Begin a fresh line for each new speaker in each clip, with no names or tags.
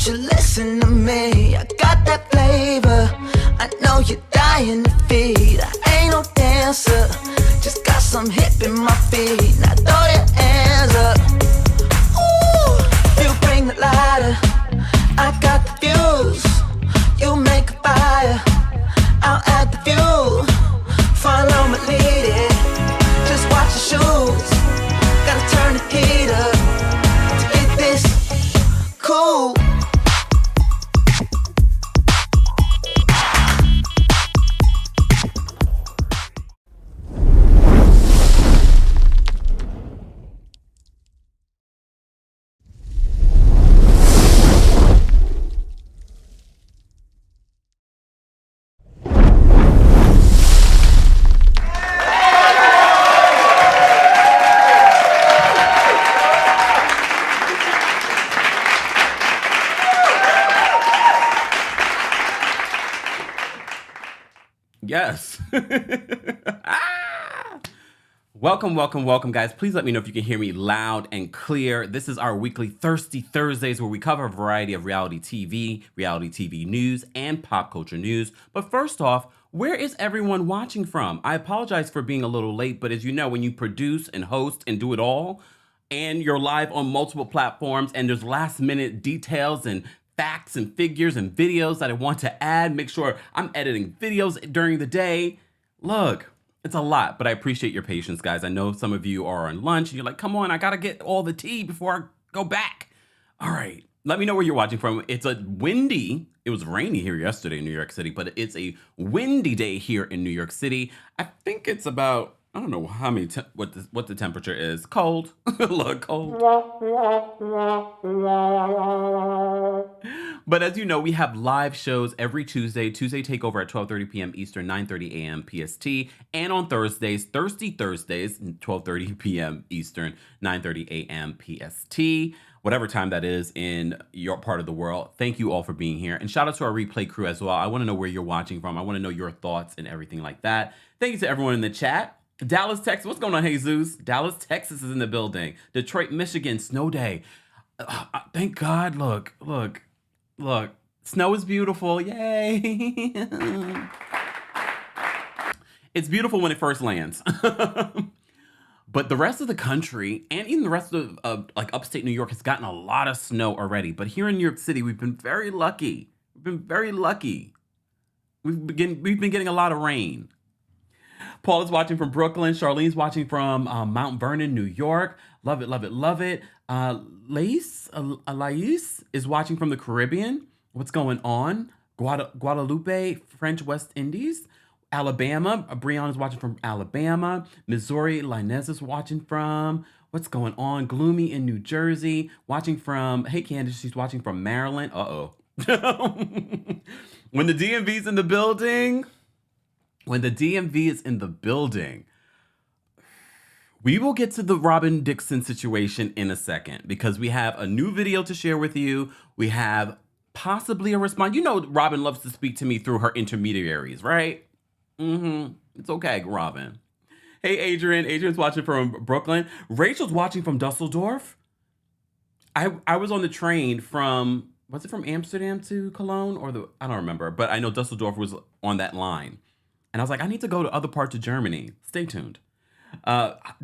won't you listen to me? I got that flavor, I know you're dying to feed. I ain't no dancer, just got some hip in my feet. Now throw your hands up. Ooh, you bring the lighter, I got the fuse. You make a fire, I'll add the fuel. Follow me, lady, just watch your shoes. Gotta turn the heat up to get this cool.
Yes. Welcome, guys. Please let me know if you can hear me loud and clear. This is our weekly Thirsty Thursdays where we cover a variety of reality TV news, and pop culture news. But first off, where is everyone watching from? I apologize for being a little late, but as you know, when you produce and host and do it all, and you're live on multiple platforms, and there's last minute details and facts and figures and videos that I want to add, make sure I'm editing videos during the day. Look, it's a lot, but I appreciate your patience, guys. I know some of you are on lunch and you're like, come on, I gotta get all the tea before I go back. All right, let me know where you're watching from. It was rainy here yesterday in New York City, but it's a windy day here in New York City. I think it's about, I don't know how many, what the temperature is. Cold, look, cold. But as you know, we have live shows every Tuesday takeover at 12:30 p.m. Eastern, 9:30 a.m. PST, and on Thursdays, Thirsty Thursdays, 12:30 p.m. Eastern, 9:30 a.m. PST, whatever time that is in your part of the world. Thank you all for being here, and shout out to our replay crew as well. I want to know where you're watching from. I want to know your thoughts and everything like that. Thank you to everyone in the chat. Dallas, Texas. What's going on, Jesus? Dallas, Texas is in the building. Detroit, Michigan, snow day. Thank God. Look. Snow is beautiful. Yay. It's beautiful when it first lands. But the rest of the country, and even the rest of like upstate New York, has gotten a lot of snow already. But here in New York City, we've been very lucky. We've been getting a lot of rain. Paul is watching from Brooklyn. Charlene's watching from Mount Vernon, New York. Love it. Lais is watching from the Caribbean. What's going on? Guadalupe, French West Indies. Alabama. Breon is watching from Alabama. Missouri, Linez is watching from. What's going on? Gloomy in New Jersey. Watching from, hey Candace, she's watching from Maryland. Uh-oh. When the DMV's in the building. We will get to the Robyn Dixon situation in a second because we have a new video to share with you. We have possibly a response. You know Robyn loves to speak to me through her intermediaries, right? It's okay, Robyn. Hey, Adrian. Adrian's watching from Brooklyn. Rachel's watching from Dusseldorf. I was on the train from, was it from Amsterdam to Cologne I don't remember, but I know Dusseldorf was on that line. And I was like, I need to go to other parts of Germany. Stay tuned.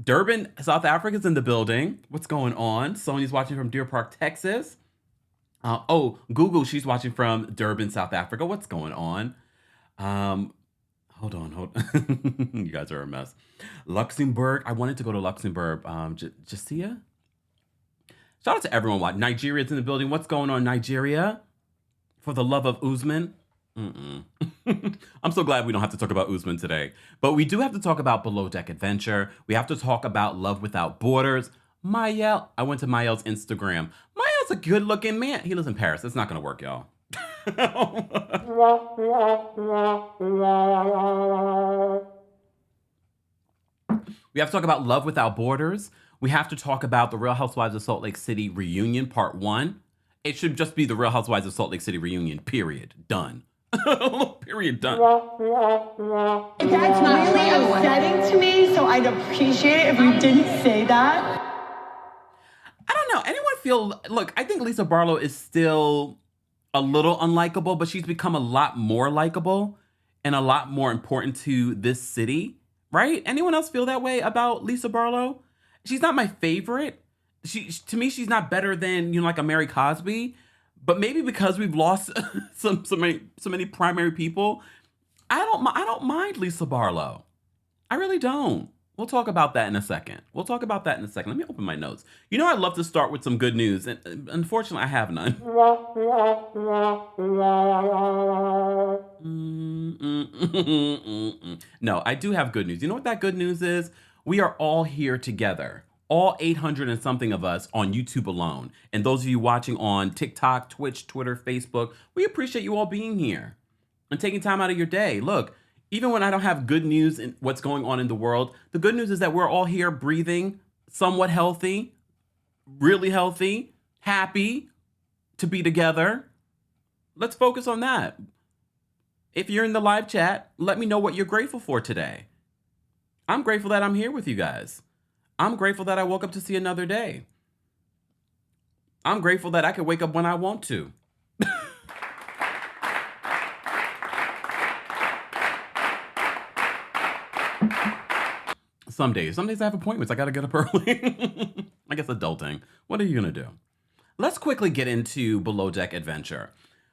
Durban, South Africa's in the building. What's going on? Sony's watching from Deer Park, Texas. Google, she's watching from Durban, South Africa. What's going on? Hold on. You guys are a mess. Luxembourg. I wanted to go to Luxembourg. Jasia? Shout out to everyone watching. Nigeria's in the building. What's going on, Nigeria? For the love of Usman. I'm so glad we don't have to talk about Usman today. But we do have to talk about Below Deck Adventure. We have to talk about Love Without Borders. Mayel. I went to Mayel's Instagram. Mayel's a good-looking man. He lives in Paris. It's not going to work, y'all. We have to talk about Love Without Borders. We have to talk about the Real Housewives of Salt Lake City Reunion Part 1. It should just be the Real Housewives of Salt Lake City Reunion, period. Done. Period, done.
That's really upsetting to me, so I'd appreciate it if you didn't say that.
I don't know. Anyone feel, look, I think Lisa Barlow is still a little unlikable, but she's become a lot more likable and a lot more important to this city, right? Anyone else feel that way about Lisa Barlow? She's not my favorite. To me, she's not better than, like a Mary Cosby, but maybe because we've lost so many primary people, I don't mind Lisa Barlow. I really don't. We'll talk about that in a second. Let me open my notes. I love to start with some good news, and unfortunately, I have none. No, I do have good news. You know what that good news is? We are all here together. All 800 and something of us on YouTube alone. And those of you watching on TikTok, Twitch, Twitter, Facebook, we appreciate you all being here and taking time out of your day. Look, even when I don't have good news in what's going on in the world, the good news is that we're all here breathing, somewhat healthy, really healthy, happy to be together. Let's focus on that. If you're in the live chat, let me know what you're grateful for today. I'm grateful that I'm here with you guys. I'm grateful that I woke up to see another day. I'm grateful that I can wake up when I want to. Some days I have appointments. I got to get up early. I guess adulting. What are you going to do? Let's quickly get into Below Deck Adventure.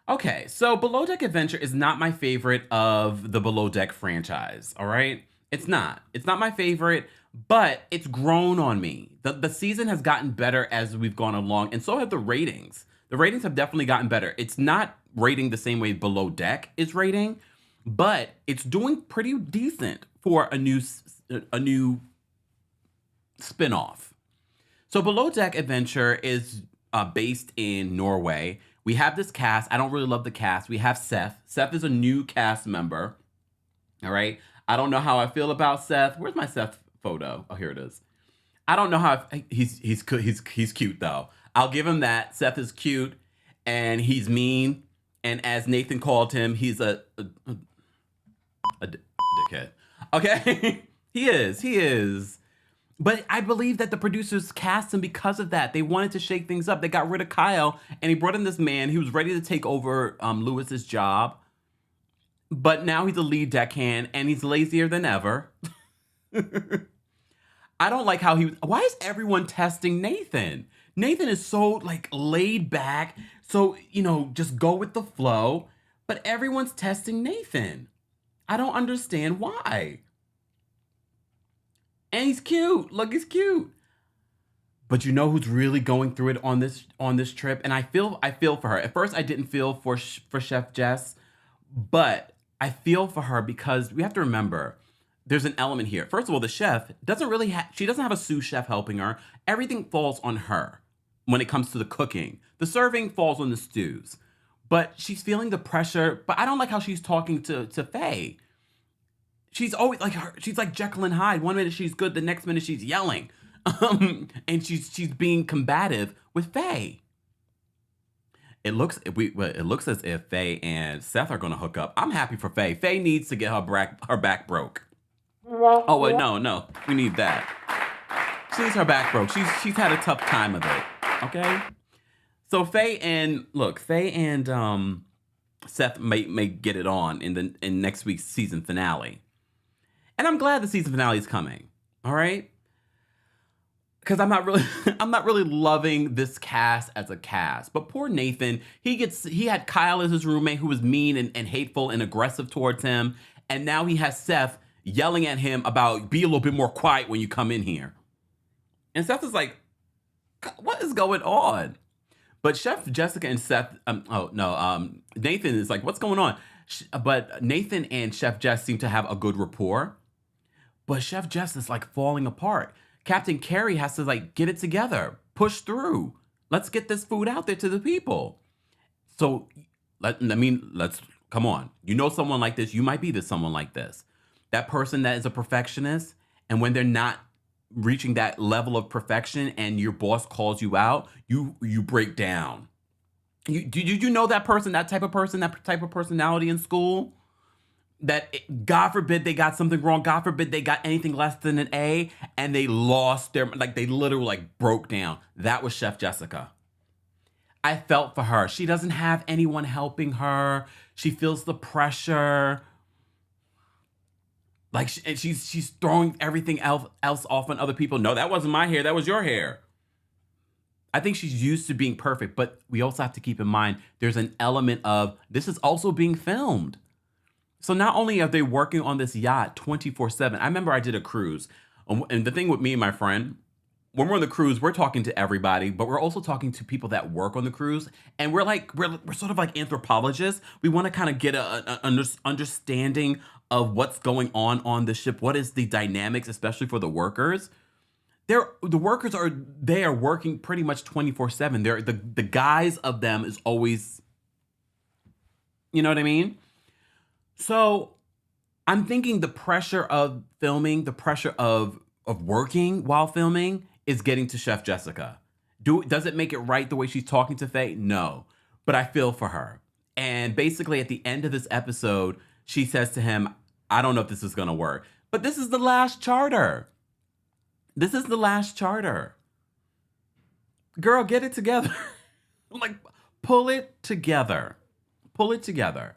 Okay, so Below Deck Adventure is not my favorite of the Below Deck franchise, all right? It's not. It's not my favorite, but it's grown on me. The season has gotten better as we've gone along, and so have the ratings. The ratings have definitely gotten better. It's not rating the same way Below Deck is rating, but it's doing pretty decent for a new spin-off. So Below Deck Adventure is based in Norway. We have this cast. I don't really love the cast. We have Seth. Seth is a new cast member. All right. I don't know how I feel about Seth. Where's my Seth photo? Oh, here it is. I don't know how he's cute though. I'll give him that. Seth is cute and he's mean. And as Nathan called him, he's a dickhead. Okay. He is. But I believe that the producers cast him because of that. They wanted to shake things up. They got rid of Kyle, and he brought in this man. He was ready to take over Lewis's job. But now he's a lead deckhand, and he's lazier than ever. I don't like how why is everyone testing Nathan? Nathan is so, laid back. So, just go with the flow. But everyone's testing Nathan. I don't understand why. And he's cute. Look, he's cute. But you know who's really going through it on this trip? And I feel for her. At first, I didn't feel for Chef Jess, but I feel for her because we have to remember there's an element here. First of all, the chef doesn't have a sous chef helping her. Everything falls on her when it comes to the cooking. The serving falls on the stews. But she's feeling the pressure. But I don't like how she's talking to Faye. She's always she's like Jekyll and Hyde. One minute she's good, the next minute she's yelling. And she's being combative with Faye. It looks as if Faye and Seth are gonna hook up. I'm happy for Faye. Faye needs to get her back broke. Oh wait, no. We need that. She needs her back broke. She's had a tough time of it. Okay? So Faye and Seth may get it on in next week's season finale. And I'm glad the season finale is coming. All right? Because I'm not really loving this cast as a cast. But poor Nathan, he had Kyle as his roommate who was mean and hateful and aggressive towards him. And now he has Seth yelling at him about be a little bit more quiet when you come in here. And Seth is like, what is going on? But Chef Jessica and Seth, Nathan is like, what's going on? But Nathan and Chef Jess seem to have a good rapport. But Chef Jess is falling apart. Captain Carrie has to get it together, push through. Let's get this food out there to the people. So, let's come on. You know someone like this. You might be someone like this. That person that is a perfectionist, and when they're not reaching that level of perfection, and your boss calls you out, you break down. Did you know that person, that type of personality in school? That God forbid they got something wrong. God forbid they got anything less than an A, and they lost they literally broke down. That was Chef Jessica. I felt for her. She doesn't have anyone helping her. She feels the pressure. Like, and she's throwing everything else off on other people. No, that wasn't my hair. That was your hair. I think she's used to being perfect, but we also have to keep in mind there's an element of this is also being filmed. So not only are they working on this yacht 24/7. I remember I did a cruise, and the thing with me and my friend, when we're on the cruise, we're talking to everybody, but we're also talking to people that work on the cruise, and we're sort of like anthropologists. We want to kind of get a understanding of what's going on the ship. What is the dynamics, especially for the workers? The workers are working pretty much 24/7. The guise of them is always, you know what I mean? So I'm thinking the pressure of filming, the pressure of working while filming is getting to Chef Jessica. Does it make it right the way she's talking to Faye? No, but I feel for her. And basically at the end of this episode, she says to him, I don't know if this is going to work, but this is the last charter. This is the last charter. Girl, get it together. Like, pull it together. Pull it together.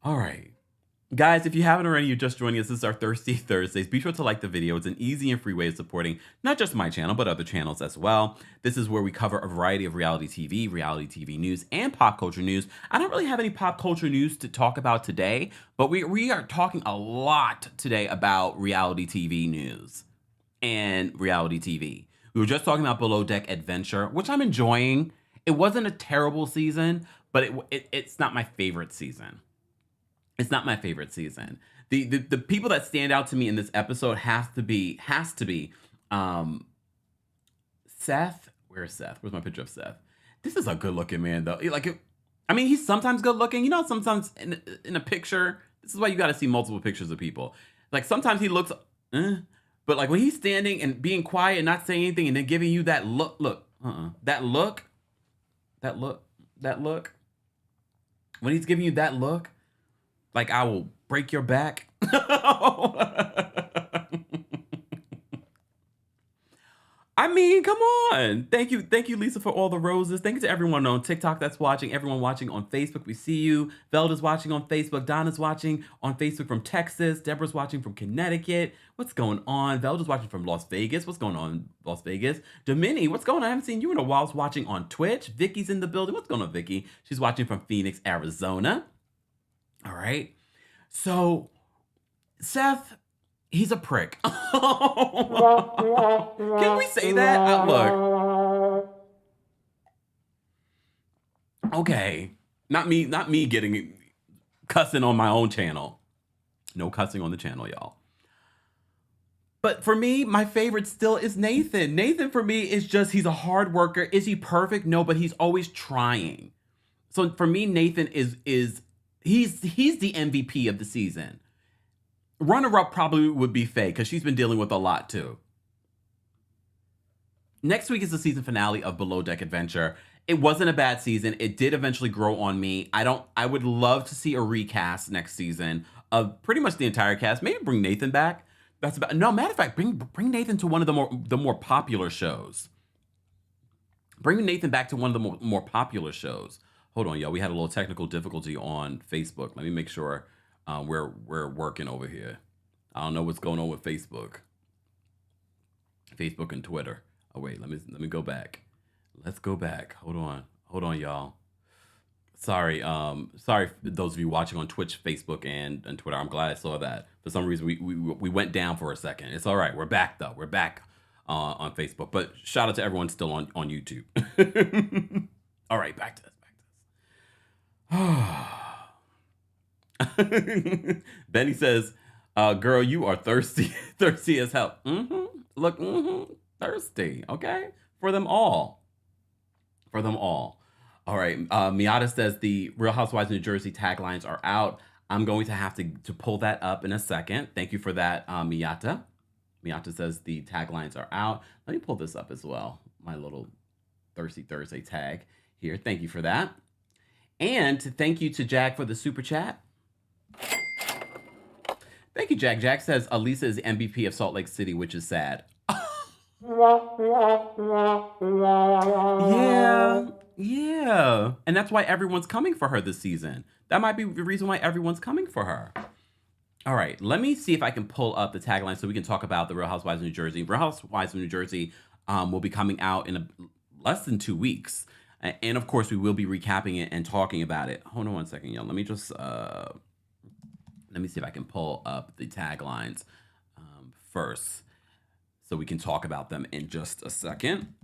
All right. Guys, if you haven't already, you're just joining us. This is our Thirsty Thursdays. Be sure to like the video. It's an easy and free way of supporting not just my channel, but other channels as well. This is where we cover a variety of reality TV news, and pop culture news. I don't really have any pop culture news to talk about today, but we are talking a lot today about reality TV news and reality TV. We were just talking about Below Deck Adventure, which I'm enjoying. It wasn't a terrible season, but it's not my favorite season. It's not my favorite season. The people that stand out to me in this episode has to be Seth. Where's Seth? Where's my picture of Seth? This is a good looking man though. He's sometimes good looking. You know, sometimes in a picture, this is why you got to see multiple pictures of people. Like sometimes he looks, but like when he's standing and being quiet and not saying anything and then giving you that look, that look. When he's giving you that look, like I will break your back. I mean, come on. Thank you, Lisa, for all the roses. Thank you to everyone on TikTok that's watching, everyone watching on Facebook. We see you. Velda's watching on Facebook. Donna's watching on Facebook from Texas. Deborah's watching from Connecticut. What's going on? Velda's watching from Las Vegas. What's going on, Las Vegas? Domini, what's going on? I haven't seen you in a while. Watching on Twitch. Vicky's in the building. What's going on, Vicky? She's watching from Phoenix, Arizona. All right. So, Seth, he's a prick. Can we say that? Look. Okay. Not me getting cussing on my own channel. No cussing on the channel, y'all. But for me, my favorite still is Nathan. Nathan for me is just, he's a hard worker. Is he perfect? No, but he's always trying. So for me, Nathan is he's the MVP of the season. Runner-up probably would be Faye, because she's been dealing with a lot too. Next week is the season finale of Below Deck Adventure. It wasn't a bad season. It did eventually grow on me. I would love to see a recast next season of pretty much the entire cast. Maybe bring Nathan back. Matter of fact, bring Nathan to one of the more popular shows. Bring Nathan back to one of the more popular shows. Hold on, y'all. We had a little technical difficulty on Facebook. Let me make sure we're working over here. I don't know what's going on with Facebook and Twitter. Oh wait, let me go back. Let's go back. Hold on, y'all. Sorry for those of you watching on Twitch, Facebook, and Twitter. I'm glad I saw that. For some reason, we went down for a second. It's all right. We're back though. We're back on Facebook. But shout out to everyone still on YouTube. All right, back to this. Benny says, girl, you are thirsty as hell. Look, thirsty. Okay, for them all. All right. Miata says the Real Housewives of New Jersey taglines are out. I'm going to have to pull that up in a second. Thank you for that, Miata. Miata says the taglines are out. Let me pull this up as well. My little Thirsty Thursday tag here. Thank you for that. And thank you to Jack for the super chat. Thank you, Jack. Jack says Alisa is the MVP of Salt Lake City, which is sad. Yeah. Yeah. And that's why everyone's coming for her this season. That might be the reason why everyone's coming for her. All right, let me see if I can pull up the tagline so we can talk about the Real Housewives of New Jersey. Real Housewives of New Jersey will be coming out in less than 2 weeks. And of course, we will be recapping it and talking about it. Hold on one second, y'all. Let me just, let me see if I can pull up the taglines first so we can talk about them in just a second.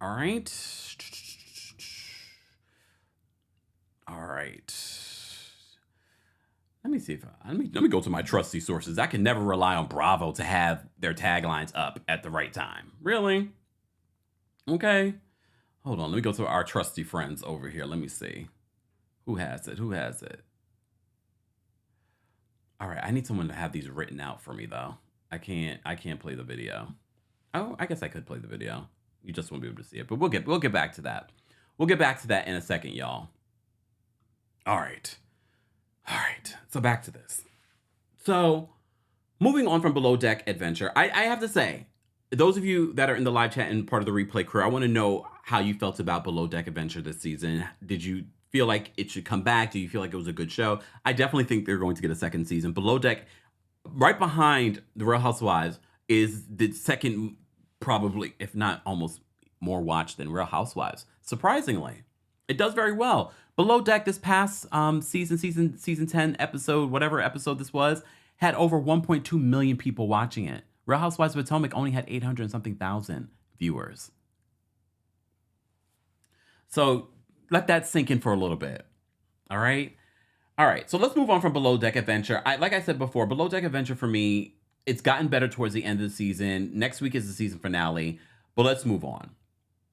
All right. All right. Let me see if let me go to my trusty sources. I can never rely on Bravo to have their taglines up at the right time. Really? Okay. Hold on. Let me go to our trusty friends over here. Let me see. Who has it? Who has it? All right. I need someone to have these written out for me though. I can't play the video. Oh, I guess I could play the video. You just won't be able to see it. But we'll get back to that. We'll get back to that in a second, y'all. All right. All right, so back to this. So, moving on from Below Deck Adventure, I have to say, those of you that are in the live chat and part of the replay crew, I want to know how you felt about Below Deck Adventure this season. Did you feel like it should come back? Do you feel like it was a good show? I definitely think they're going to get a second season. Below Deck, right behind The Real Housewives, is the second, probably, if not almost more watched than Real Housewives. Surprisingly, it does very well. Below Deck this past season 10 episode, whatever episode this was, had over 1.2 million people watching it. Real Housewives of Potomac only had 800 and something thousand viewers. So let that sink in for a little bit. All right. All right. So let's move on from Below Deck Adventure. Like I said before, Below Deck Adventure for me, it's gotten better towards the end of the season. Next week is the season finale, but let's move on.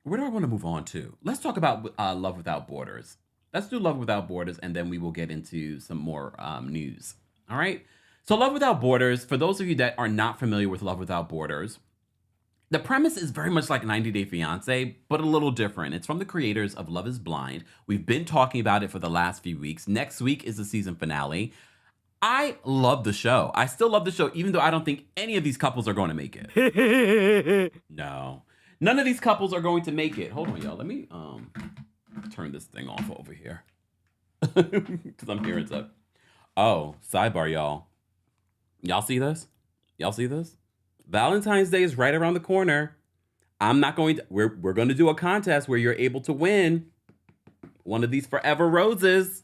Where do I want to move on to? Let's talk about Love Without Borders. Let's do Love Without Borders, and then we will get into some more news. All right? So Love Without Borders, for those of you that are not familiar with Love Without Borders, the premise is very much like 90 Day Fiancé, but a little different. It's from the creators of Love is Blind. We've been talking about it for the last few weeks. Next week is the season finale. I love the show. I still love the show, even though I don't think any of these couples are going to make it. No. None of these couples are going to make it. Hold on, y'all. Let me turn this thing off over here. Because I'm hearing stuff. Oh, sidebar, y'all. Y'all see this? Y'all see this? Valentine's Day is right around the corner. I'm not going to... We're going to do a contest where you're able to win one of these Forever Roses.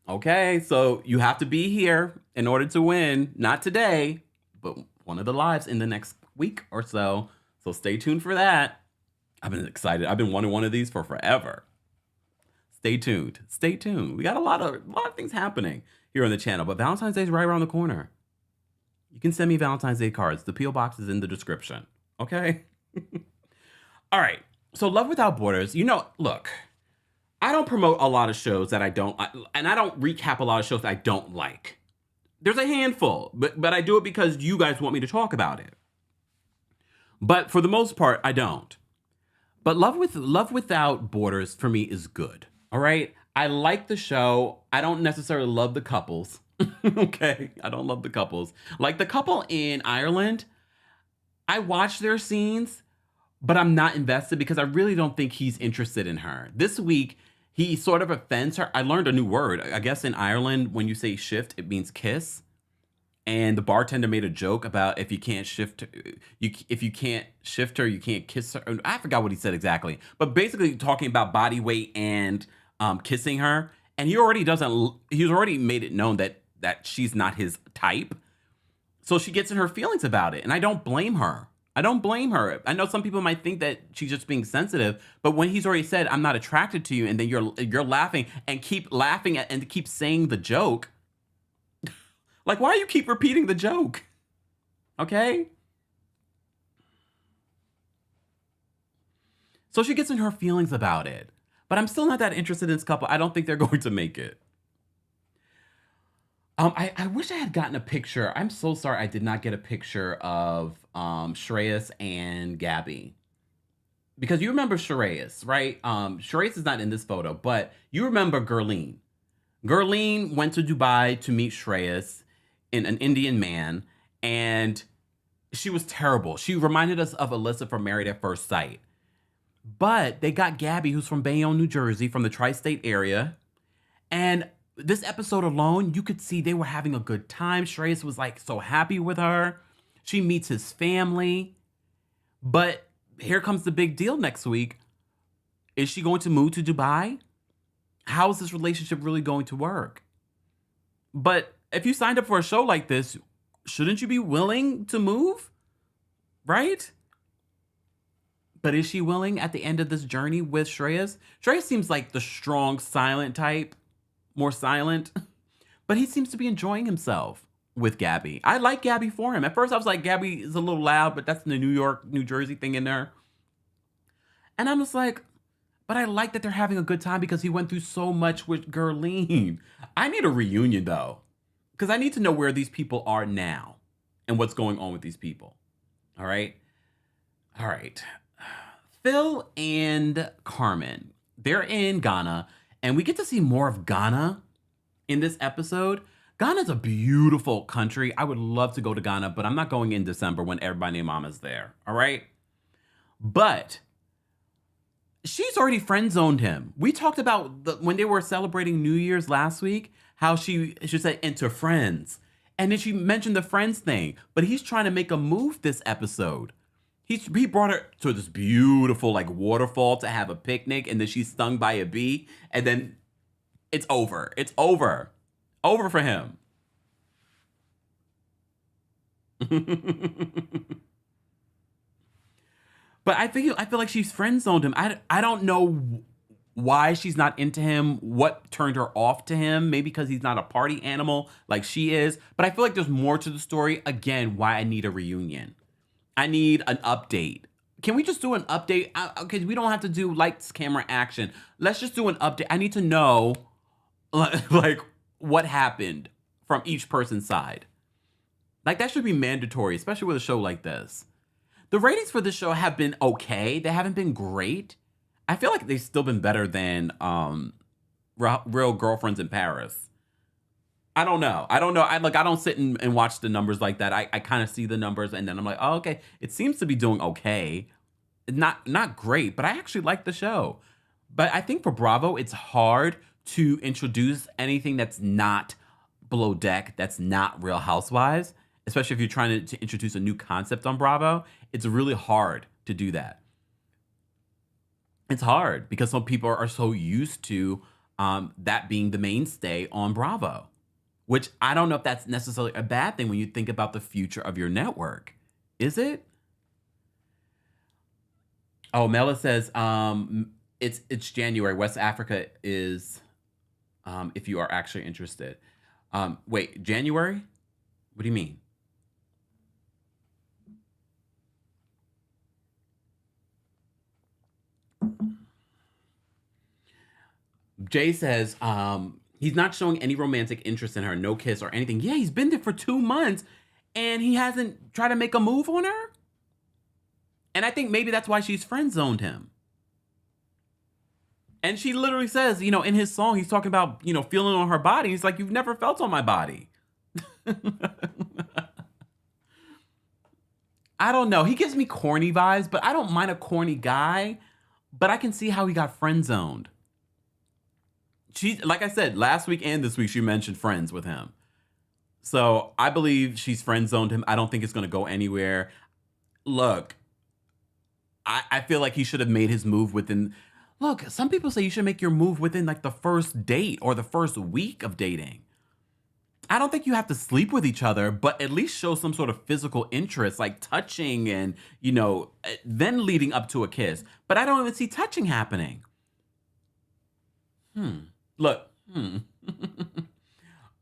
Okay, so you have to be here in order to win. Not today, but one of the lives in the next week or so. So stay tuned for that. I've been excited. I've been wanting one of these for forever. Stay tuned. Stay tuned. We got a lot of things happening here on the channel, but Valentine's Day is right around the corner. You can send me Valentine's Day cards. The P.O. box is in the description. Okay? All right. So Love Without Borders, look, I don't promote a lot of shows that I don't, and I don't recap a lot of shows that I don't like. There's a handful, but I do it because you guys want me to talk about it. But for the most part, I don't. But Love Without Borders for me is good. All right? I like the show. I don't necessarily love the couples. Okay? I don't love the couples. Like the couple in Ireland, I watch their scenes, but I'm not invested because I really don't think he's interested in her. This week, he sort of offends her. I learned a new word. I guess in Ireland, when you say shift, it means kiss. And the bartender made a joke about if you can't shift her, you can't kiss her. I forgot what he said exactly, but basically talking about body weight and kissing her. And he's already made it known that she's not his type. So she gets in her feelings about it, and I don't blame her. I know some people might think that she's just being sensitive, but when he's already said, "I'm not attracted to you," and then you're laughing and keep laughing and keep saying the joke. Like, why do you keep repeating the joke? Okay? So she gets in her feelings about it. But I'm still not that interested in this couple. I don't think they're going to make it. I wish I had gotten a picture. I'm so sorry I did not get a picture of Shreyas and Gabby. Because you remember Shreyas, right? Shreyas is not in this photo, but you remember Gurleen. Gurleen went to Dubai to meet Shreyas, an Indian man, and she was terrible. She reminded us of Alyssa from Married at First Sight. But they got Gabby, who's from Bayonne, New Jersey, from the tri-state area. And this episode alone, you could see they were having a good time. Shreyas was like so happy with her. She meets his family. But here comes the big deal next week. Is she going to move to Dubai? How is this relationship really going to work? But if you signed up for a show like this, shouldn't you be willing to move? Right? But is she willing at the end of this journey with Shreyas? Shreyas seems like the strong, silent type. More silent. But he seems to be enjoying himself with Gabby. I like Gabby for him. At first I was like, Gabby is a little loud, but that's the New York, New Jersey thing in there. And I'm just like, but I like that they're having a good time because he went through so much with Gurleen. I need a reunion though. Because I need to know where these people are now and what's going on with these people. All right. All right. Phil and Carmen, they're in Ghana, and we get to see more of Ghana in this episode. Ghana's a beautiful country. I would love to go to Ghana, but I'm not going in December when everybody and mama's there. All right. But she's already friend zoned him. We talked about when they were celebrating New Year's last week, how she said enter friends. And then she mentioned the friends thing, but he's trying to make a move this episode. He brought her to this beautiful like waterfall to have a picnic, and then she's stung by a bee, and then it's over. It's over. Over for him. But I feel like she's friend zoned him. I don't know why she's not into him, what turned her off to him. Maybe because he's not a party animal like she is. But I feel like there's more to the story. Again, why I need a reunion. I need an update. Can we just do an update? Okay, we don't have to do lights, camera, action. Let's just do an update. I need to know like what happened from each person's side. Like that should be mandatory, especially with a show like this. The ratings for this show have been okay. They haven't been great. I feel like they've still been better than Real Girlfriends in Paris. I don't know. I don't sit and watch the numbers like that. I kind of see the numbers and then I'm like, oh, okay. It seems to be doing okay. Not great, but I actually like the show. But I think for Bravo, it's hard to introduce anything that's not Below Deck, that's not Real Housewives, especially if you're trying to introduce a new concept on Bravo. It's really hard to do that. It's hard because some people are so used to that being the mainstay on Bravo. Which I don't know if that's necessarily a bad thing when you think about the future of your network. Is it? Oh, Mela says it's January. West Africa is if you are actually interested. Wait, January? What do you mean? Jay says he's not showing any romantic interest in her, no kiss or anything. Yeah, he's been there for 2 months and he hasn't tried to make a move on her. And I think maybe that's why she's friend zoned him. And she literally says, in his song, he's talking about, feeling on her body. He's like, you've never felt on my body. I don't know. He gives me corny vibes, but I don't mind a corny guy. But I can see how he got friend zoned. She, like I said, last week and this week, she mentioned friends with him. So I believe she's friend zoned him. I don't think it's going to go anywhere. Look, I feel like he should have made his move within. Look, some people say you should make your move within like the first date or the first week of dating. I don't think you have to sleep with each other, but at least show some sort of physical interest, like touching and, then leading up to a kiss. But I don't even see touching happening. Look.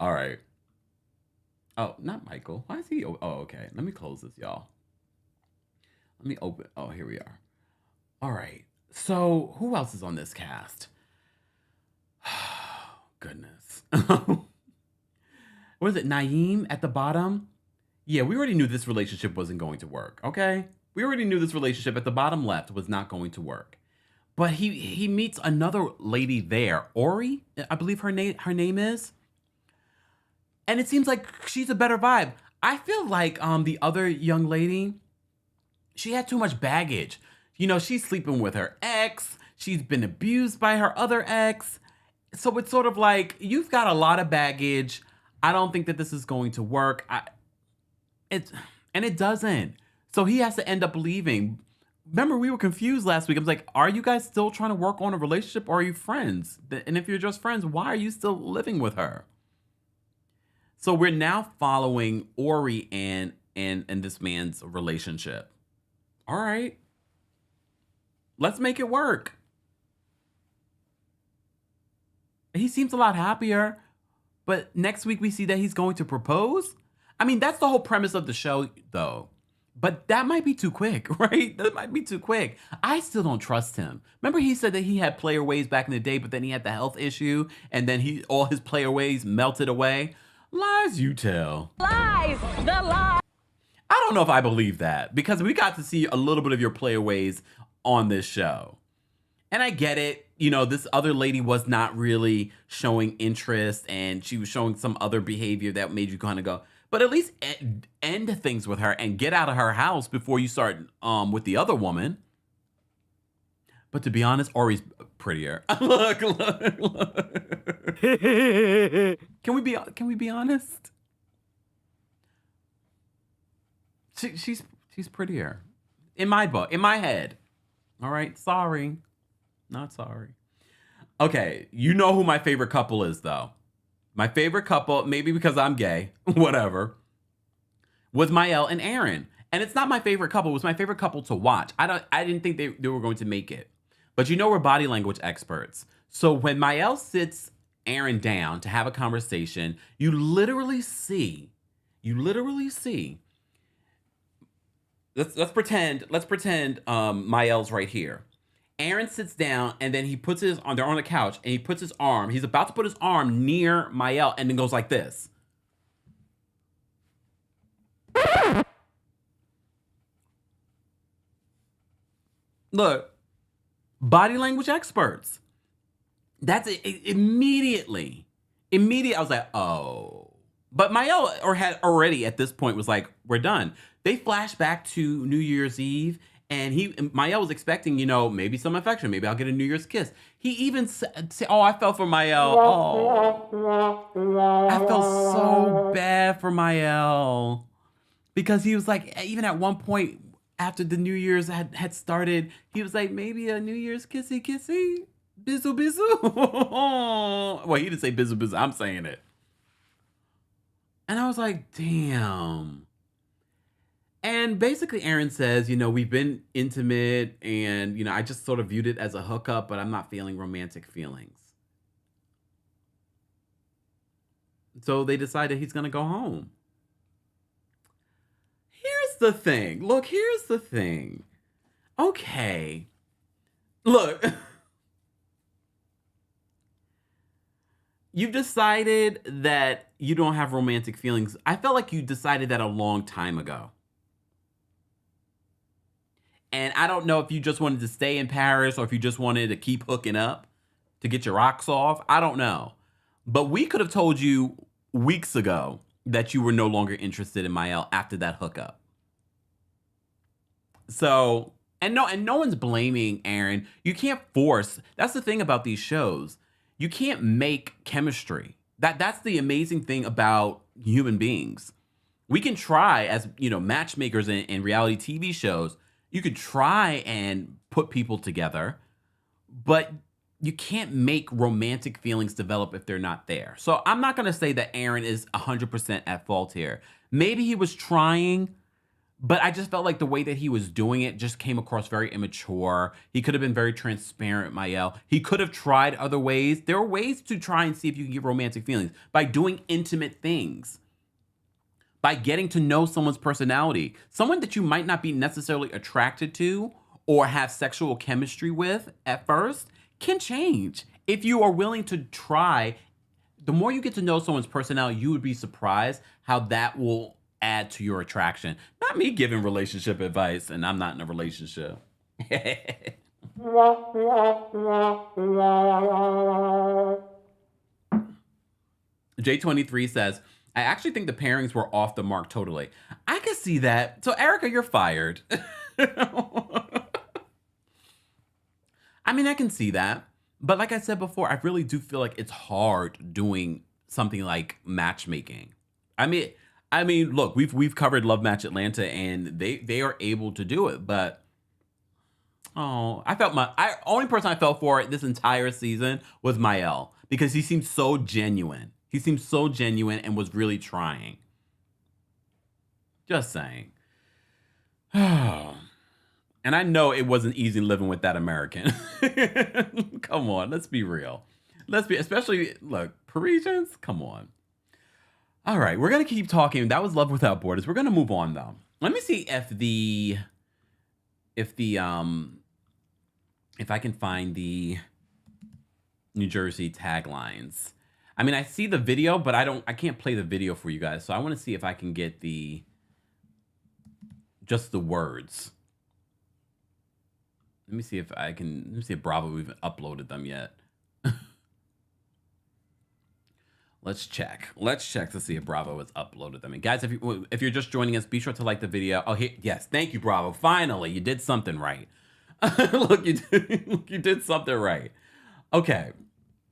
All right. Oh, not Michael. Why is he? Oh, okay. Let me close this, y'all. Let me open. Oh, here we are. All right. So who else is on this cast? Goodness. Was it Naeem at the bottom? Yeah, we already knew this relationship wasn't going to work. Okay. We already knew this relationship at the bottom left was not going to work. But he meets another lady there, Ori, I believe her name is. And it seems like she's a better vibe. I feel like the other young lady, she had too much baggage. You know, she's sleeping with her ex. She's been abused by her other ex. So it's sort of like, you've got a lot of baggage. I don't think that this is going to work. And it doesn't. So he has to end up leaving. Remember, we were confused last week. I was like, are you guys still trying to work on a relationship, or are you friends? And if you're just friends, why are you still living with her? So we're now following Ori and this man's relationship. All right. Let's make it work. He seems a lot happier, but next week we see that he's going to propose. I mean, that's the whole premise of the show, though. But that might be too quick, right? That might be too quick. I still don't trust him. Remember, he said that he had player ways back in the day, but then he had the health issue, and then all his player ways melted away. Lies you tell.
Lies! The lies!
I don't know if I believe that, because we got to see a little bit of your player ways on this show. And I get it. You know, this other lady was not really showing interest, and she was showing some other behavior that made you kind of go, but at least end things with her and get out of her house before you start with the other woman. But to be honest, Ori's prettier. Look. Can we be honest? She's prettier. In my book, in my head. All right, sorry. Not sorry. Okay, you know who my favorite couple is, though. My favorite couple, maybe because I'm gay, whatever, was Mael and Aaron. And it's not my favorite couple. It was my favorite couple to watch. I didn't think they were going to make it. But you know, we're body language experts. So when Mael sits Aaron down to have a conversation, you literally see. Let's pretend Mael's right here. Aaron sits down, and then they're on the couch, and he puts his arm, he's about to put his arm near Mael, and then goes like this. Look, body language experts. That's it, immediately. I was like, oh. But Mael had already at this point was like, we're done. They flash back to New Year's Eve. And Mael was expecting, you know, maybe some affection. Maybe I'll get a New Year's kiss. He even said, oh, I fell for Mael. Oh, I felt so bad for Mael. Because he was like, even at one point after the New Year's had started, he was like, maybe a New Year's kissy. Bizzle bizzle. Well, he didn't say bizzle bizzle. I'm saying it. And I was like, damn. And basically Aaron says, you know, we've been intimate and, you know, I just sort of viewed it as a hookup, but I'm not feeling romantic feelings. So they decided he's going to go home. Here's the thing. Look, here's the thing. Okay. Look. You've decided that you don't have romantic feelings. I felt like you decided that a long time ago. And I don't know if you just wanted to stay in Paris or if you just wanted to keep hooking up to get your rocks off. I don't know. But we could have told you weeks ago that you were no longer interested in Mael after that hookup. So, and no one's blaming Aaron. You can't force. That's the thing about these shows. You can't make chemistry. That's the amazing thing about human beings. We can try as, you know, matchmakers in reality TV shows. You could try and put people together, but you can't make romantic feelings develop if they're not there. So I'm not going to say that Aaron is 100% at fault here. Maybe he was trying, but I just felt like the way that he was doing it just came across very immature. He could have been very transparent, Mael. He could have tried other ways. There are ways to try and see if you can get romantic feelings by doing intimate things. By getting to know someone's personality. Someone that you might not be necessarily attracted to or have sexual chemistry with at first can change. If you are willing to try, the more you get to know someone's personality, you would be surprised how that will add to your attraction. Not me giving relationship advice, and I'm not in a relationship. J23 says, I actually think the pairings were off the mark totally. I can see that. So, Erica, you're fired. I mean, I can see that. But like I said before, I really do feel like it's hard doing something like matchmaking. I mean, look, we've covered Love Match Atlanta and they are able to do it, but I only person I felt for this entire season was Mael because he seemed so genuine. He seemed so genuine and was really trying. Just saying. And I know it wasn't easy living with that American. Come on, let's be real. Especially, look, Parisians, come on. All right, we're going to keep talking. That was Love Without Borders. We're going to move on, though. Let me see if I can find the New Jersey taglines. I mean, I see the video, but I can't play the video for you guys. So I want to see if I can get just the words. Let me see if Bravo even uploaded them yet. Let's check to see if Bravo has uploaded them. And guys, if you're just joining us, be sure to like the video. Oh, yes, thank you, Bravo. Finally, you did something right. Look, you did something right. Okay,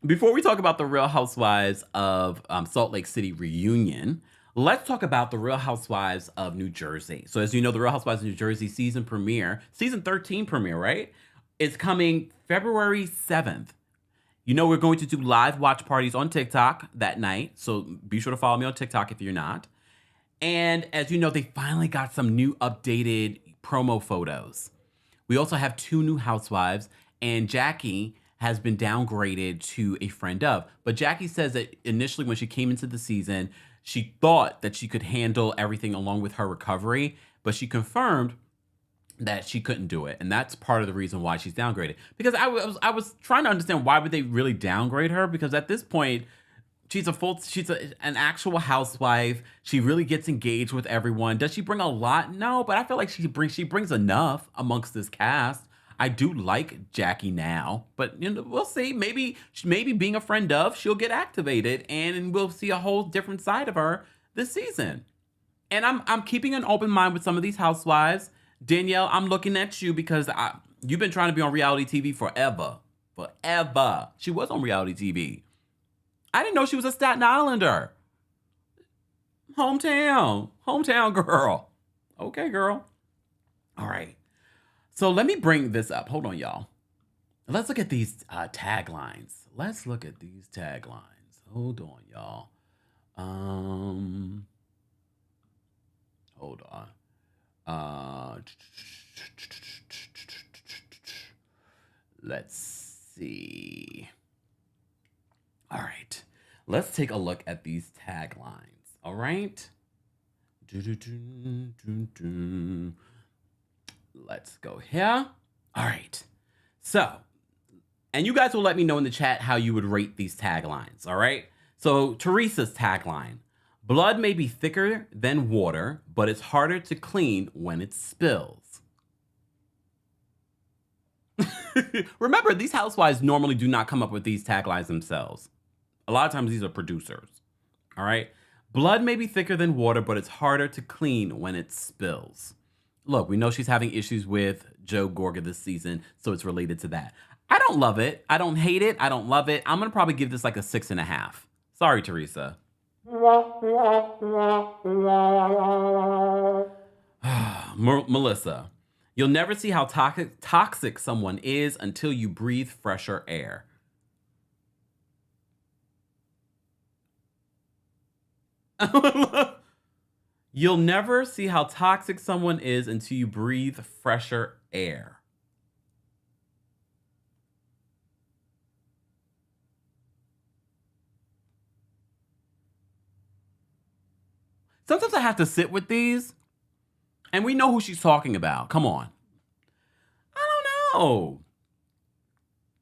before we talk about the Real Housewives of Salt Lake City reunion, let's talk about the Real Housewives of New Jersey. So as you know, the Real Housewives of New Jersey season 13 premiere, right? It's coming February 7th. You know, we're going to do live watch parties on TikTok that night. So be sure to follow me on TikTok if you're not. And as you know, they finally got some new updated promo photos. We also have 2 new housewives, and Jackie has been downgraded to a friend of. But Jackie says that initially when she came into the season, she thought that she could handle everything along with her recovery, but she confirmed that she couldn't do it. And that's part of the reason why she's downgraded. Because I was trying to understand why would they really downgrade her? Because at this point, she's an actual housewife. She really gets engaged with everyone. Does she bring a lot? No, but I feel like she brings enough amongst this cast. I do like Jackie now, but we'll see. Maybe being a friend of, she'll get activated, and we'll see a whole different side of her this season. And I'm keeping an open mind with some of these housewives. Danielle, I'm looking at you because you've been trying to be on reality TV forever. She was on reality TV. I didn't know she was a Staten Islander. Hometown girl. Okay, girl. All right. So let me bring this up. Hold on, y'all. Let's look at these taglines. Hold on, y'all. Hold on. Let's see. All right. Let's take a look at these taglines. All right. Let's go here. All right. So, and you guys will let me know in the chat how you would rate these taglines. All right. So Teresa's tagline: blood may be thicker than water, but it's harder to clean when it spills. Remember, these housewives normally do not come up with these taglines themselves. A lot of times these are producers. All right. Blood may be thicker than water, but it's harder to clean when it spills. Look, we know she's having issues with Joe Gorga this season, so it's related to that. I don't love it. I don't hate it. I don't love it. I'm going to probably give this like a 6.5. Sorry, Teresa. Melissa, you'll never see how toxic someone is until you breathe fresher air. You'll never see how toxic someone is until you breathe fresher air. Sometimes I have to sit with these, and we know who she's talking about. Come on. I don't know.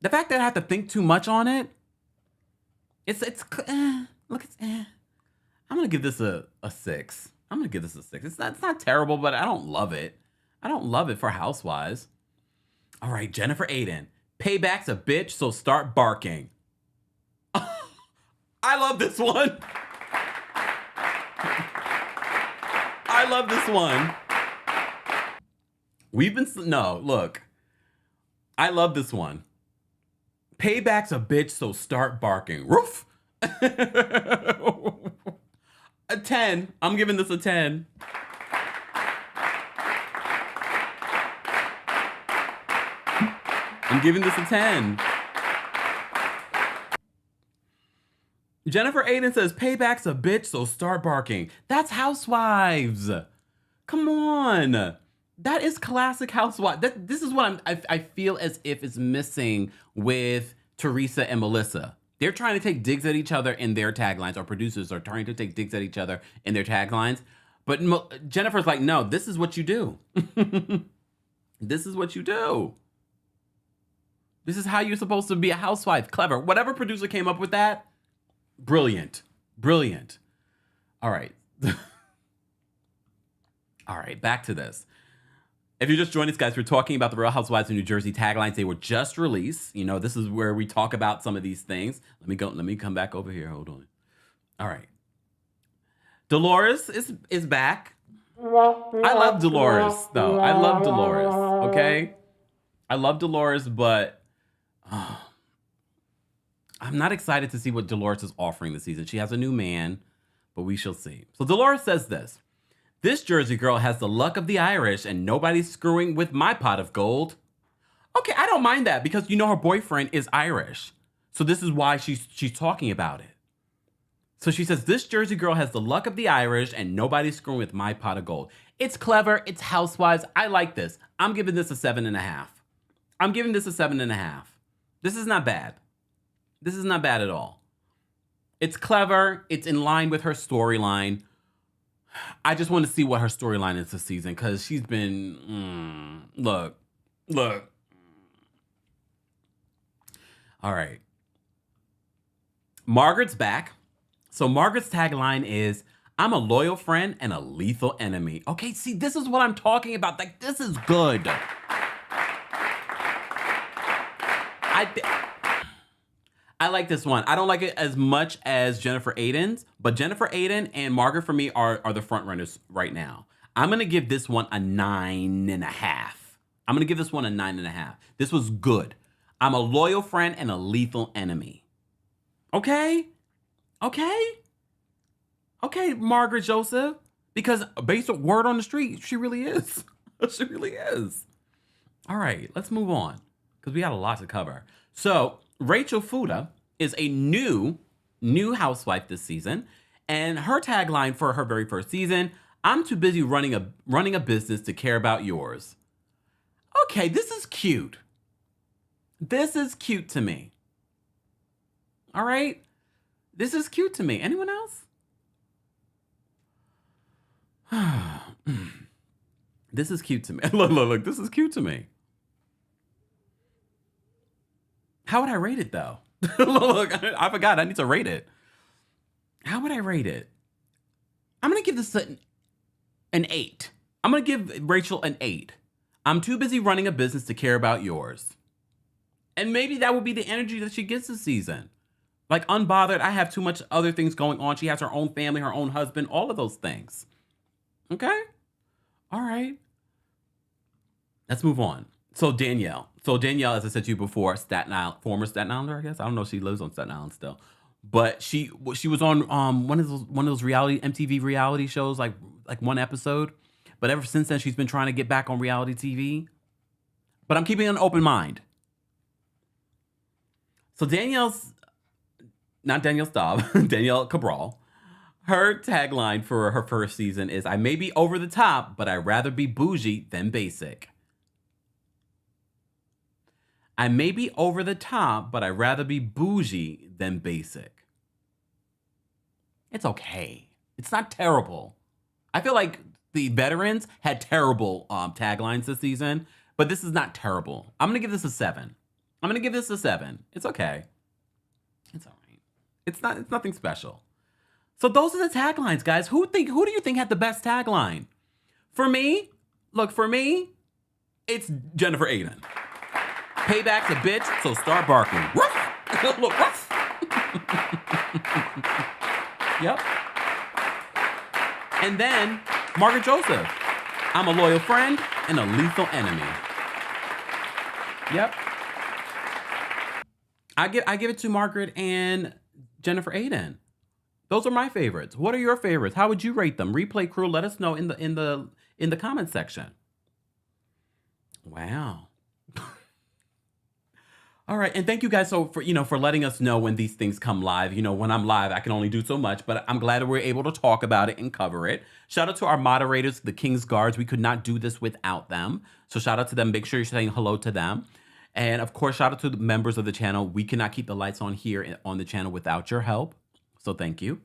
The fact that I have to think too much on it, I'm gonna give this a 6. I'm gonna give this a 6. It's not terrible, but I don't love it. I don't love it for Housewives. All right, Jennifer Aiden. Payback's a bitch, so start barking. I love this one. I love this one. Look. I love this one. Payback's a bitch, so start barking. Roof. A 10. I'm giving this a 10. I'm giving this a 10. Jennifer Aiden says, payback's a bitch, so start barking. That's Housewives. Come on. That is classic Housewives. This is what I feel as if it's missing with Teresa and Melissa. They're trying to take digs at each other in their taglines, or producers are trying to take digs at each other in their taglines. But Jennifer's like, no, this is what you do. This is what you do. This is how you're supposed to be a housewife. Clever. Whatever producer came up with that, brilliant. Brilliant. All right. All right, back to this. If you're just joining us, guys, we're talking about the Real Housewives of New Jersey taglines. They were just released. You know, this is where we talk about some of these things. Let me come back over here. Hold on. All right. Dolores is back. I love Dolores, though. I love Dolores, okay? I love Dolores, but I'm not excited to see what Dolores is offering this season. She has a new man, but we shall see. So Dolores says this. This Jersey girl has the luck of the Irish and nobody's screwing with my pot of gold. Okay, I don't mind that because you know her boyfriend is Irish. So this is why she's talking about it. So she says, this Jersey girl has the luck of the Irish and nobody's screwing with my pot of gold. It's clever. It's Housewives. I like this. I'm giving this a 7.5. I'm giving this a 7.5. This is not bad. This is not bad at all. It's clever. It's in line with her storyline. I just want to see what her storyline is this season because she's been, look. All right. Margaret's back. So Margaret's tagline is, I'm a loyal friend and a lethal enemy. Okay, see, this is what I'm talking about. Like, this is good. I like this one. I don't like it as much as Jennifer Aiden's, but Jennifer Aiden and Margaret for me are the front runners right now. I'm going to give this one a 9.5. I'm going to give this one a 9.5. This was good. I'm a loyal friend and a lethal enemy. Okay? Okay, Margaret Joseph. Because based on word on the street, she really is. She really is. All right, let's move on because we got a lot to cover. So Rachel Fuda is a new housewife this season, and her tagline for her very first season, I'm too busy running a business to care about yours. Okay, this is cute. This is cute to me. All right? This is cute to me. Anyone else? This is cute to me. Look, this is cute to me. How would I rate it, though? Look, I forgot. I need to rate it. How would I rate it? I'm going to give this an 8. I'm going to give Rachel an 8. I'm too busy running a business to care about yours. And maybe that will be the energy that she gets this season. Like, unbothered, I have too much other things going on. She has her own family, her own husband, all of those things. Okay? All right. Let's move on. So Danielle, as I said to you before, Staten Island, former Staten Islander, I guess. I don't know if she lives on Staten Island still. But she was on one of those reality MTV reality shows, like one episode. But ever since then, she's been trying to get back on reality TV. But I'm keeping an open mind. So Danielle Cabral, her tagline for her first season is, I may be over the top, but I'd rather be bougie than basic. I may be over the top, but I'd rather be bougie than basic. It's okay. It's not terrible. I feel like the veterans had terrible taglines this season, but this is not terrible. I'm going to give this a 7. It's okay. It's all right. It's nothing special. So those are the taglines, guys. Who do you think had the best tagline? For me, it's Jennifer Aiden. Payback's a bitch, so start barking. Woof! Look, woof! Yep. And then Margaret Joseph. I'm a loyal friend and a lethal enemy. Yep. I give it to Margaret and Jennifer Aiden. Those are my favorites. What are your favorites? How would you rate them? Replay crew, let us know in the comment section. Wow. All right, and thank you guys for letting us know when these things come live. When I'm live, I can only do so much, but I'm glad that we're able to talk about it and cover it. Shout out to our moderators, the King's Guards. We could not do this without them. So shout out to them. Make sure you're saying hello to them. And of course, shout out to the members of the channel. We cannot keep the lights on here on the channel without your help. So thank you.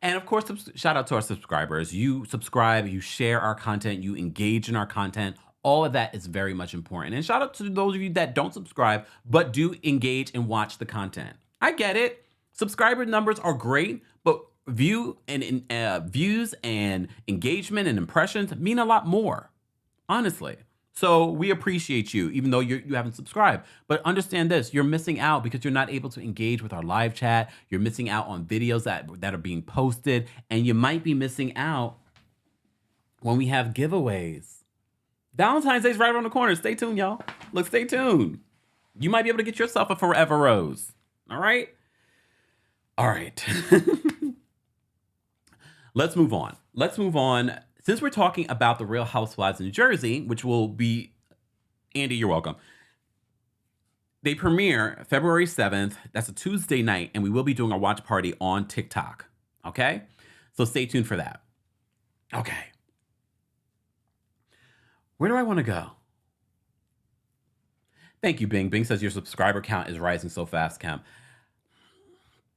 And of course, shout out to our subscribers. You subscribe, you share our content, you engage in our content. All of that is very much important. And shout out to those of you that don't subscribe, but do engage and watch the content. I get it. Subscriber numbers are great, but views and engagement and impressions mean a lot more, honestly. So we appreciate you, even though you haven't subscribed. But understand this, you're missing out because you're not able to engage with our live chat. You're missing out on videos that are being posted. And you might be missing out when we have giveaways. Valentine's Day's right around the corner. Stay tuned, y'all. Look, stay tuned. You might be able to get yourself a Forever Rose. All right? All right. Let's move on. Since we're talking about the Real Housewives of New Jersey, which will be, Andy, you're welcome. They premiere February 7th. That's a Tuesday night, and we will be doing a watch party on TikTok. Okay? So stay tuned for that. Okay. Where do I want to go? Thank you, Bing. Bing says your subscriber count is rising so fast, Kemp.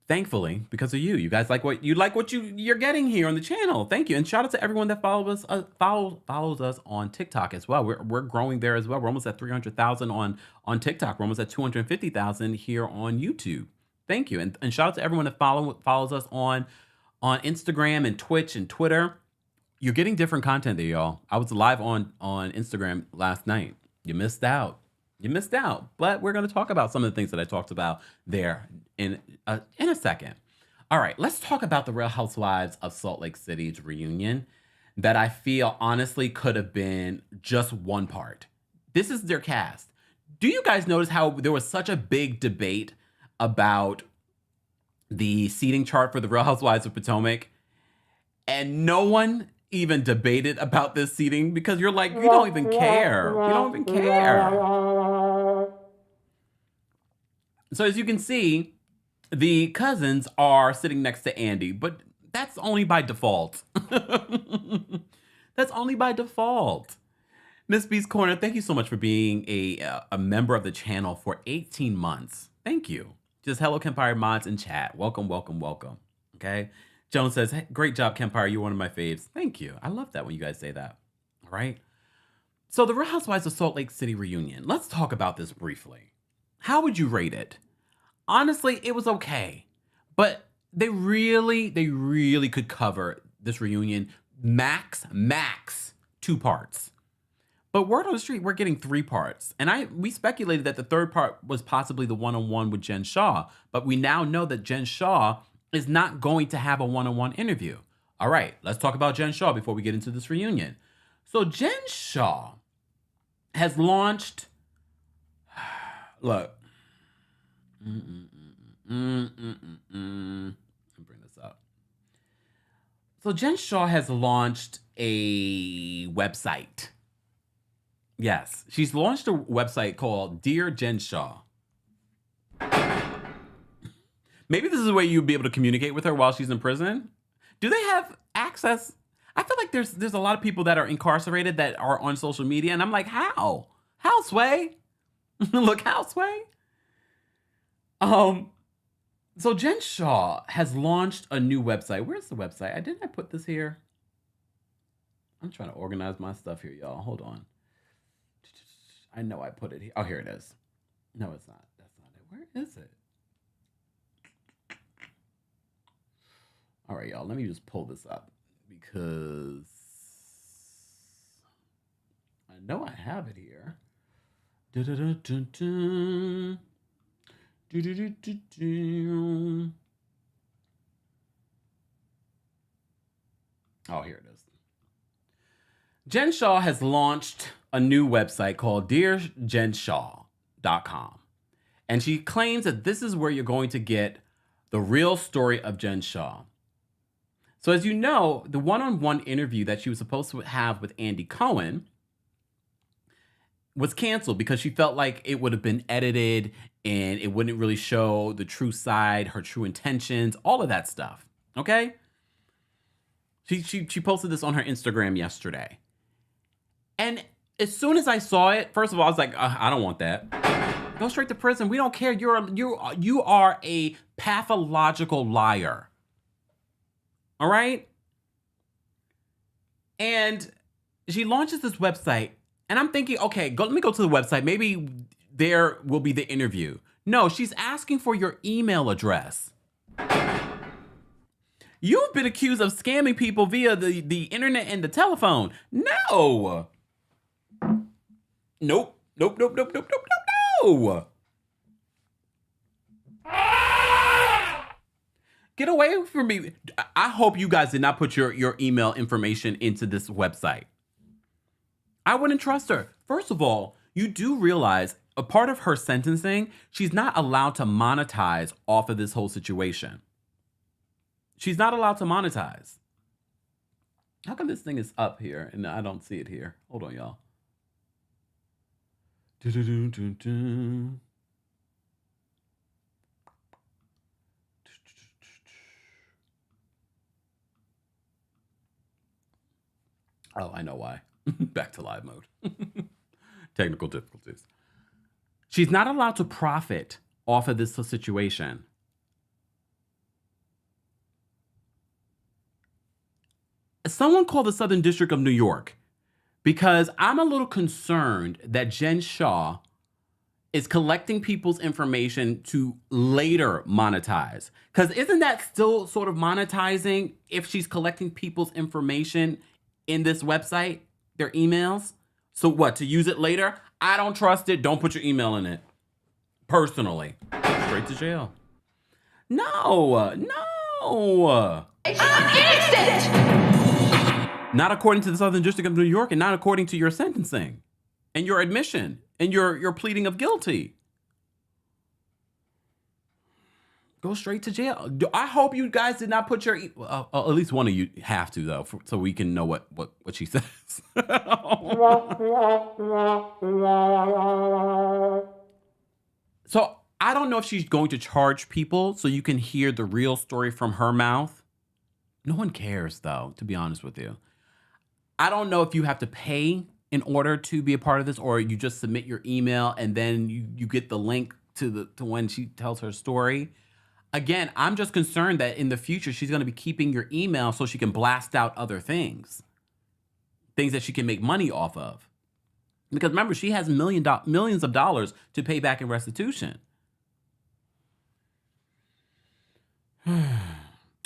Thankfully, because of you. You guys like what you're getting here on the channel. Thank you. And shout out to everyone that follows us on TikTok as well. We're growing there as well. We're almost at 300,000 on TikTok. We're almost at 250,000 here on YouTube. Thank you. And shout out to everyone that follows us on Instagram and Twitch and Twitter. You're getting different content there, y'all. I was live on Instagram last night. You missed out. But we're going to talk about some of the things that I talked about there in a second. All right, let's talk about the Real Housewives of Salt Lake City's reunion that I feel honestly could have been just one part. This is their cast. Do you guys notice how there was such a big debate about the seating chart for the Real Housewives of Potomac, and no one even debated about this seating because you're like, you don't even care. You don't even care. So as you can see, the cousins are sitting next to Andy, but that's only by default. That's only by default. Miss B's Corner, thank you so much for being a member of the channel for 18 months. Thank you. Just hello, Kempire mods in chat. Welcome, welcome, welcome. Okay. Joan says, hey, great job, Kempire. You're one of my faves. Thank you. I love that when you guys say that. All right. So the Real Housewives of Salt Lake City reunion. Let's talk about this briefly. How would you rate it? Honestly, it was okay. But they really could cover this reunion max 2 parts. But word on the street, we're getting 3 parts. And we speculated that the 3rd part was possibly the one-on-one with Jen Shah. But we now know that Jen Shah is not going to have a one-on-one interview. All right, let's talk about Jen Shah before we get into this reunion. So Jen Shah has launched, look, let me bring this up. So Jen Shah has launched a website. Yes, she's launched a website called Dear Jen Shah. Maybe this is a way you'd be able to communicate with her while she's in prison. Do they have access? I feel like there's a lot of people that are incarcerated that are on social media, and I'm like, how? How, Sway? Look, how, Sway? So Jen Shah has launched a new website. Where's the website? Didn't I put this here? I'm trying to organize my stuff here, y'all. Hold on. I know I put it here. Oh, here it is. No, it's not. That's not it. Where is it? All right, y'all, let me just pull this up because I know I have it here. Oh, here it is. Jen Shah has launched a new website called DearJenShah.com. And she claims that this is where you're going to get the real story of Jen Shah. So as you know, the one-on-one interview that she was supposed to have with Andy Cohen was canceled because she felt like it would have been edited and it wouldn't really show the true side, her true intentions, all of that stuff. Okay? She posted this on her Instagram yesterday. And as soon as I saw it, first of all, I was like, I don't want that. Go straight to prison. We don't care. You are a pathological liar. All right? And she launches this website, and I'm thinking, okay, let me go to the website. Maybe there will be the interview. No, she's asking for your email address. You've been accused of scamming people via the internet and the telephone. No. Nope. No. Get away from me. I hope you guys did not put your email information into this website. I wouldn't trust her. First of all, you do realize a part of her sentencing, she's not allowed to monetize off of this whole situation. She's not allowed to monetize. How come this thing is up here and I don't see it here? Hold on, y'all. Oh, I know why. Back to live mode. Technical difficulties. She's not allowed to profit off of this situation. Someone called the Southern District of New York because I'm a little concerned that Jen Shah is collecting people's information to later monetize. Because isn't that still sort of monetizing if she's collecting people's information in this website, their emails? So what, to use it later? I don't trust it. Don't put your email in it. Personally. Straight to jail. No.
I'm innocent!
Not according to the Southern District of New York and not according to your sentencing and your admission and your pleading of guilty. Go straight to jail. I hope you guys did not put your... at least one of you have to, though, so we can know what she says. So I don't know if she's going to charge people so you can hear the real story from her mouth. No one cares, though, to be honest with you. I don't know if you have to pay in order to be a part of this or you just submit your email and then you get the link to when she tells her story. Again, I'm just concerned that in the future, she's going to be keeping your email so she can blast out other things that she can make money off of. Because remember, she has millions of dollars to pay back in restitution.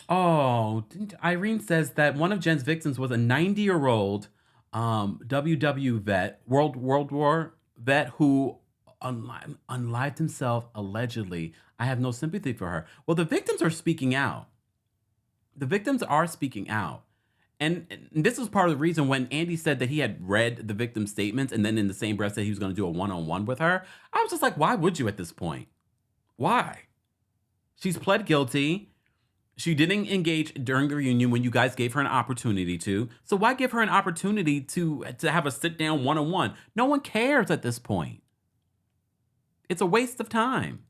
Oh, Irene says that one of Jen's victims was a 90-year-old WW vet, World War vet who unlived himself allegedly. I have no sympathy for her. Well, the victims are speaking out. The victims are speaking out. And this was part of the reason when Andy said that he had read the victim's statements and then in the same breath said he was going to do a one-on-one with her. I was just like, why would you at this point? Why? She's pled guilty. She didn't engage during the reunion when you guys gave her an opportunity to. So why give her an opportunity to have a sit-down one-on-one? No one cares at this point. It's a waste of time.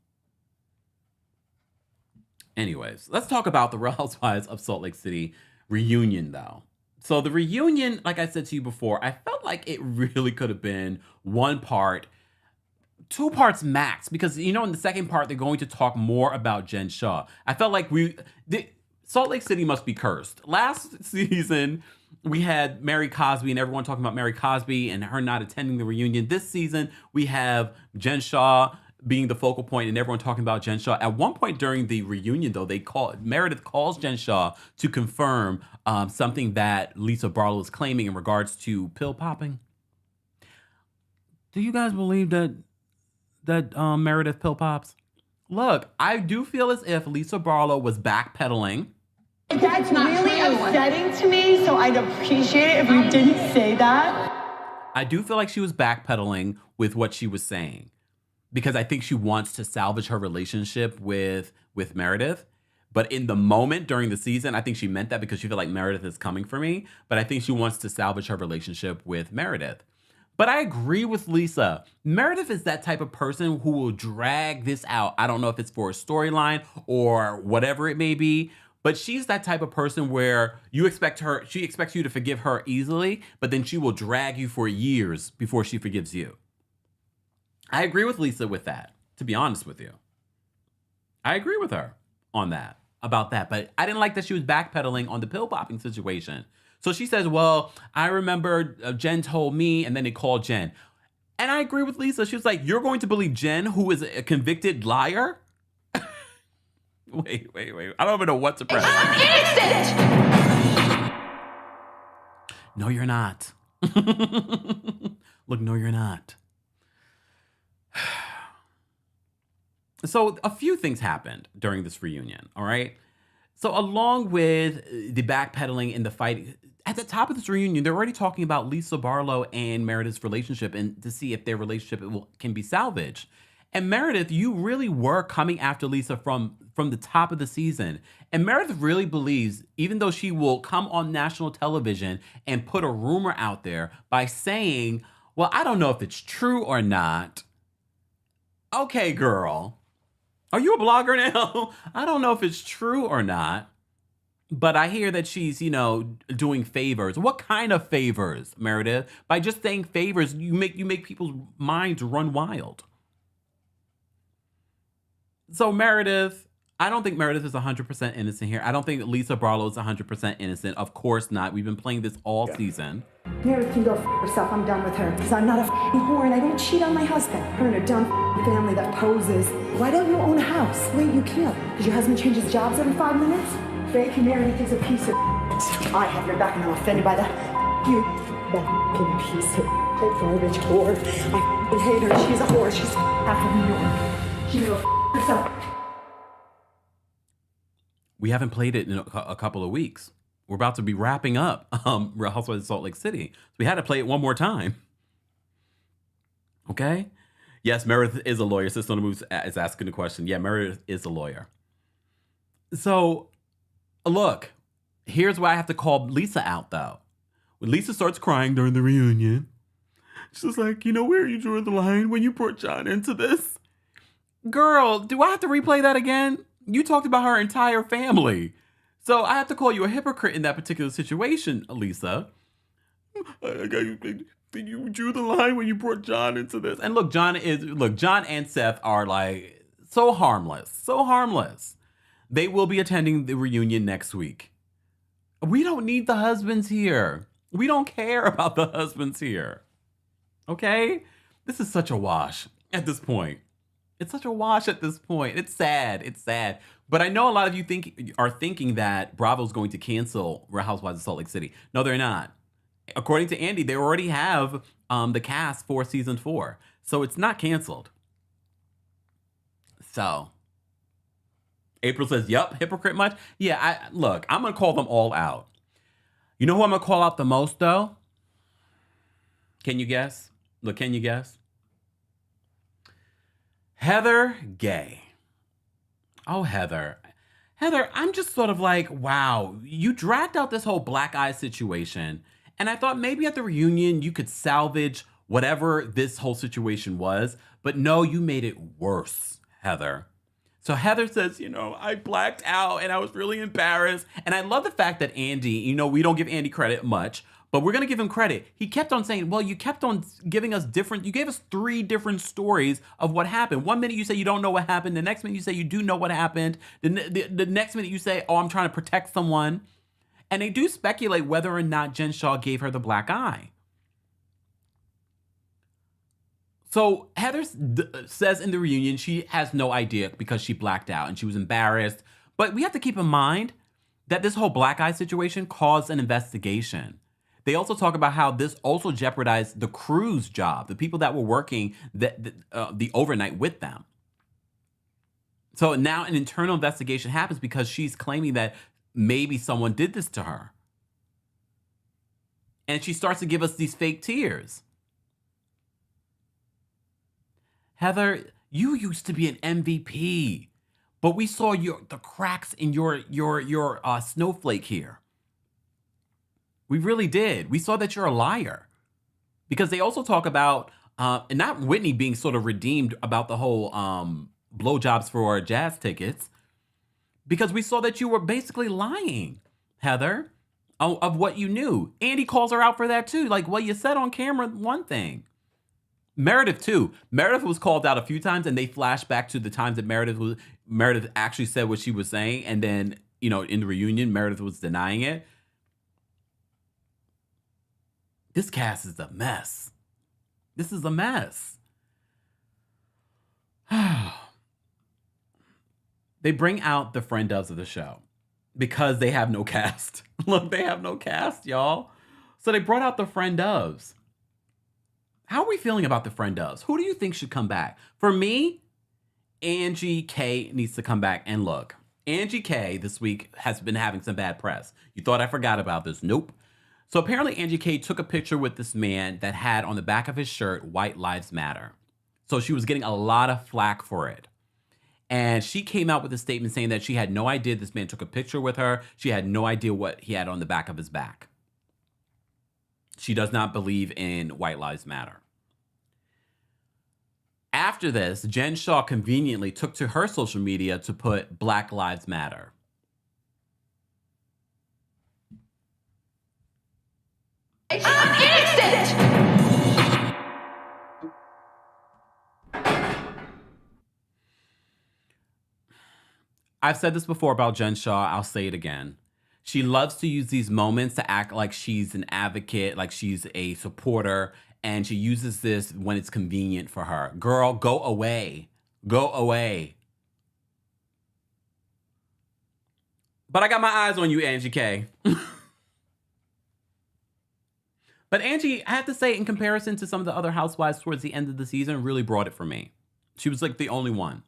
Anyways, let's talk about the Real Housewives of Salt Lake City reunion, though. So the reunion, like I said to you before, I felt like it really could have been one part, 2 parts max, because, you know, in the second part, they're going to talk more about Jen Shah. I felt like Salt Lake City must be cursed. Last season, we had Mary Cosby and everyone talking about Mary Cosby and her not attending the reunion. This season, we have Jen Shah being the focal point and everyone talking about Jen Shah. At one point during the reunion, though, Meredith calls Jen Shah to confirm something that Lisa Barlow is claiming in regards to pill popping. Do you guys believe that Meredith pill pops? Look, I do feel as if Lisa Barlow was backpedaling.
That's really upsetting to me, so I'd appreciate it if you didn't say that.
I do feel like she was backpedaling with what she was saying. because I think she wants to salvage her relationship with Meredith. But in the moment during the season, I think she meant that because she felt like Meredith is coming for me. But I think she wants to salvage her relationship with Meredith. But I agree with Lisa. Meredith is that type of person who will drag this out. I don't know if it's for a storyline or whatever it may be, but she's that type of person where she expects you to forgive her easily, but then she will drag you for years before she forgives you. I agree with Lisa with that, to be honest with you. I agree with her on that, about that, but I didn't like that she was backpedaling on the pill popping situation. So she says, well, I remember Jen told me, and then they called Jen. And I agree with Lisa. She was like, you're going to believe Jen, who is a convicted liar? Wait. I don't even know what to press.
I'm innocent!
No, you're not. Look, no, you're not. So a few things happened during this reunion, all right? So along with the backpedaling and the fight, at the top of this reunion, they're already talking about Lisa Barlow and Meredith's relationship and to see if their relationship can be salvaged. And Meredith, you really were coming after Lisa from the top of the season. And Meredith really believes, even though she will come on national television and put a rumor out there by saying, well, I don't know if it's true or not. Okay, girl. Are you a blogger now? I don't know if it's true or not, but I hear that she's, doing favors. What kind of favors, Meredith? By just saying favors, you make people's minds run wild. So Meredith, I don't think Meredith is 100% innocent here. I don't think Lisa Barlow is 100% innocent. Of course not. We've been playing this all season.
Meredith can go herself. I'm done with her. Because I'm not a whore and I don't cheat on my husband. Her and her dumb family that poses. Why don't you own a house? Wait, you can't. Because your husband changes jobs every 5 minutes? Fake Meredith is a piece of I have your back and I'm offended by that. You that piece of garbage whore. I hate her. She's a whore. She's half of New York. She can go herself.
We haven't played it in a couple of weeks. We're about to be wrapping up Real Housewives of Salt Lake City. So we had to play it one more time. Okay? Yes, Meredith is a lawyer. Sister on the Move is asking the question. Yeah, Meredith is a lawyer. So, look, here's why I have to call Lisa out, though. When Lisa starts crying during the reunion, she's like, where you drew the line when you brought John into this? Girl, do I have to replay that again? You talked about her entire family. So I have to call you a hypocrite in that particular situation, Lisa. You drew the line when you brought John into this. And look, John and Seth are like so harmless. They will be attending the reunion next week. We don't need the husbands here. We don't care about the husbands here. Okay? This is such a wash at this point. It's such a wash at this point. It's sad. But I know a lot of you are thinking that Bravo's going to cancel Real Housewives of Salt Lake City. No, they're not. According to Andy, they already have the cast for season 4. So it's not canceled. So April says, yup, hypocrite much? Yeah, I'm going to call them all out. You know who I'm going to call out the most, though? Can you guess? Look, can you guess? Heather Gay. Oh, Heather, I'm just sort of like, wow, you dragged out this whole black eye situation. And I thought maybe at the reunion you could salvage whatever this whole situation was. But no, you made it worse, Heather. So Heather says, I blacked out and I was really embarrassed. And I love the fact that Andy, we don't give Andy credit much, but we're going to give him credit. He kept on saying, well, you kept on giving us you gave us 3 different stories of what happened. One minute you say you don't know what happened. The next minute you say you do know what happened. The next minute you say, oh, I'm trying to protect someone. And they do speculate whether or not Jen Shah gave her the black eye. So Heather says in the reunion she has no idea because she blacked out and she was embarrassed. But we have to keep in mind that this whole black eye situation caused an investigation. They also talk about how this also jeopardized the crew's job, the people that were working the overnight with them. So now an internal investigation happens because she's claiming that maybe someone did this to her. And she starts to give us these fake tears. Heather, You used to be an MVP, but we saw the cracks in your snowflake here. We really did. We saw that you're a liar, because they also talk about and not Whitney being sort of redeemed about the whole blowjobs for jazz tickets, because we saw that you were basically lying, Heather, of what you knew. Andy calls her out for that too. Like, well, you said on camera one thing. Meredith too. Meredith was called out a few times, and they flashed back to the times that Meredith actually said what she was saying, and then, you know, in the reunion, Meredith was denying it. This cast is a mess. This is a mess. They bring out the friend doves of the show because they have no cast. Look, they have no cast, y'all. So they brought out the friend doves. How are we feeling about the friend doves? Who do you think should come back? For me, Angie K needs to come back. And look, Angie K this week has been having some bad press. You thought I forgot about this? Nope. So apparently Angie K took a picture with this man that had on the back of his shirt, "White Lives Matter." So she was getting a lot of flack for it. And she came out with a statement saying that she had no idea this man took a picture with her. She had no idea what he had on the back of his back. She does not believe in White Lives Matter. After this, Jen Shah conveniently took to her social media to put Black Lives Matter.
I'm innocent!
I've said this before about Jen Shah. I'll say it again. She loves to use these moments to act like she's an advocate, like she's a supporter, and she uses this when it's convenient for her. Girl, go away. Go away. But I got my eyes on you, Angie K. But Angie, I have to say, in comparison to some of the other housewives towards the end of the season, really brought it for me. She was like the only one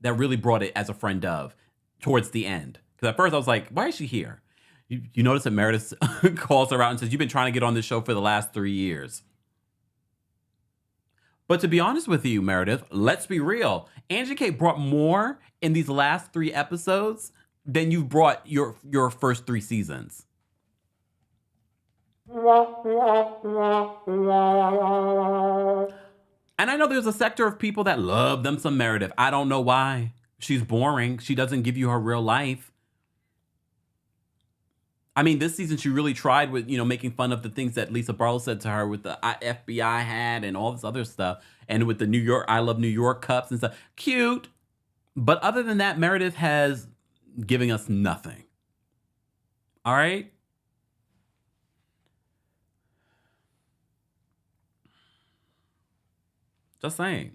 that really brought it as a friend of towards the end. Because at first I was like, why is she here? You notice that Meredith calls her out and says, you've been trying to get on this show for the last 3 years. But to be honest with you, Meredith, let's be real. Angie K brought more in these last 3 episodes than you brought your first 3 seasons. And I know there's a sector of people that love them some Meredith. I don't know why. She's boring. She doesn't give you her real life. I mean, this season she really tried with, making fun of the things that Lisa Barlow said to her with the FBI hat and all this other stuff. And with the New York, I Love New York cups and stuff. Cute. But other than that, Meredith has given us nothing. All right? Just saying.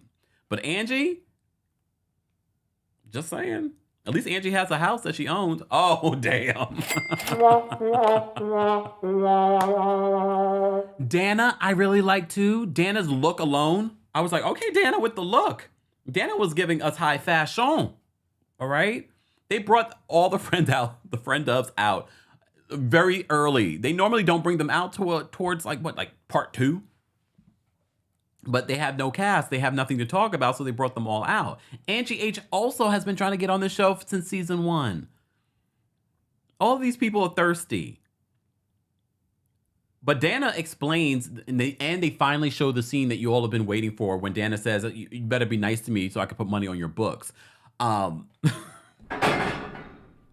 But Angie, just saying. At least Angie has a house that she owns. Oh, damn. Dana, I really like too. Dana's look alone. I was like, okay, Dana with the look. Dana was giving us high fashion. All right? They brought all the friend doves out very early. They normally don't bring them out towards like part 2? But they have no cast. They have nothing to talk about, so they brought them all out. Angie H also has been trying to get on the show since season 1. All of these people are thirsty. But Dana explains, and they finally show the scene that you all have been waiting for when Dana says, you better be nice to me so I can put money on your books.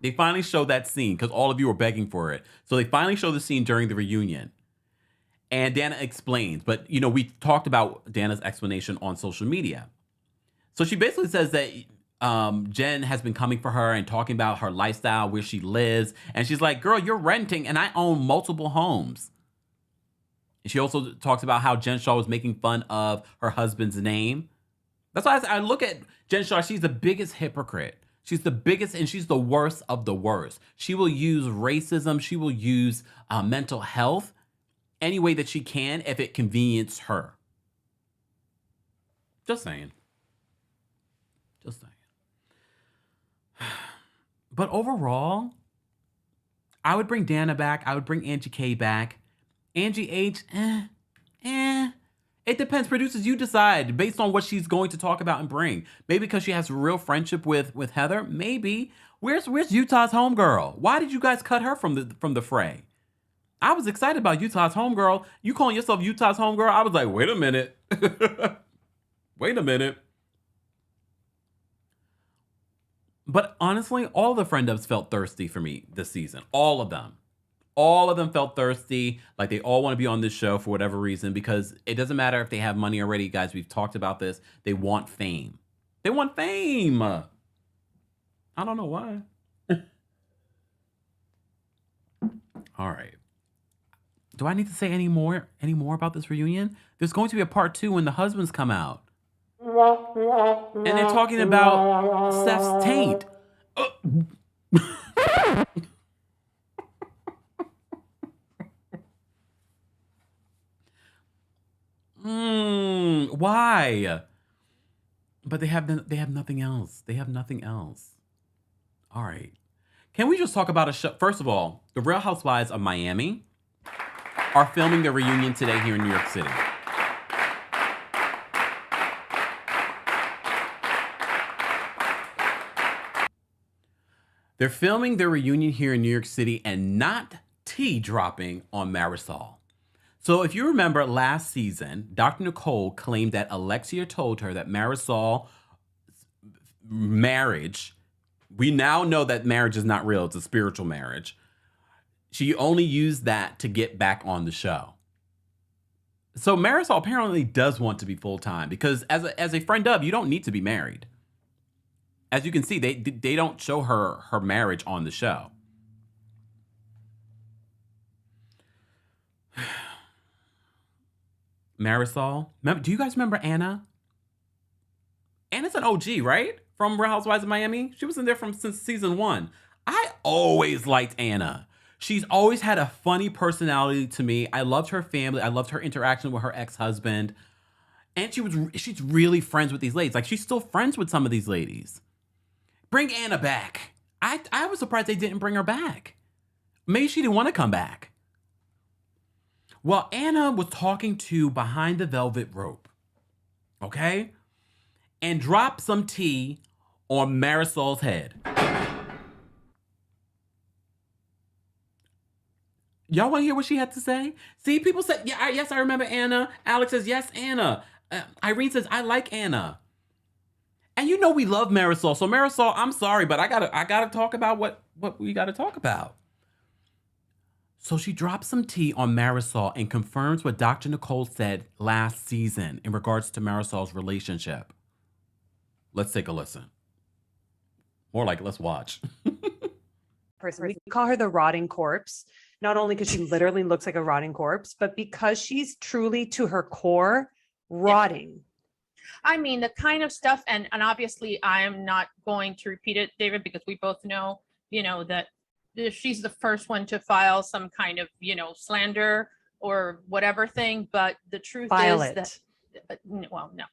They finally show that scene because all of you were begging for it. So they finally show the scene during the reunion. And Dana explains, but we talked about Dana's explanation on social media. So she basically says that Jen has been coming for her and talking about her lifestyle, where she lives. And she's like, girl, you're renting and I own multiple homes. And she also talks about how Jen Shah was making fun of her husband's name. That's why I look at Jen Shah. She's the biggest hypocrite. She's the biggest, and she's the worst of the worst. She will use racism. She will use mental health any way that she can if it conveniences her. Just saying. Just saying. But overall, I would bring Dana back. I would bring Angie K back. Angie H, If It depends. Producers, you decide based on what she's going to talk about and bring. Maybe because she has a real friendship with Heather. Maybe. Where's Utah's homegirl? Why did you guys cut her from the fray? I was excited about Utah's homegirl. You calling yourself Utah's homegirl? I was like, wait a minute. Wait a minute. But honestly, all the friend ups felt thirsty for me this season. All of them. All of them felt thirsty, like they all want to be on this show for whatever reason, because it doesn't matter if they have money already, guys. We've talked about this. They want fame. They want fame. I don't know why. All right. Do I need to say any more about this reunion? There's going to be a part 2 when the husbands come out. And they're talking about Steph's taint. Why? But they have nothing else. They have nothing else. All right. Can we just talk about a show? First of all, the Real Housewives of Miami are filming their reunion today here in New York City. They're filming their reunion here in New York City and not tea dropping on Marysol. So if you remember last season, Dr. Nicole claimed that Alexia told her that Marysol's marriage, we now know that marriage is not real, it's a spiritual marriage. She only used that to get back on the show. So Marysol apparently does want to be full-time because as a friend of, you don't need to be married. As you can see, they don't show her marriage on the show. Marysol, do you guys remember Anna? Anna's an OG, right? From Real Housewives of Miami. She was in there since season 1. I always liked Anna. She's always had a funny personality to me. I loved her family. I loved her interaction with her ex-husband. And she's really friends with these ladies. Like, she's still friends with some of these ladies. Bring Anna back. I was surprised they didn't bring her back. Maybe she didn't want to come back. Well, Anna was talking to Behind the Velvet Rope, okay? And dropped some tea on Marysol's head. Y'all want to hear what she had to say? See, people said, yes, I remember Anna. Alex says, yes, Anna. Irene says, I like Anna. And you know we love Marysol. So Marysol, I'm sorry, but I gotta talk about what we gotta talk about. So she drops some tea on Marysol and confirms what Dr. Nicole said last season in regards to Marysol's relationship. Let's take a listen. More like, let's watch.
We call her the rotting corpse, not only because she literally looks like a rotting corpse, but because she's truly to her core rotting.
I mean, the kind of stuff, and obviously I am not going to repeat it, David, because we both know, that she's the first one to file some kind of, slander or whatever thing. But the truth is that, well, no.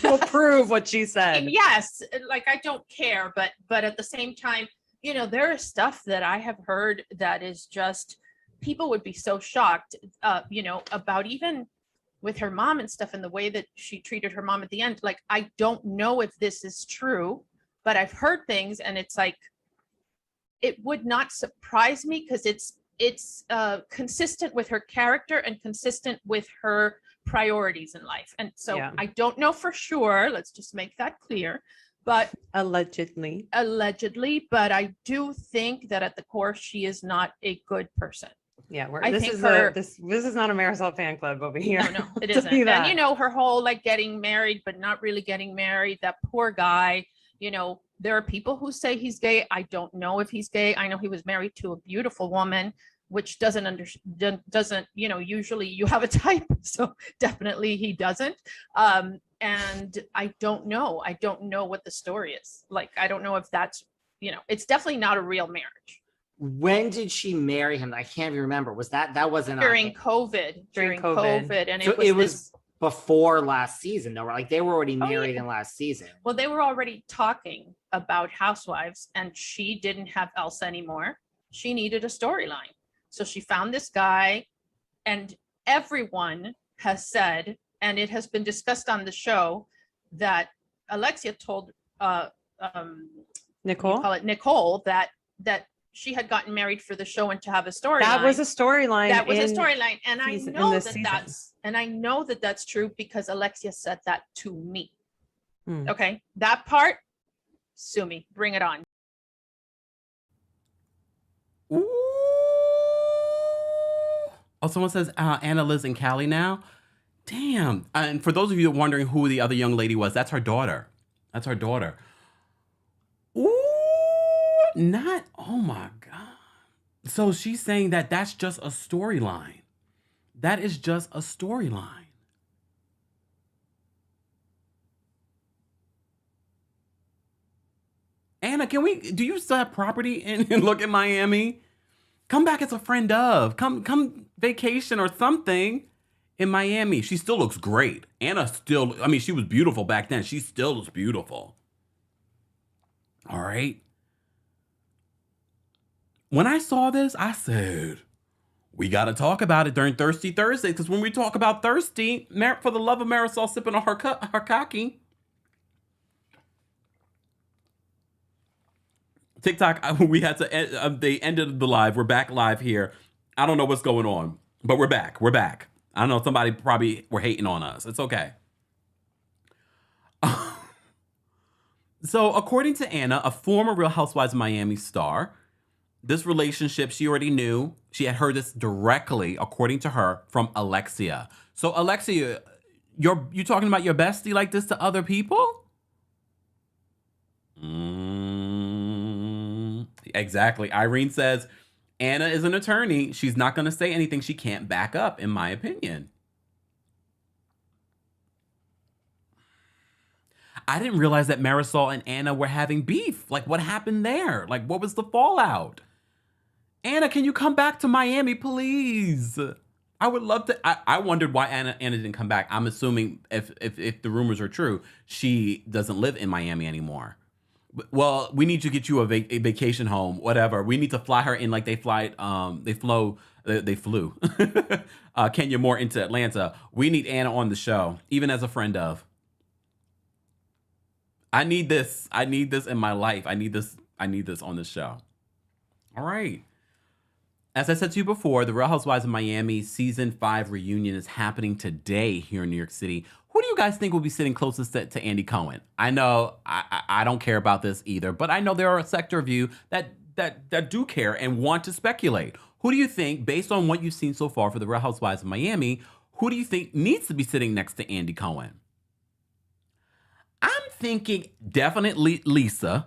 We'll prove what she said.
Yes, like I don't care, but at the same time, there is stuff that I have heard that is just, people would be so shocked, about even with her mom and stuff and the way that she treated her mom at the end. Like, I don't know if this is true, but I've heard things and it's like, it would not surprise me because it's consistent with her character and consistent with her priorities in life. And so I don't know for sure. Let's just make that clear. But allegedly, but I do think that at the core, she is not a good person.
Yeah, this is not a Marysol fan club over here.
No, it isn't. And her whole like getting married, but not really getting married. That poor guy. There are people who say he's gay. I don't know if he's gay. I know he was married to a beautiful woman, which doesn't usually you have a type. So definitely he doesn't. And I don't know. I don't know what the story is. Like, I don't know if that's, it's definitely not a real marriage.
When did she marry him? I can't even remember. Was that wasn't
during COVID? During COVID. And
so it was before last season, though. Like, they were already married in last season.
Well, they were already talking about Housewives, and she didn't have Elsa anymore. She needed a storyline. So she found this guy, and everyone has said and it has been discussed on the show that Alexia told Nicole that she had gotten married for the show and to have a storyline.
That was a storyline.
That was a storyline, and I know that that's true because Alexia said that to me. Okay, that part, sue me, bring it on.
Ooh. Oh, someone says Anna lives in Cali now. Damn. And for those of you wondering who the other young lady was, that's her daughter. That's her daughter. Ooh, not, oh my God. So she's saying that that's just a storyline. That is just a storyline. Anna, do you still have property in Look at Miami? Come back as a friend of. Come vacation or something in Miami. She still looks great. Anna still, I mean, she was beautiful back then. She still looks beautiful. All right. When I saw this, I said, we got to talk about it during Thirsty Thursday, because when we talk about thirsty, for the love of Marysol sipping on her cocky. TikTok, we had to, they ended the live. We're back live here. I don't know what's going on, but we're back. We're back. I don't know. Somebody probably were hating on us. It's okay. So according to Anna, a former Real Housewives of Miami star, this relationship, she already knew. She had heard this directly, according to her, from Alexia. So Alexia, you talking about your bestie like this to other people? Exactly. Irene says, Anna is an attorney. She's not going to say anything she can't back up, in my opinion. I didn't realize that Marysol and Anna were having beef. Like, what happened there? Like, what was the fallout? Anna, can you come back to Miami, please? I would love to. I wondered why Anna didn't come back. I'm assuming if the rumors are true, she doesn't live in Miami anymore. Well, we need to get you a vacation home, whatever. We need to fly her in like they flew Kenya Moore into Atlanta. We need Anna on the show, even as a friend of. I need this. I need this in my life. I need this on this show. All right. As I said to you before, the Real Housewives of Miami Season 5 reunion is happening today here in New York City. Who do you guys think will be sitting closest to Andy Cohen? I know I don't care about this either, but I know there are a sector of you that do care and want to speculate. Who do you think, based on what you've seen so far for the Real Housewives of Miami, who do you think needs to be sitting next to Andy Cohen? I'm thinking definitely Lisa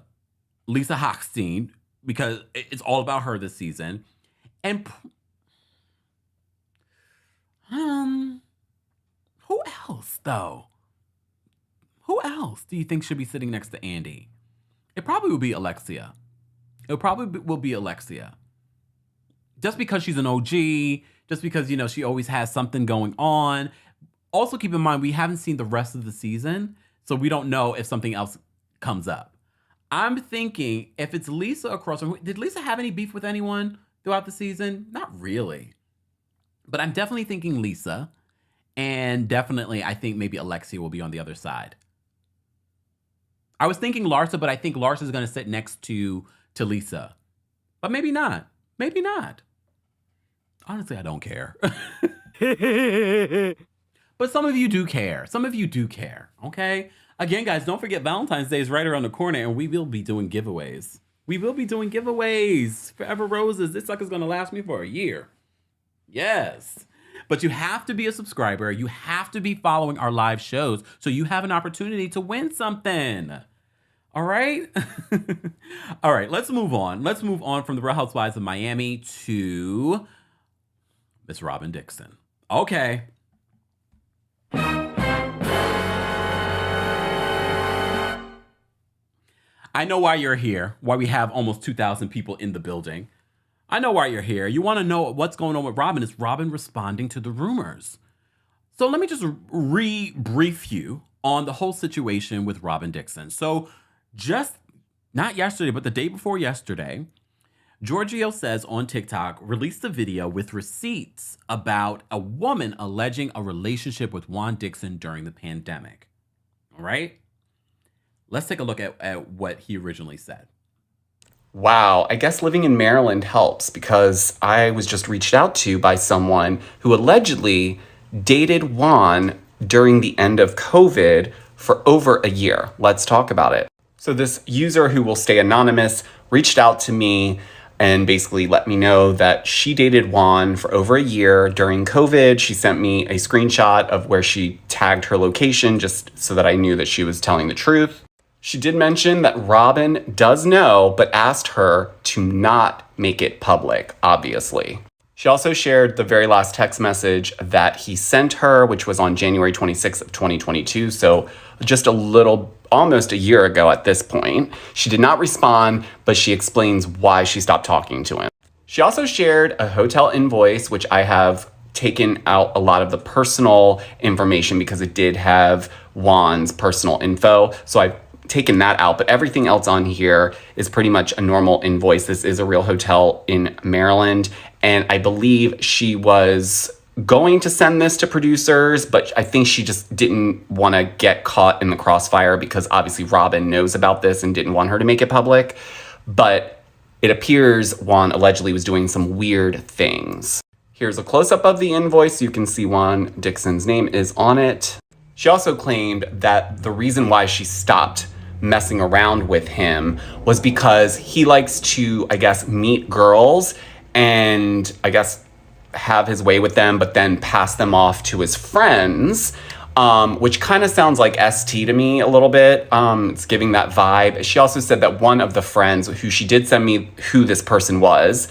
Hochstein, because it's all about her this season. And who else, though? Who else do you think should be sitting next to Andy? It probably will be Alexia. Will be Alexia. Just because she's an OG, just because, she always has something going on. Also, keep in mind, we haven't seen the rest of the season, so we don't know if something else comes up. I'm thinking if it's Lisa across from... Did Lisa have any beef with anyone throughout the season? Not really. But I'm definitely thinking Lisa. And definitely, I think maybe Alexia will be on the other side. I was thinking Larsa, but I think Larsa is going to sit next to Lisa. But maybe not. Maybe not. Honestly, I don't care. But some of you do care. Some of you do care, okay? Again, guys, don't forget Valentine's Day is right around the corner, and we will be doing giveaways. We will be doing giveaways. Forever Roses. This sucker's going to last me for a year. Yes. But you have to be a subscriber. You have to be following our live shows so you have an opportunity to win something. All right? All right, let's move on. Let's move on from the Real Housewives of Miami to Miss Robyn Dixon. Okay. I know why you're here, why we have almost 2,000 people in the building. I know why you're here. You want to know what's going on with Robyn. Is Robyn responding to the rumors? So let me just brief you on the whole situation with Robyn Dixon. So just not yesterday, but the day before yesterday, Giorgio says on TikTok released a video with receipts about a woman alleging a relationship with Juan Dixon during the pandemic. All right? Let's take a look at what he originally said.
Wow, I guess living in Maryland helps because I was just reached out to by someone who allegedly dated Juan during the end of COVID for over a year. Let's talk about it. So this user who will stay anonymous reached out to me and basically let me know that she dated Juan for over a year during COVID. She sent me a screenshot of where she tagged her location just so that I knew that she was telling the truth. She did mention that Robyn does know, but asked her to not make it public, obviously. She also shared the very last text message that he sent her, which was on January 26th of 2022, so just almost a year ago at this point. She did not respond, but she explains why she stopped talking to him. She also shared a hotel invoice, which I have taken out a lot of the personal information because it did have Juan's personal info, so I've taken that out, but everything else on here is pretty much a normal invoice. This is a real hotel in Maryland, and I believe she was going to send this to producers, but I think she just didn't want to get caught in the crossfire because obviously Robyn knows about this and didn't want her to make it public. But it appears Juan allegedly was doing some weird things. Here's a close-up of the invoice. You can see Juan Dixon's name is on it. She also claimed that the reason why she stopped messing around with him was because he likes to, I guess, meet girls and I guess have his way with them, but then pass them off to his friends, which kind of sounds like ST to me a little bit. It's giving that vibe. She also said that one of the friends, who she did send me who this person was,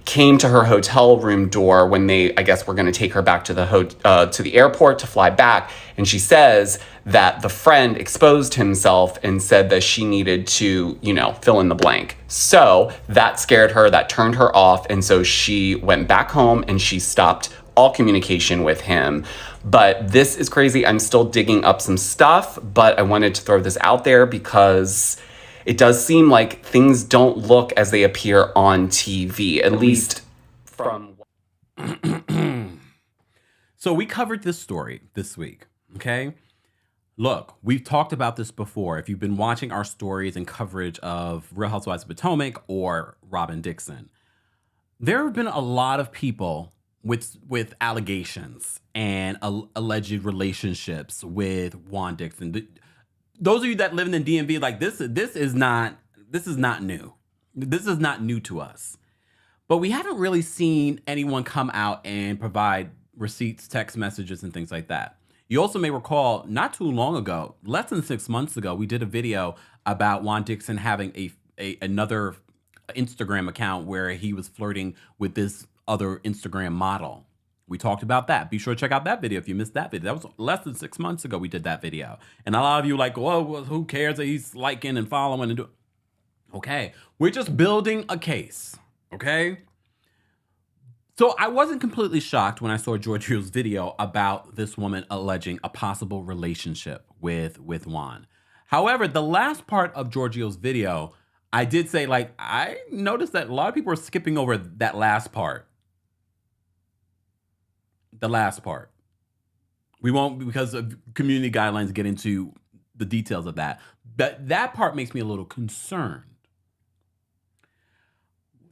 came to her hotel room door when they, I guess, were going to take her back to the airport to fly back. And she says that the friend exposed himself and said that she needed to, fill in the blank. So that scared her, that turned her off. And so she went back home and she stopped all communication with him. But this is crazy. I'm still digging up some stuff, but I wanted to throw this out there because it does seem like things don't look as they appear on TV, at least from...
So we covered this story this week, okay? Look, we've talked about this before. If you've been watching our stories and coverage of Real Housewives of Potomac or Robyn Dixon, there have been a lot of people with allegations and alleged relationships with Juan Dixon. Those of you that live in the DMV, like this is not new. This is not new to us. But we haven't really seen anyone come out and provide receipts, text messages, and things like that. You also may recall not too long ago, less than 6 months ago, we did a video about Juan Dixon having another Instagram account where he was flirting with this other Instagram model. We talked about that. Be sure to check out that video if you missed that video. That was less than 6 months ago we did that video. And a lot of you like, well, who cares that he's liking and following and doing? Okay, we're just building a case, okay? So I wasn't completely shocked when I saw Giorgio's video about this woman alleging a possible relationship with Juan. However, the last part of Giorgio's video, I did say, I noticed that a lot of people are skipping over that last part. The last part. We won't, because of community guidelines, get into the details of that. But that part makes me a little concerned.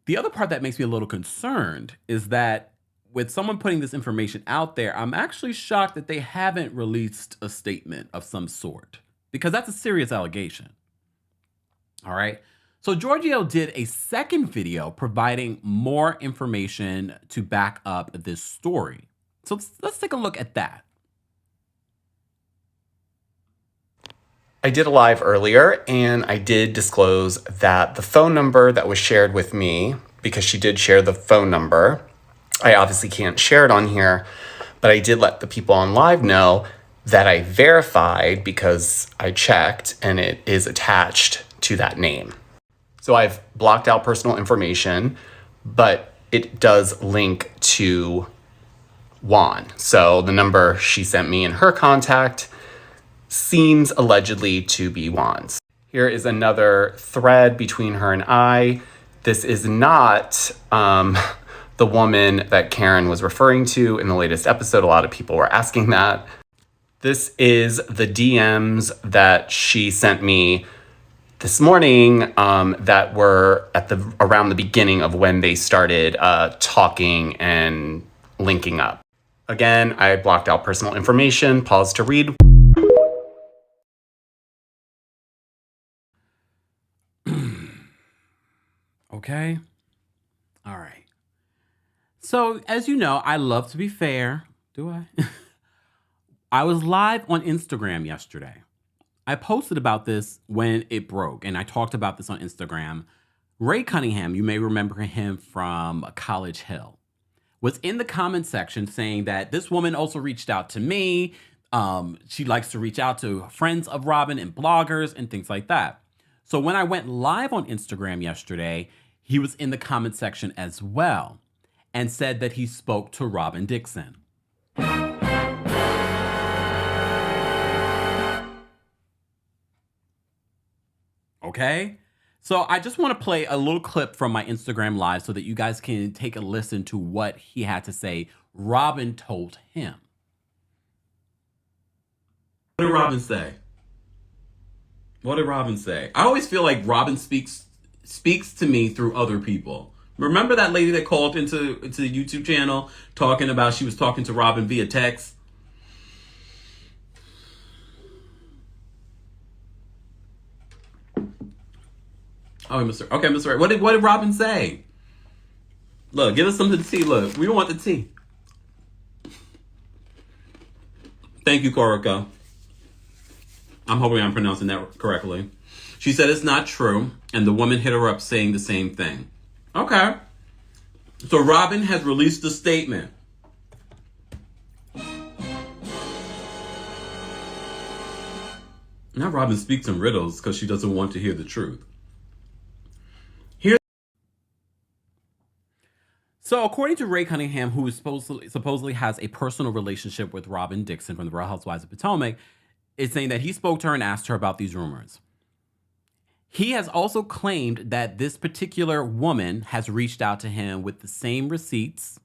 The other part that makes me a little concerned is that with someone putting this information out there, I'm actually shocked that they haven't released a statement of some sort, because that's a serious allegation. All right. So Giorgio did a second video providing more information to back up this story. So let's take a look at that.
I did a live earlier and I did disclose that the phone number that was shared with me, because she did share the phone number, I obviously can't share it on here, but I did let the people on live know that I verified because I checked and it is attached to that name. So I've blocked out personal information, but it does link to Juan. So the number she sent me in her contact seems allegedly to be Juan's. Here is another thread between her and I. this is not the woman that Karen was referring to in the latest episode. A lot of people were asking that. This is the DMs that she sent me this morning that were at around the beginning of when they started talking and linking up. Again, I blocked out personal information. Pause to read.
Okay. All right. So, as you know, I love to be fair. Do I? I was live on Instagram yesterday. I posted about this when it broke, and I talked about this on Instagram. Ray Cunningham, you may remember him from College Hill, was in the comment section saying that this woman also reached out to me. She likes to reach out to friends of Robyn and bloggers and things like that. So when I went live on Instagram yesterday, he was in the comment section as well and said that he spoke to Robyn Dixon. Okay? So I just want to play a little clip from my Instagram live so that you guys can take a listen to what he had to say Robyn told him. What did Robyn say? What did Robyn say? I always feel like Robyn speaks to me through other people. Remember that lady that called into the YouTube channel talking about she was talking to Robyn via text? Oh, Mr. Okay, Mr. Ray. What did Robyn say? Look, give us some of the tea. Look, we want the tea. Thank you, Corica. I'm hoping I'm pronouncing that correctly. She said it's not true, and the woman hit her up saying the same thing. Okay. So Robyn has released a statement. Now Robyn speaks in riddles because she doesn't want to hear the truth. So according to Ray Cunningham, who is supposedly has a personal relationship with Robyn Dixon from the Real Housewives of Potomac, is saying that he spoke to her and asked her about these rumors. He has also claimed that this particular woman has reached out to him with the same receipts,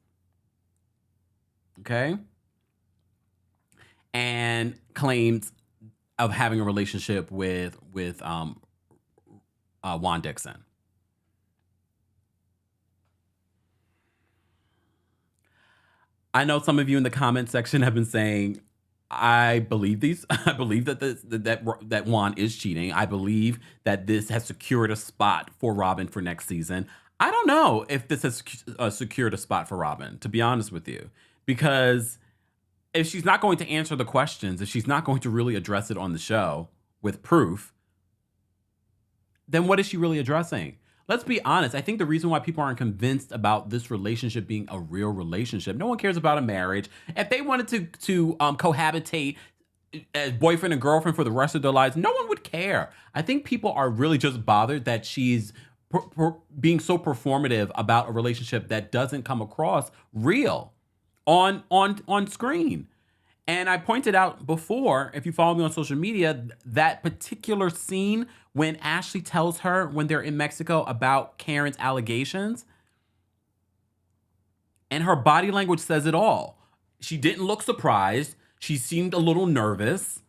okay, and claims of having a relationship with Juan Dixon. I know some of you in the comment section have been saying, I believe these. I believe that Juan is cheating. I believe that this has secured a spot for Robyn for next season. I don't know if this has secured a spot for Robyn, to be honest with you, because if she's not going to answer the questions, if she's not going to really address it on the show with proof, then what is she really addressing? Let's be honest. I think the reason why people aren't convinced about this relationship being a real relationship, no one cares about a marriage. If they wanted to cohabitate as boyfriend and girlfriend for the rest of their lives, no one would care. I think people are really just bothered that she's being so performative about a relationship that doesn't come across real on screen. And I pointed out before, if you follow me on social media, that particular scene when Ashley tells her when they're in Mexico about Karen's allegations, and her body language says it all. She didn't look surprised. She seemed a little nervous.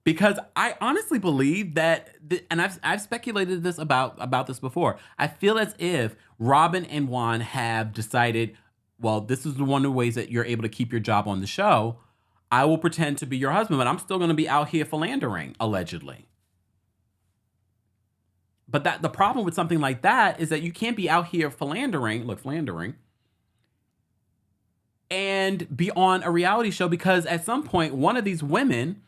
Because I honestly believe that, and I've speculated this about this before. I feel as if Robyn and Juan have decided, well, this is one of the ways that you're able to keep your job on the show. I will pretend to be your husband, but I'm still going to be out here philandering, allegedly. But the problem with something like that is that you can't be out here philandering, and be on a reality show, because at some point, one of these women,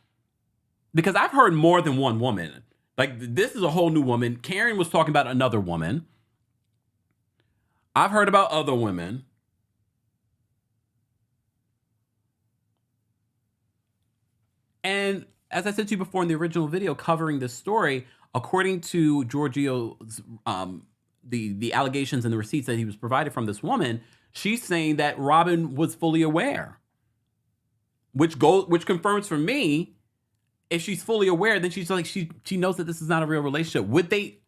because I've heard more than one woman. Like, this is a whole new woman. Karen was talking about another woman. I've heard about other women. And as I said to you before in the original video covering this story, according to Giorgio's, the allegations and the receipts that he was provided from this woman, she's saying that Robyn was fully aware, which confirms for me, if she's fully aware, then she's like, she knows that this is not a real relationship. Would they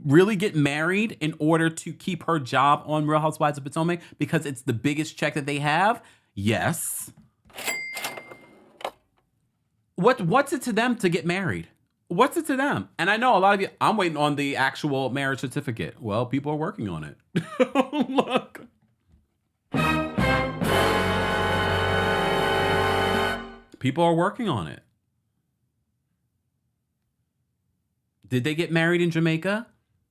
really get married in order to keep her job on Real Housewives of Potomac because it's the biggest check that they have? Yes. What's it to them to get married? What's it to them? And I know a lot of you, I'm waiting on the actual marriage certificate. Well, people are working on it. Look. People are working on it. Did they get married in Jamaica?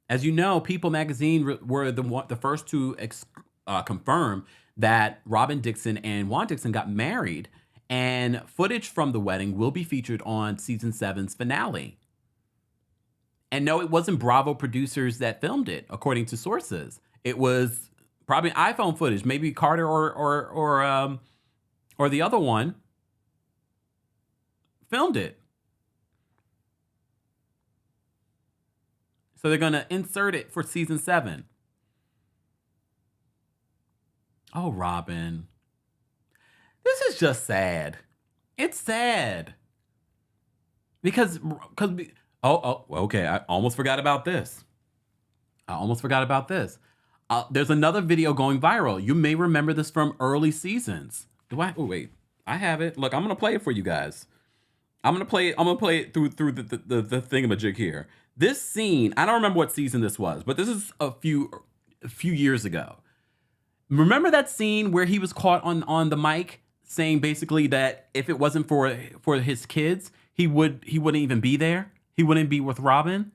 As you know, People magazine were the first to confirm that Robyn Dixon and Juan Dixon got married, and footage from the wedding will be featured on season 7's finale. And no, it wasn't Bravo producers that filmed it, according to sources. It was probably iPhone footage, maybe Carter or the other one filmed it. So they're going to insert it for season 7. Oh, Robyn. This is just sad. It's sad. Because okay, I almost forgot about this. There's another video going viral. You may remember this from early seasons. Oh, wait. I have it. Look, I'm going to play it for you guys. I'm going to play it through the thingamajig here. This scene, I don't remember what season this was, but this is a few years ago. Remember that scene where he was caught on the mic saying basically that if it wasn't for his kids, he wouldn't even be there. He wouldn't be with Robyn.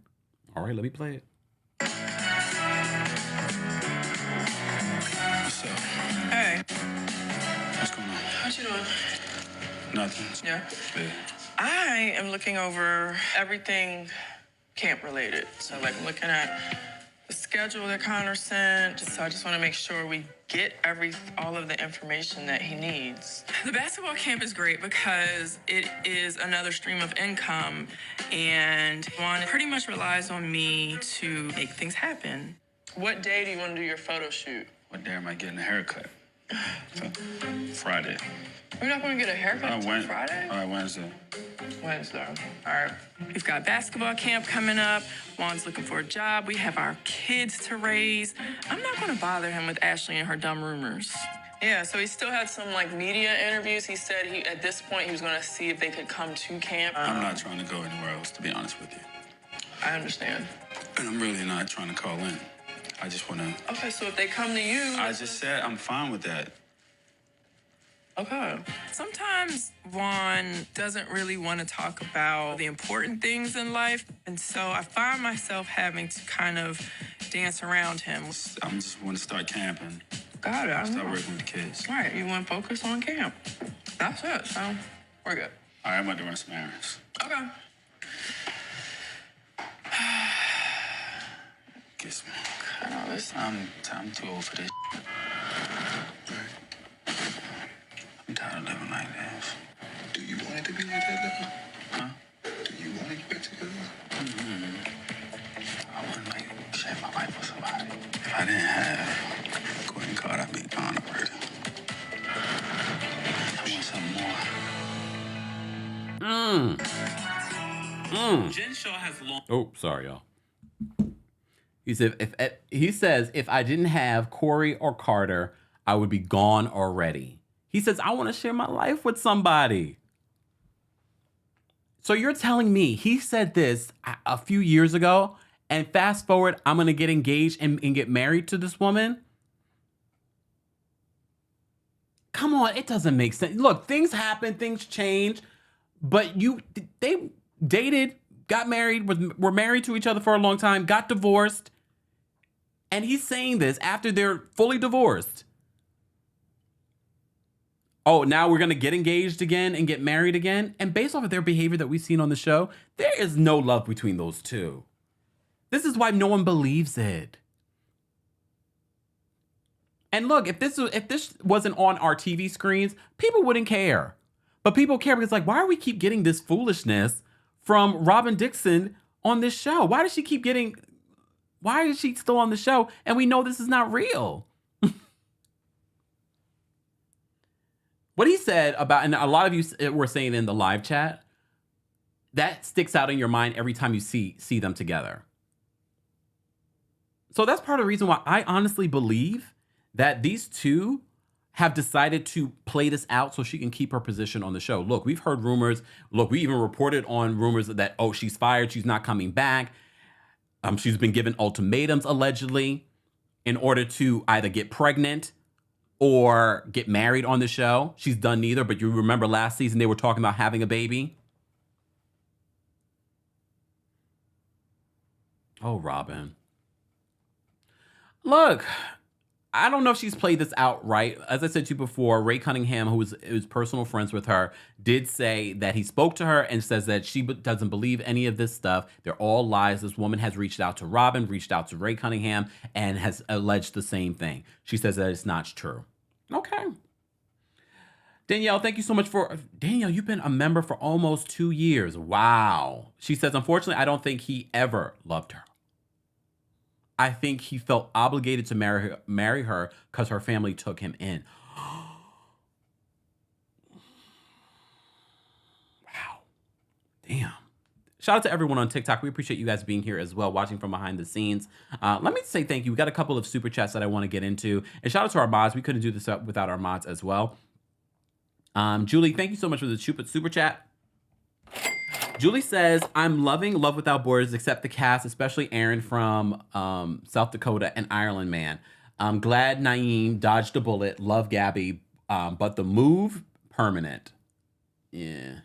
All right, let me play it.
What's up? Hey. What's going on? What you doing? Nothing. Yeah? Yeah. I am looking over everything camp related. So like I'm looking at the schedule that Connor sent. So I just want to make sure we get all of the information that he needs. The basketball camp is great because it is another stream of income, and Juan pretty much relies on me to make things happen. What day do you want to do your photo shoot? What day am I getting a haircut? Friday. We're not going to get a haircut until Friday? All right, Wednesday. Wednesday. All right. We've got basketball camp coming up. Juan's looking for a job. We have our kids to raise. I'm not going to bother him with Ashley and her dumb rumors. Yeah, so he still had some media interviews. He said at this point he was going to see if they could come to camp. I'm not trying to go anywhere else, to be honest with you. I understand. And I'm really not trying to call in. I just want to... Okay, so if they come to you... I just said I'm fine with that. Okay. Sometimes Juan doesn't really want to talk about the important things in life, and so I find myself having to kind of dance around him. I just want to start camping. Got it. Start working with the kids. Right. You want to focus on camp. That's it. So we're good. All right, I'm about to run some errands. Okay. Get some. I'm too old for this. I'm tired of living like this. Do you want it to be like that, though? Huh? Do you want to get together? I wouldn't share my life with somebody. If I didn't have a green card, I'd be gone already. I want some more. Jen Shah has long.
Oh, sorry, y'all. He says, if I didn't have Corey or Carter, I would be gone already. He says, I want to share my life with somebody. So you're telling me he said this a few years ago, and fast forward, I'm going to get engaged and get married to this woman? Come on, it doesn't make sense. Look, things happen, things change, but they dated, got married, were married to each other for a long time, got divorced, and he's saying this after they're fully divorced. Oh, now we're going to get engaged again and get married again? And based off of their behavior that we've seen on the show, there is no love between those two. This is why no one believes it. And look, if this wasn't on our TV screens, people wouldn't care. But people care because, why do we keep getting this foolishness from Robyn Dixon on this show? Why is she still on the show? And we know this is not real. What he said about, and a lot of you were saying in the live chat, that sticks out in your mind every time you see them together. So that's part of the reason why I honestly believe that these two have decided to play this out so she can keep her position on the show. Look, we've heard rumors. Look, we even reported on rumors that, oh, she's fired, she's not coming back. She's been given ultimatums, allegedly, in order to either get pregnant or get married on the show. She's done neither, but you remember last season they were talking about having a baby. Oh, Robyn. Look, I don't know if she's played this out right. As I said to you before, Ray Cunningham, who was personal friends with her, did say that he spoke to her and says that she doesn't believe any of this stuff. They're all lies. This woman has reached out to Robyn, reached out to Ray Cunningham, and has alleged the same thing. She says that it's not true. Okay. Danielle, thank you so much for... Danielle, you've been a member for almost 2 years. Wow. She says, unfortunately, I don't think he ever loved her. I think he felt obligated to marry her because her family took him in. Wow. Damn. Shout out to everyone on TikTok. We appreciate you guys being here as well, watching from behind the scenes. Let me say thank you. We got a couple of super chats that I want to get into. And shout out to our mods. We couldn't do this without our mods as well. Julie, thank you so much for the super chat. Julie says, I'm loving Love Without Borders, except the cast, especially Aaron from South Dakota and Ireland Man. I'm glad Naeem dodged a bullet. Love Gabby, but the move, permanent. Yeah.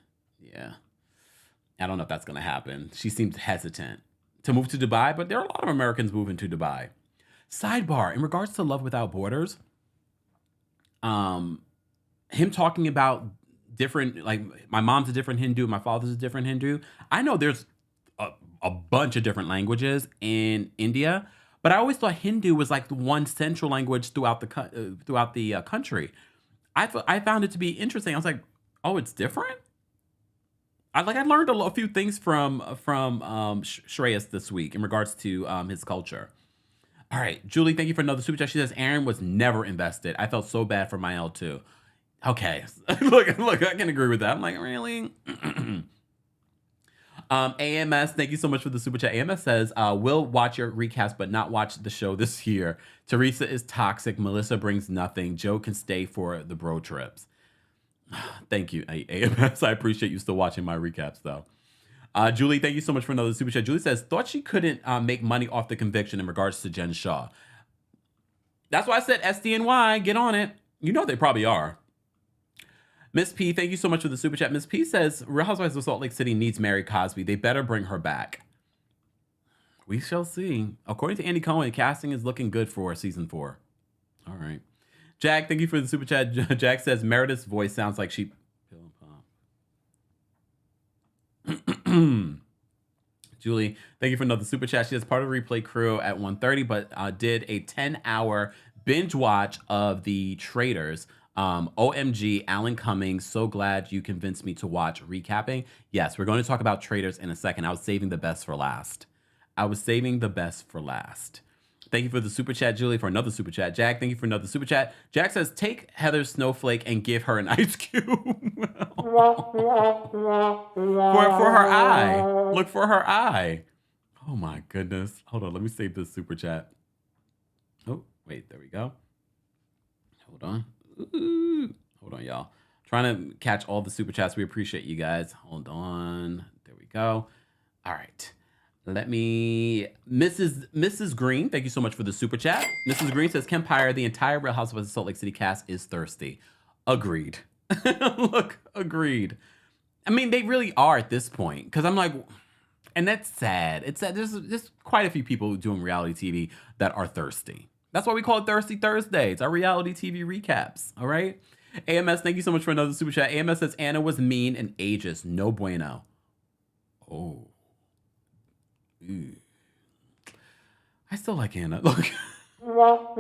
I don't know if that's going to happen. She seems hesitant to move to Dubai, but there are a lot of Americans moving to Dubai. Sidebar, in regards to Love Without Borders, him talking about different, like, my mom's a different Hindu, my father's a different Hindu. I know there's a bunch of different languages in India, but I always thought Hindu was like the one central language throughout the country. I found it to be interesting. I was like, oh, it's different. I learned a few things from Shreyas this week in regards to his culture. All right, Julie, thank you for another super chat. She says Aaron was never invested. I felt so bad for Mael too. Okay, look, I can agree with that. I'm like, really? AMS, thank you so much for the super chat. AMS says, we'll watch your recaps, but not watch the show this year. Teresa is toxic. Melissa brings nothing. Joe can stay for the bro trips. Thank you, AMS. I appreciate you still watching my recaps, though. Julie, thank you so much for another super chat. Julie says, thought she couldn't make money off the conviction in regards to Jen Shah. That's why I said SDNY, get on it. You know they probably are. Miss P, thank you so much for the super chat. Miss P says, Real Housewives of Salt Lake City needs Mary Cosby. They better bring her back. We shall see. According to Andy Cohen, casting is looking good for season 4. All right. Jack, thank you for the super chat. Jack says, Meredith's voice sounds like she... Julie, thank you for another super chat. She is part of the replay crew at 1:30, but did a 10-hour binge watch of the Traitors. OMG, Alan Cummings, so glad you convinced me to watch recapping. Yes, we're going to talk about Traitors in a second. I was saving the best for last. Thank you for the super chat, Julie, for another super chat. Jack, thank you for another super chat. Jack says, take Heather's snowflake and give her an ice cube. for her eye. Look for her eye. Oh my goodness. Hold on, let me save this super chat. Oh, wait, there we go. Hold on. Ooh. Hold on, y'all. Trying to catch all the super chats. We appreciate you guys. Hold on. There we go. All right. Let me... Mrs. Green, thank you so much for the super chat. Mrs. Green says, Kempire, the entire Real Housewives of Salt Lake City cast is thirsty. Agreed. Look, agreed. I mean, they really are at this point. Because I'm like... And that's sad. It's sad. There's quite a few people doing reality TV that are thirsty. That's why we call it Thirsty Thursdays, our reality TV recaps, all right? AMS, thank you so much for another super chat. AMS says, Anna was mean and ageist. No bueno. Oh. Ew. I still like Anna. Look. DV,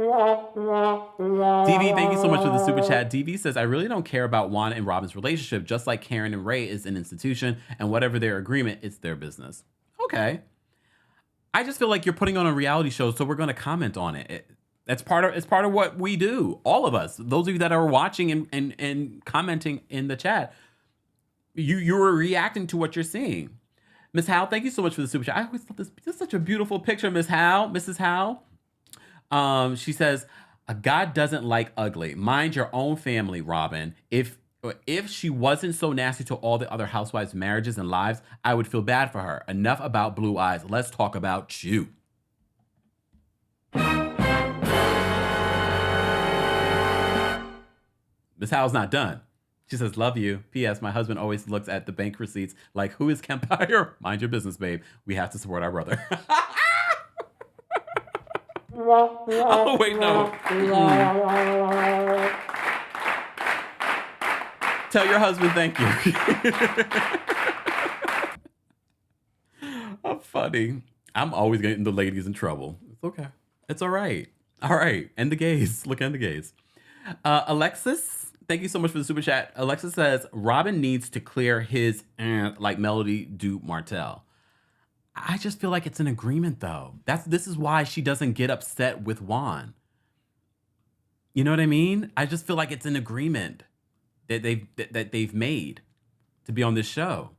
thank you so much for the super chat. DV says, I really don't care about Juan and Robyn's relationship, just like Karen and Ray is an institution, and whatever their agreement, it's their business. Okay. I just feel like you're putting on a reality show, so we're going to comment on it. It's part of what we do. All of us. Those of you that are watching and commenting in the chat, you're reacting to what you're seeing. Miss Howe, thank you so much for the super chat. I always thought this is such a beautiful picture, Miss Howe, Mrs. Howe. She says, God doesn't like ugly. Mind your own family, Robyn. If she wasn't so nasty to all the other housewives' marriages and lives, I would feel bad for her. Enough about blue eyes. Let's talk about you. Miss Howell's not done. She says, love you. P.S. My husband always looks at the bank receipts like, who is Kempire? Mind your business, babe. We have to support our brother. Oh, wait, no. Tell your husband thank you. I'm funny. I'm always getting the ladies in trouble. It's okay. It's all right. All right. And the gays. Look, and the gays. Alexis, thank you so much for the super chat. Alexis says, Robyn needs to clear his like Melody Du Martel. I just feel like it's an agreement, though. This is why she doesn't get upset with Juan. You know what I mean? I just feel like it's an agreement that they've made to be on this show.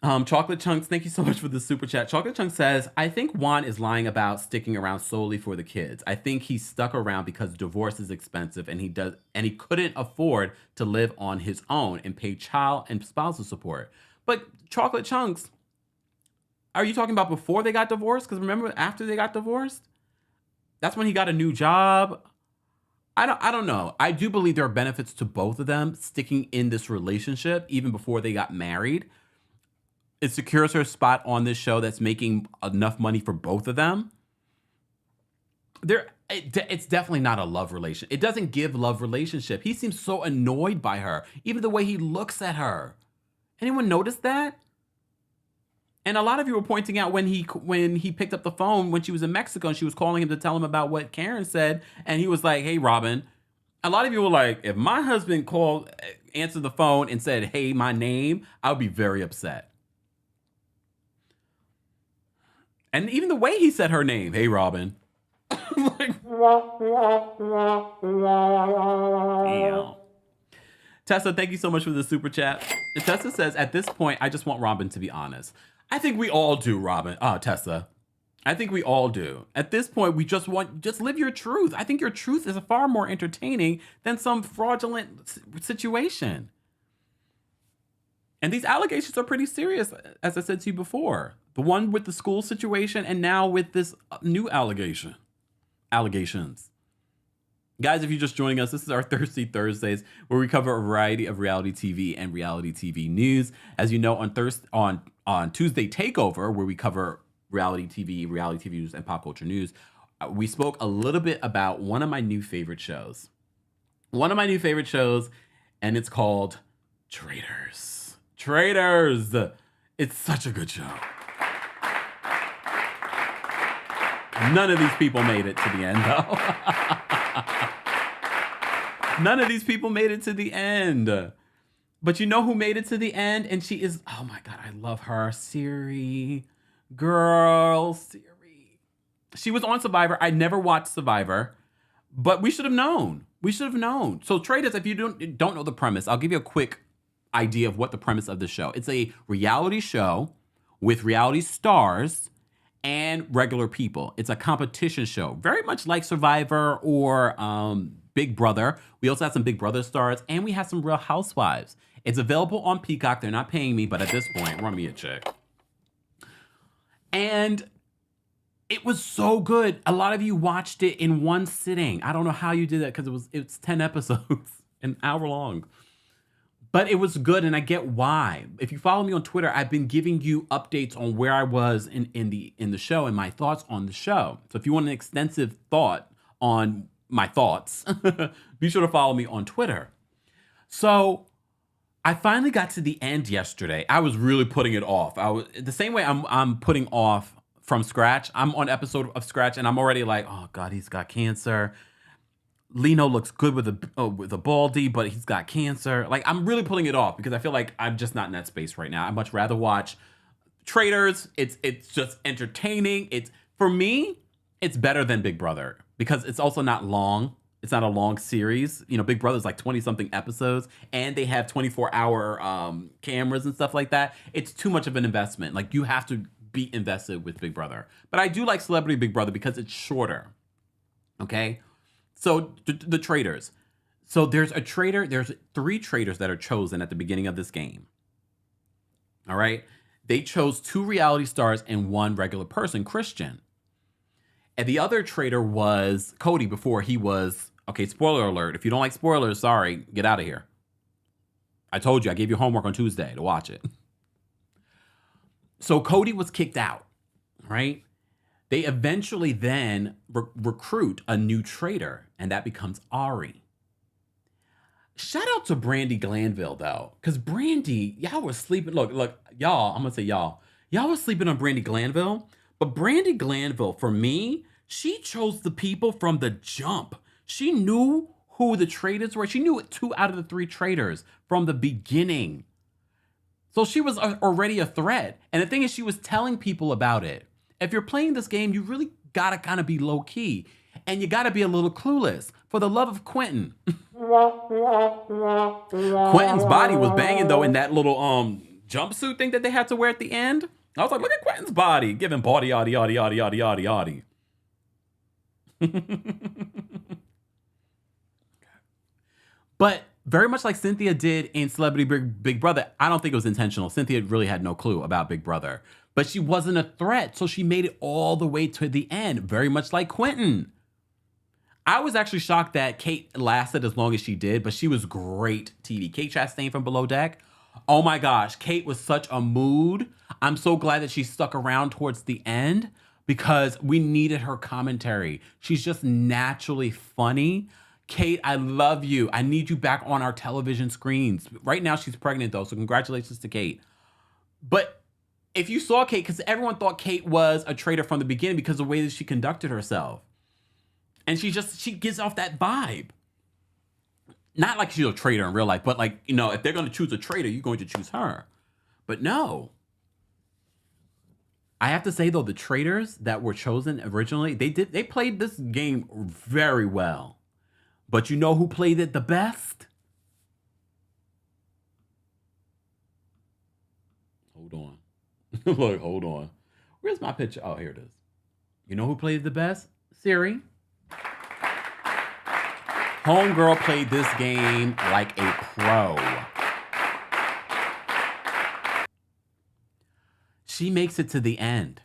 Chocolate Chunks, thank you so much for the super chat. Chocolate Chunks says, I think Juan is lying about sticking around solely for the kids. I think he stuck around because divorce is expensive and he couldn't afford to live on his own and pay child and spousal support. But Chocolate Chunks, are you talking about before they got divorced? Because remember, after they got divorced, that's when he got a new job. I don't know. I do believe there are benefits to both of them sticking in this relationship even before they got married. It secures her spot on this show that's making enough money for both of them. It's definitely not a love relation. It doesn't give love relationship. He seems so annoyed by her, even the way he looks at her. Anyone notice that? And a lot of you were pointing out when he picked up the phone when she was in Mexico and she was calling him to tell him about what Karen said. And he was like, hey, Robyn. A lot of you were like, if my husband answered the phone and said, hey, my name, I would be very upset. And even the way he said her name, hey, Robyn. Like, damn. Tessa, thank you so much for the super chat. Tessa says, at this point, I just want Robyn to be honest. I think we all do, Tessa. I think we all do. At this point, we just live your truth. I think your truth is far more entertaining than some fraudulent situation. And these allegations are pretty serious, as I said to you before. The one with the school situation and now with this new allegations. Guys, if you're just joining us, this is our Thirsty Thursdays, where we cover a variety of reality TV and reality TV news. As you know, on Tuesday Takeover, where we cover reality TV news, and pop culture news, we spoke a little bit about one of my new favorite shows. And it's called Traitors. Traitors! It's such a good show. None of these people made it to the end, though. None of these people made it to the end. But you know who made it to the end? And she is, oh my God, I love her. Siri. Girl, Siri. She was on Survivor. I never watched Survivor, but we should have known. So Traitors, if you don't know the premise, I'll give you a quick idea of what the premise of the show. It's a reality show with reality stars and regular people. It's a competition show, very much like Survivor or Big Brother. We also have some Big Brother stars, and we have some Real Housewives. It's available on Peacock. They're not paying me, but at this point, run me a check. And it was so good. A lot of you watched it in one sitting. I don't know how you did that because it's 10 episodes, an hour long. But it was good, and I get why. If you follow me on Twitter, I've been giving you updates on where I was in the show and my thoughts on the show. So if you want an extensive thought on my thoughts, be sure to follow me on Twitter. So I finally got to the end yesterday. I was really putting it off. The same way I'm putting off From Scratch. I'm on episode of Scratch, and I'm already like, oh God, he's got cancer. Lino looks good with a baldy, but he's got cancer. Like, I'm really putting it off because I feel like I'm just not in that space right now. I'd much rather watch Traitors. It's just entertaining. For me, it's better than Big Brother because it's also not long. It's not a long series. You know, Big Brother's like 20-something episodes, and they have 24-hour cameras and stuff like that. It's too much of an investment. Like, you have to be invested with Big Brother. But I do like Celebrity Big Brother because it's shorter. Okay? So the traitors. So there's 3 traitors that are chosen at the beginning of this game. All right? They chose 2 reality stars and 1 regular person, Christian. And the other traitor was Cody before he was, okay, spoiler alert. If you don't like spoilers, sorry, get out of here. I told you, I gave you homework on Tuesday to watch it. So Cody was kicked out, right? They eventually then recruit a new traitor, and that becomes Ari. Shout out to Brandy Glanville, though, because Brandy, y'all was sleeping. Look, y'all, I'm going to say y'all. Y'all was sleeping on Brandy Glanville, but Brandy Glanville, for me, she chose the people from the jump. She knew who the traitors were. She knew 2 out of the 3 traitors from the beginning. So she was already a threat. And the thing is, she was telling people about it. If you're playing this game, you really got to kind of be low key. And you got to be a little clueless. For the love of Quentin. Quentin's body was banging, though, in that little jumpsuit thing that they had to wear at the end. I was like, look at Quentin's body. Giving body, yaddy, yaddy, yaddy, yaddy, yaddy, yaddy. But very much like Cynthia did in Celebrity Big Brother, I don't think it was intentional. Cynthia really had no clue about Big Brother. But she wasn't a threat, so she made it all the way to the end, very much like Quentin. I was actually shocked that Kate lasted as long as she did, but she was great TV. Kate Chastain from Below Deck. Oh my gosh, Kate was such a mood. I'm so glad that she stuck around towards the end because we needed her commentary. She's just naturally funny. Kate, I love you. I need you back on our television screens. Right now, she's pregnant, though, so congratulations to Kate. But if you saw Kate, because everyone thought Kate was a traitor from the beginning because of the way that she conducted herself. And she gives off that vibe. Not like she's a traitor in real life, but like, you know, if they're going to choose a traitor, you're going to choose her. But no. I have to say, though, the traitors that were chosen originally, they played this game very well. But you know who played it the best? Hold on. Look, hold on. Where's my picture? Oh, here it is. You know who played it the best? Siri. Homegirl played this game like a pro. She makes it to the end.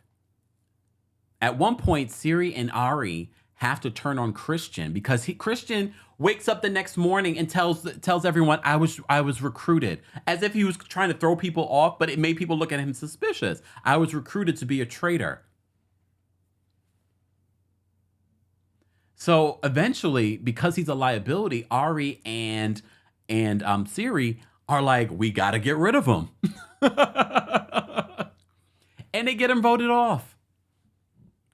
At one point, Siri and Ari have to turn on Christian because Christian wakes up the next morning and tells everyone, I was recruited, as if he was trying to throw people off, but it made people look at him suspicious. I was recruited to be a traitor. So eventually, because he's a liability, Ari and Siri are like, we got to get rid of him. And they get him voted off.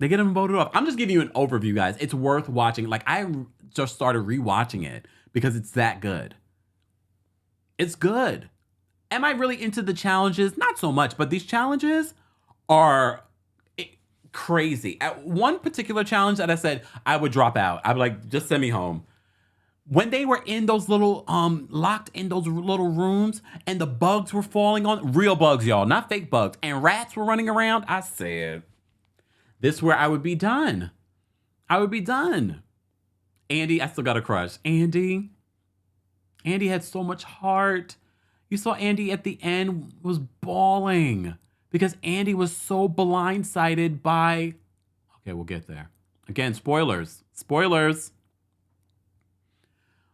I'm just giving you an overview, guys. It's worth watching. Like, I just started rewatching it because it's that good. It's good. Am I really into the challenges? Not so much, but these challenges are crazy. At one particular challenge that I said I would drop out, I'd be like, just send me home. When they were in those little, locked in those little rooms and the bugs were falling on, real bugs, y'all, not fake bugs, and rats were running around, I said, this is where I would be done. Andy, I still got a crush. Andy had so much heart. You saw Andy at the end was bawling because Andy was so blindsided by, okay, we'll get there. Again, spoilers.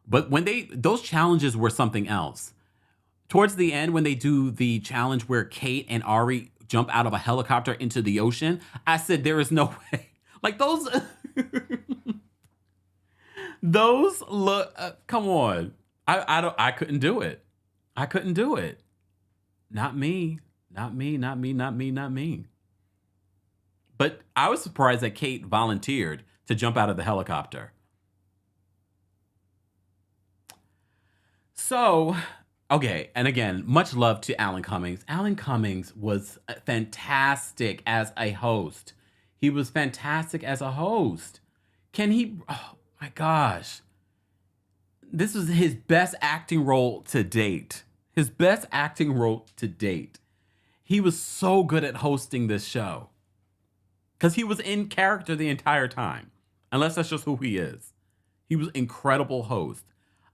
But when those challenges were something else. Towards the end, when they do the challenge where Kate and Ari jump out of a helicopter into the ocean, I said, there is no way. Like those, those look, come on. I couldn't do it. Not me. But I was surprised that Kate volunteered to jump out of the helicopter. So, okay, and again, much love to Alan Cummings. Alan Cummings was fantastic as a host. He was fantastic as a host. Oh my gosh. This was his best acting role to date. He was so good at hosting this show because he was in character the entire time, unless that's just who he is. He was incredible host.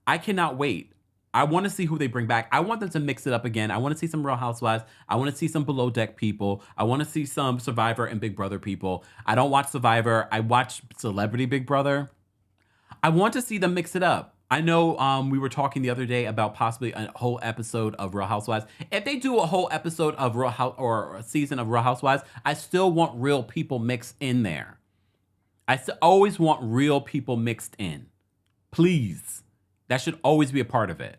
I cannot wait. I want to see who they bring back. I want them to mix it up again. I want to see some Real Housewives. I want to see some Below Deck people. I want to see some Survivor and Big Brother people. I don't watch Survivor. I watch Celebrity Big Brother. I want to see them mix it up. I know we were talking the other day about possibly a whole episode of Real Housewives. If they do a whole episode of Real House or a season of Real Housewives, I still want real people mixed in there. I always want real people mixed in. Please. That should always be a part of it.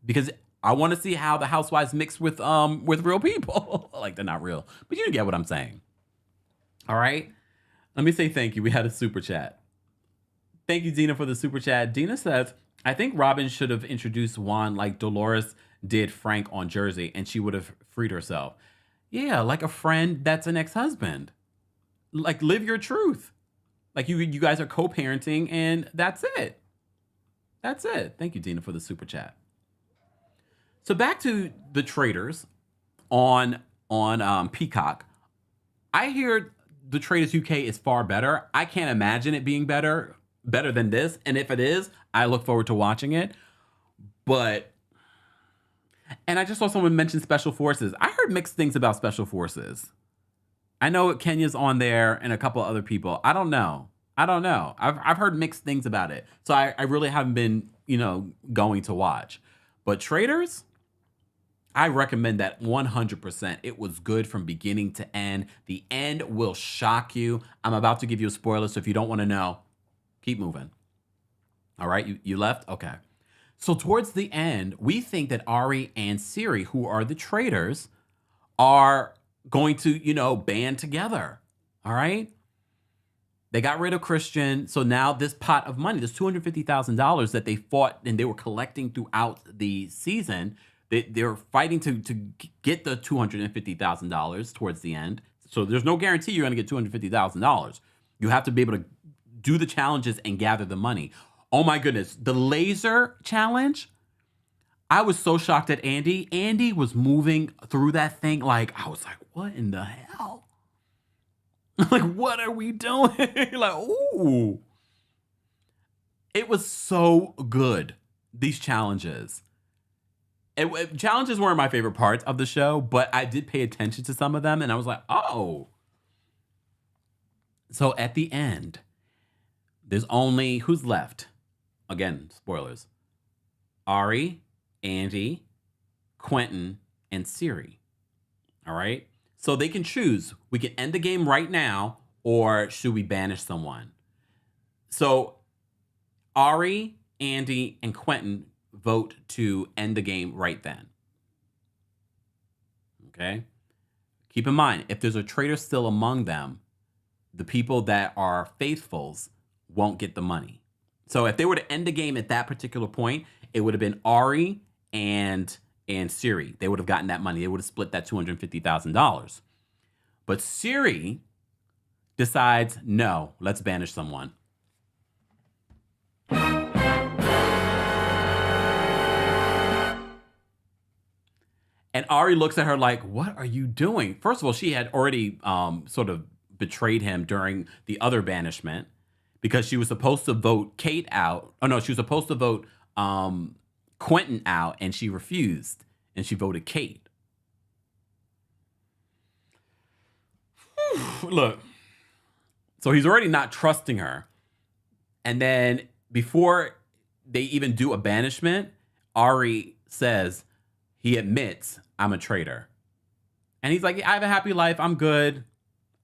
Because I want to see how the housewives mix with real people. Like, they're not real. But you get what I'm saying. All right? Let me say thank you. We had a super chat. Thank you, Dina, for the super chat. Dina says, I think Robyn should have introduced Juan like Dolores did Frank on Jersey, and she would have freed herself. Yeah, like a friend that's an ex-husband. Like, live your truth. Like, you guys are co-parenting, and that's it. That's it. Thank you, Dina, for the super chat. So back to the Traitors on Peacock. I hear the Traitors UK is far better. I can't imagine it being better than this. And if it is, I look forward to watching it. And I just saw someone mention Special Forces. I heard mixed things about Special Forces. I know Kenya's on there and a couple other people. I don't know. I've heard mixed things about it. So I really haven't been, going to watch. But Traitors, I recommend that 100%. It was good from beginning to end. The end will shock you. I'm about to give you a spoiler, so if you don't want to know, keep moving. All right, you left? Okay. So towards the end, we think that Ari and Siri, who are the traitors, are going to, band together. All right? They got rid of Christian. So now this pot of money, this $250,000 that they fought and they were collecting throughout the season, they're fighting to get the $250,000 towards the end. So there's no guarantee you're going to get $250,000. You have to be able to do the challenges and gather the money. Oh my goodness. The laser challenge. I was so shocked at Andy. Andy was moving through that thing. I was like, what in the hell? Like, what are we doing? Like, ooh. It was so good. These challenges. Challenges weren't my favorite parts of the show, but I did pay attention to some of them, and I was like, oh. So at the end, there's only, who's left? Again, spoilers. Ari, Andy, Quentin, and Siri. All right? So they can choose. We can end the game right now, or should we banish someone? So Ari, Andy, and Quentin vote to end the game right then. Okay? Keep in mind, if there's a traitor still among them, the people that are faithfuls won't get the money. So if they were to end the game at that particular point, it would have been Ari and Siri. They would have gotten that money. They would have split that $250,000. But Siri decides, no, let's banish someone. And Ari looks at her like, what are you doing? First of all, she had already sort of betrayed him during the other banishment because she was supposed to vote Kate out. Oh, no, she was supposed to vote Quentin out, and she refused, and she voted Kate. Look, so he's already not trusting her. And then before they even do a banishment, Ari says, he admits, I'm a traitor. And he's like, I have a happy life. I'm good.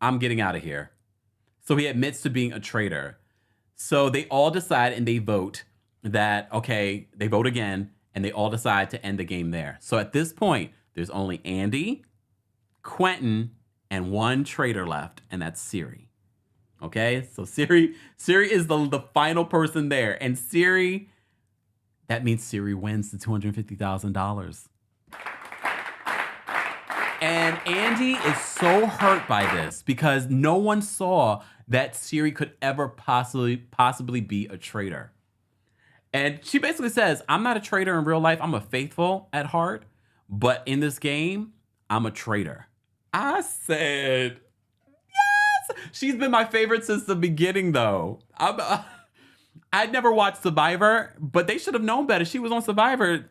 I'm getting out of here. So he admits to being a traitor. So they all decide and they vote that, okay, they vote again, and they all decide to end the game there. So at this point, there's only Andy, Quentin, and one traitor left, and that's Siri. Okay, so Siri is the final person there. And Siri, that means Siri wins the $250,000. And Andy is so hurt by this because no one saw that Siri could ever possibly be a traitor. And she basically says, I'm not a traitor in real life. I'm a faithful at heart. But in this game, I'm a traitor. I said, yes. She's been my favorite since the beginning, though. I'd never watched Survivor, but they should have known better. She was on Survivor.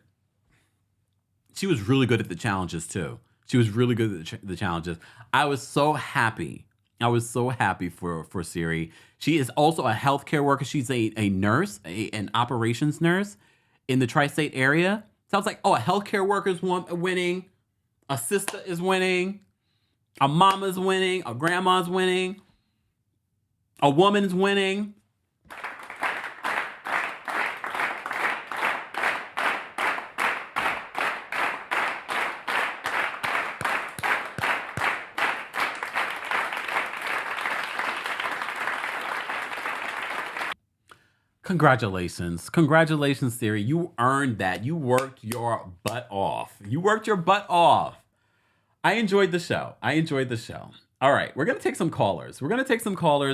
She was really good at the challenges, too. She was really good at the challenges. I was so happy. I was so happy for Siri. She is also a healthcare worker. She's a nurse, an operations nurse in the tri-state area. So I was like, oh, a healthcare worker's winning. A sister is winning. A mama's winning. A grandma's winning. A woman's winning. Congratulations. Congratulations, Siri. You earned that. You worked your butt off. You worked your butt off. I enjoyed the show. All right, we're going to take some callers.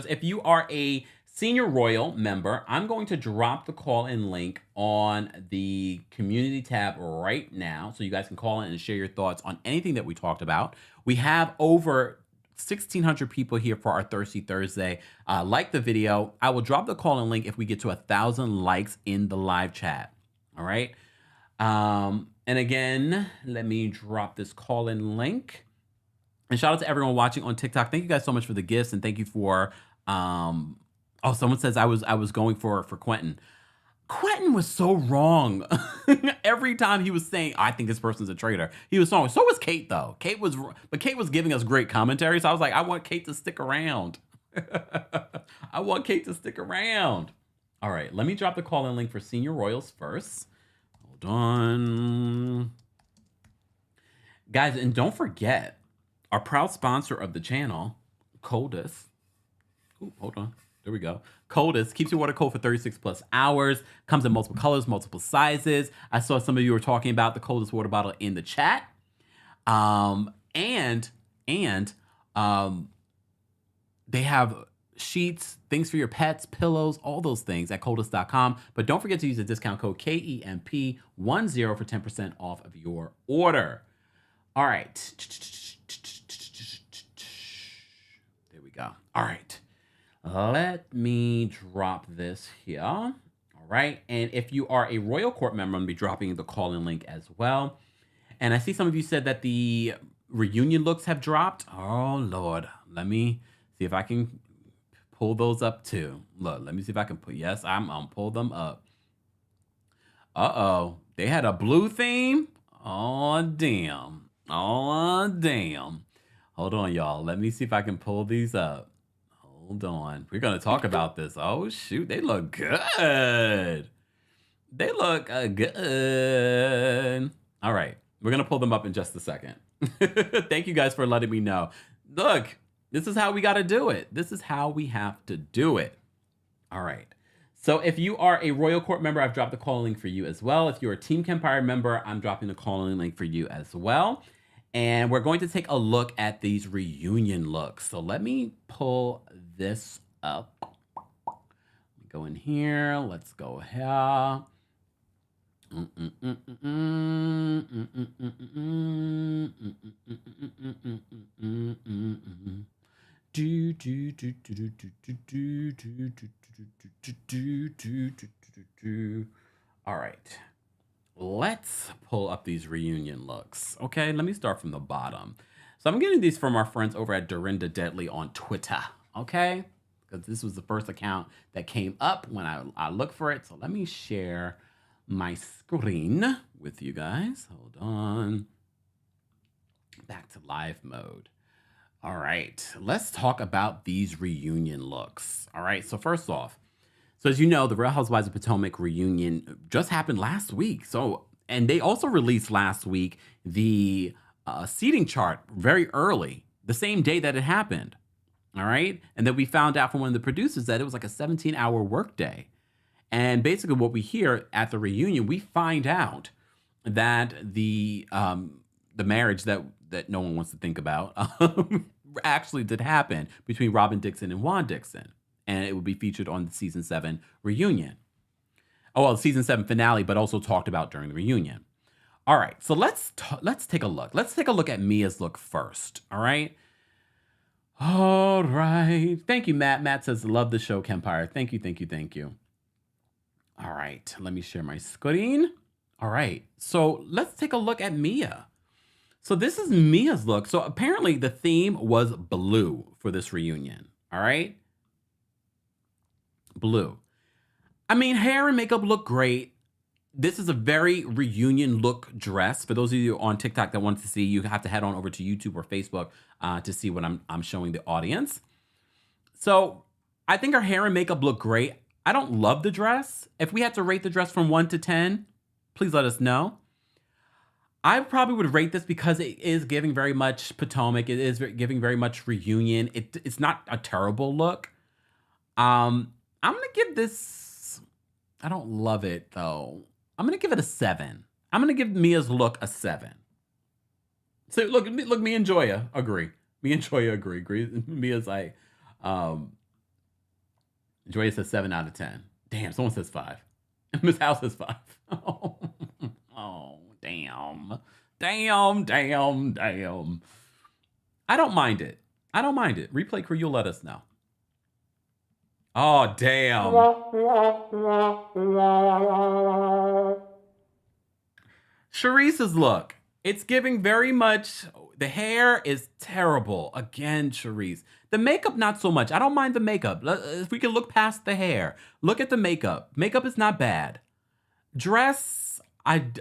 If you are a Senior Royal member, I'm going to drop the call-in link on the community tab right now so you guys can call in and share your thoughts on anything that we talked about. We have over 1,600 people here for our Thirsty Thursday. Like the video. I will drop the call-in link if we get to 1,000 likes in the live chat. All right. And again, let me drop this call-in link. And shout out to everyone watching on TikTok. Thank you guys so much for the gifts, and thank you for. Oh, someone says I was going for Quentin. Quentin was so wrong. Every time he was saying, I think this person's a traitor, he was wrong. So was Kate, though. Kate was giving us great commentary. So I was like, I want Kate to stick around. All right, let me drop the call-in link for Senior Royals first. Hold on. Guys, and don't forget, our proud sponsor of the channel, Coldest. Ooh, hold on. There we go. Coldest keeps your water cold for 36 plus hours. Comes in multiple colors, multiple sizes. I saw some of you were talking about the Coldest water bottle in the chat. And they have sheets, things for your pets, pillows, all those things at coldest.com. But don't forget to use the discount code KEMP10 for 10% off of your order. All right. There we go. All right. Let me drop this here. All right. And if you are a Royal Court member, I'm going to be dropping the call-in link as well. And I see some of you said that the reunion looks have dropped. Oh, Lord. Let me see if I can pull those up too. Look, let me see if I can put, yes, I'm going to pull them up. Uh-oh. They had a blue theme? Oh, damn. Hold on, y'all. Let me see if I can pull these up. Hold on. We're going to talk about this. Oh, shoot. They look good. Good. All right. We're going to pull them up in just a second. Thank you guys for letting me know. Look, this is how we got to do it. This is how we have to do it. All right. So if you are a Royal Court member, I've dropped the call link for you as well. If you're a Team Kempire member, I'm dropping the call link for you as well. And we're going to take a look at these reunion looks. So let me pull this up. Go in here. Let's go here. All right. Let's pull up these reunion looks. Okay, let me start from the bottom. So I'm getting these from our friends over at Dorinda Deadly on Twitter. Okay, because this was the first account that came up when I looked for it. So let me share my screen with you guys. Hold on. Back to live mode. All right, let's talk about these reunion looks. All right, so first off, so as you know, the Real Housewives of Potomac reunion just happened last week. So, and they also released last week the seating chart very early, the same day that it happened. All right, and then we found out from one of the producers that it was like a 17-hour workday. And basically, what we hear at the reunion, we find out that the marriage that no one wants to think about actually did happen between Robyn Dixon and Juan Dixon. And it will be featured on the season 7 reunion. Oh, well, season 7 finale, but also talked about during the reunion. All right, so let's take a look. Let's take a look at Mia's look first. All right. All right. Thank you, Matt. Matt says, love the show, Kempire. Thank you, thank you, thank you. All right, let me share my screen. All right, so let's take a look at Mia. So this is Mia's look. So apparently the theme was blue for this reunion. All right. Blue. I mean, hair and makeup look great. This is a very reunion look dress. For those of you on TikTok that want to see, you have to head on over to YouTube or Facebook to see what I'm showing the audience. So I think her hair and makeup look great. I don't love the dress. If we had to rate the dress from 1 to 10, please let us know. I probably would rate this because it is giving very much Potomac. It is giving very much reunion. It's not a terrible look. I'm going to give this, I don't love it though. I'm going to give it a 7. I'm going to give Mia's look a 7. So look, me and Joya agree. Me and Joya agree. Mia's like, Joya says 7 out of 10. Damn, someone says 5. Miss House says 5. Oh, damn. I don't mind it. Replay crew, you'll let us know. Oh, damn. Charisse's look. It's giving very much, the hair is terrible. Again, Charisse. The makeup, not so much. I don't mind the makeup. If we can look past the hair. Look at the makeup. Makeup is not bad. Dress, it's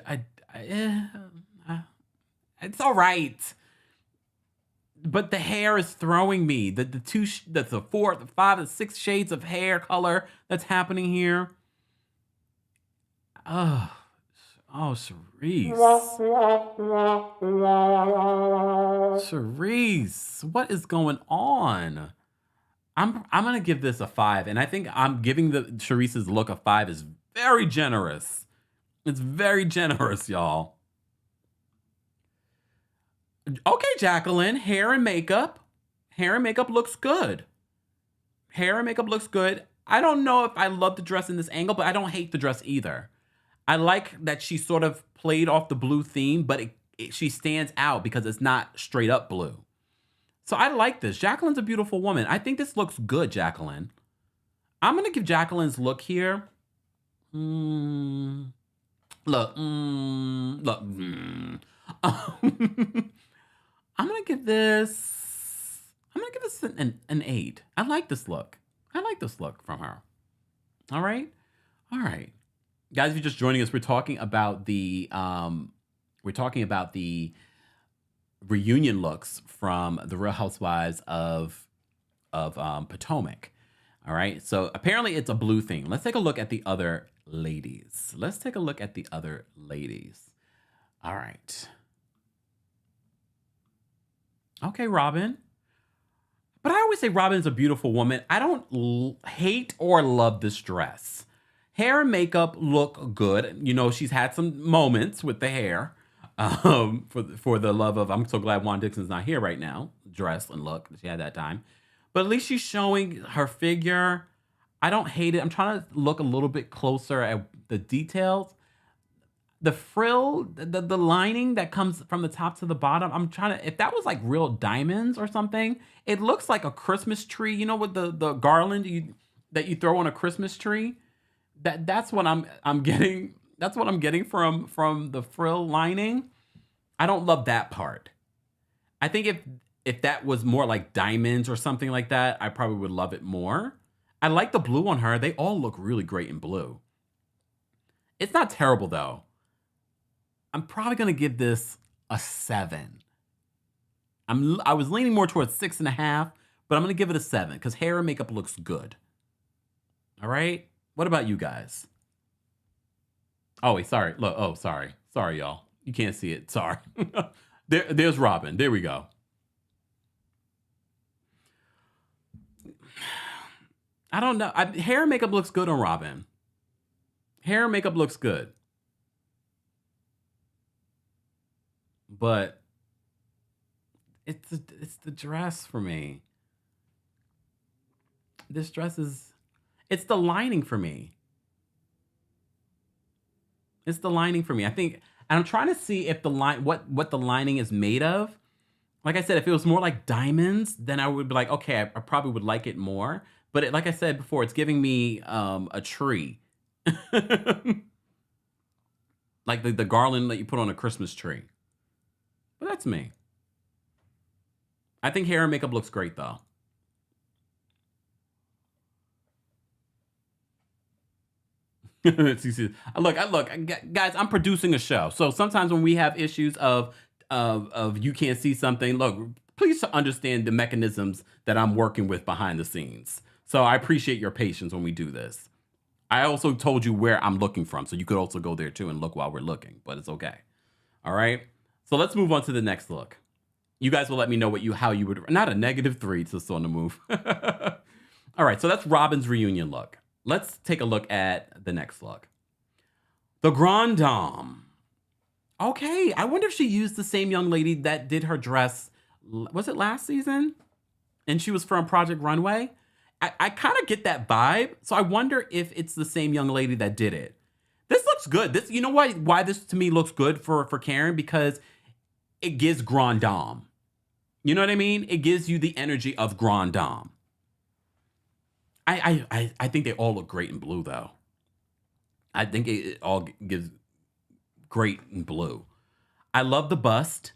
all right. But the hair is throwing me. The 4, the 5, the 6 shades of hair color that's happening here. Oh, Charisse. Charisse, what is going on? I'm gonna give this a 5, and I think I'm giving the Charisse's look a 5 is very generous. It's very generous, y'all. Okay, Jacqueline, hair and makeup. Hair and makeup looks good. Hair and makeup looks good. I don't know if I love the dress in this angle, but I don't hate the dress either. I like that she sort of played off the blue theme, but she stands out because it's not straight up blue. So I like this. Jacqueline's a beautiful woman. I think this looks good, Jacqueline. I'm going to give Jacqueline's look here. Look. I'm going to give this an 8. I like this look. I like this look from her. All right. Guys, if you're just joining us, we're talking about the reunion looks from the Real Housewives of Potomac. All right. So apparently it's a blue thing. Let's take a look at the other ladies. All right. Okay, Robyn. But I always say Robyn's a beautiful woman. I don't hate or love this dress. Hair and makeup look good. You know, she's had some moments with the hair. For the love of, I'm so glad Juan Dixon's not here right now. Dress and look, she had that time. But at least she's showing her figure. I don't hate it. I'm trying to look a little bit closer at the details. The frill, the lining that comes from the top to the bottom, I'm trying to, if that was like real diamonds or something, it looks like a Christmas tree, you know, with the garland that you throw on a Christmas tree. That's what I'm getting. That's what I'm getting from the frill lining. I don't love that part. I think if that was more like diamonds or something like that, I probably would love it more. I like the blue on her. They all look really great in blue. It's not terrible though. I'm probably going to give this a 7. I was leaning more towards 6.5, but I'm going to give it a 7 because hair and makeup looks good. All right. What about you guys? Oh, wait, sorry. Look, oh, sorry. Sorry, y'all. You can't see it. Sorry. There's Robyn. There we go. I don't know. Hair and makeup looks good on Robyn. Hair and makeup looks good. But it's the dress for me. This dress it's the lining for me. I think And I'm trying to see if the line, what the lining is made of. Like I said, if it was more like diamonds, then I would be like, okay, I probably would like it more. But like I said before, it's giving me a tree. Like the garland that you put on a Christmas tree. But that's me. I think hair and makeup looks great though. Look, guys, I'm producing a show. So sometimes when we have issues of you can't see something, look, please understand the mechanisms that I'm working with behind the scenes. So I appreciate your patience when we do this. I also told you where I'm looking from, so you could also go there too and look while we're looking, but it's okay. All right. So let's move on to the next look. You guys will let me know how you would, not a -3 to still on the move. All right. So that's Robyn's reunion look. Let's take a look at the next look. The Grande Dame. Okay, I wonder if she used the same young lady that did her dress, was it last season? And she was from Project Runway? I kind of get that vibe, so I wonder if it's the same young lady that did it. This looks good. This, you know why this to me looks good for Karen? Because it gives Grande Dame. You know what I mean? It gives you the energy of Grande Dame. I think they all look great in blue, though. I think it all gives great in blue. I love the bust.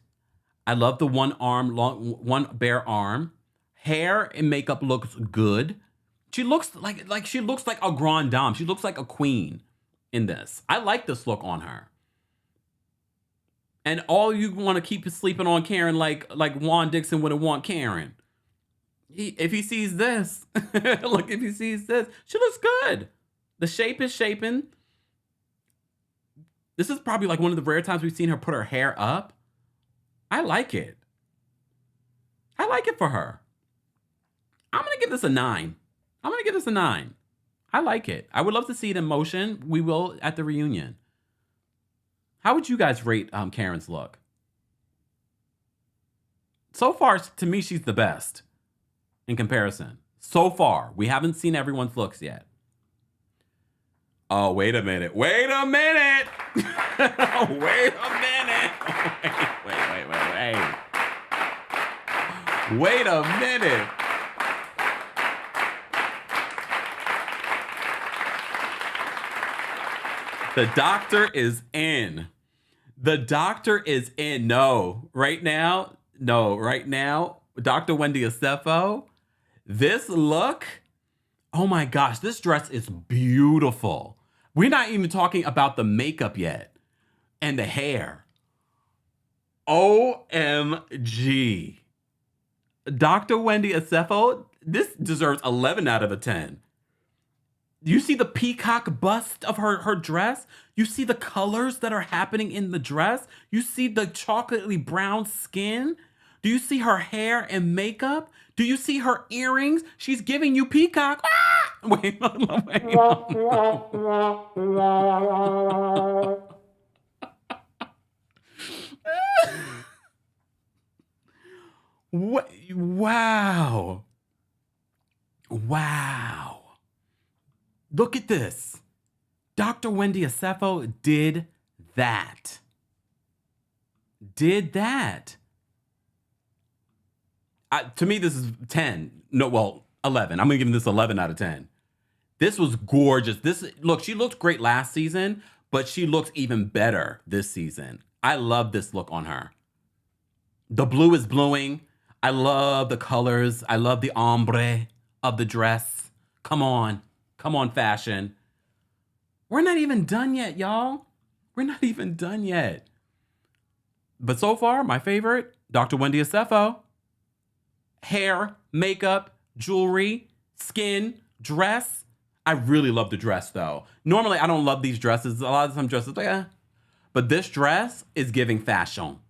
I love the one bare arm. Hair and makeup looks good. She looks like she looks like a Grande Dame. She looks like a queen in this. I like this look on her. And all you want to keep sleeping on Karen like Juan Dixon wouldn't want Karen. If he sees this, look, if he sees this, she looks good. The shape is shaping. This is probably like one of the rare times we've seen her put her hair up. I like it. I like it for her. I'm going to give this a 9. I'm going to give this a 9. I like it. I would love to see it in motion. We will at the reunion. How would you guys rate Karen's look? So far, to me, she's the best in comparison. So far. We haven't seen everyone's looks yet. Oh, wait a minute. Wait a minute. Wait a minute. Wait. Wait a minute. The doctor is in. The doctor is in. No, right now, Dr. Wendy Acefo, this look, oh my gosh, this dress is beautiful. We're not even talking about the makeup yet and the hair. OMG. Dr. Wendy Acefo, this deserves 11 out of a 10. You see the peacock bust of her dress? You see the colors that are happening in the dress? You see the chocolatey brown skin? Do you see her hair and makeup? Do you see her earrings? She's giving you peacock. Ah! Wait. What? Wow. Look at this. Dr. Wendy Acefo did that. To me, this is 10. No, well, 11. I'm going to give this 11 out of 10. This was gorgeous. Look, she looked great last season, but she looks even better this season. I love this look on her. The blue is bluing. I love the colors. I love the ombre of the dress. Come on, fashion. We're not even done yet, y'all. We're not even done yet. But so far, my favorite, Dr. Wendy Acefo. Hair, makeup, jewelry, skin, dress. I really love the dress, though. Normally, I don't love these dresses. A lot of some dresses, but this dress is giving fashion.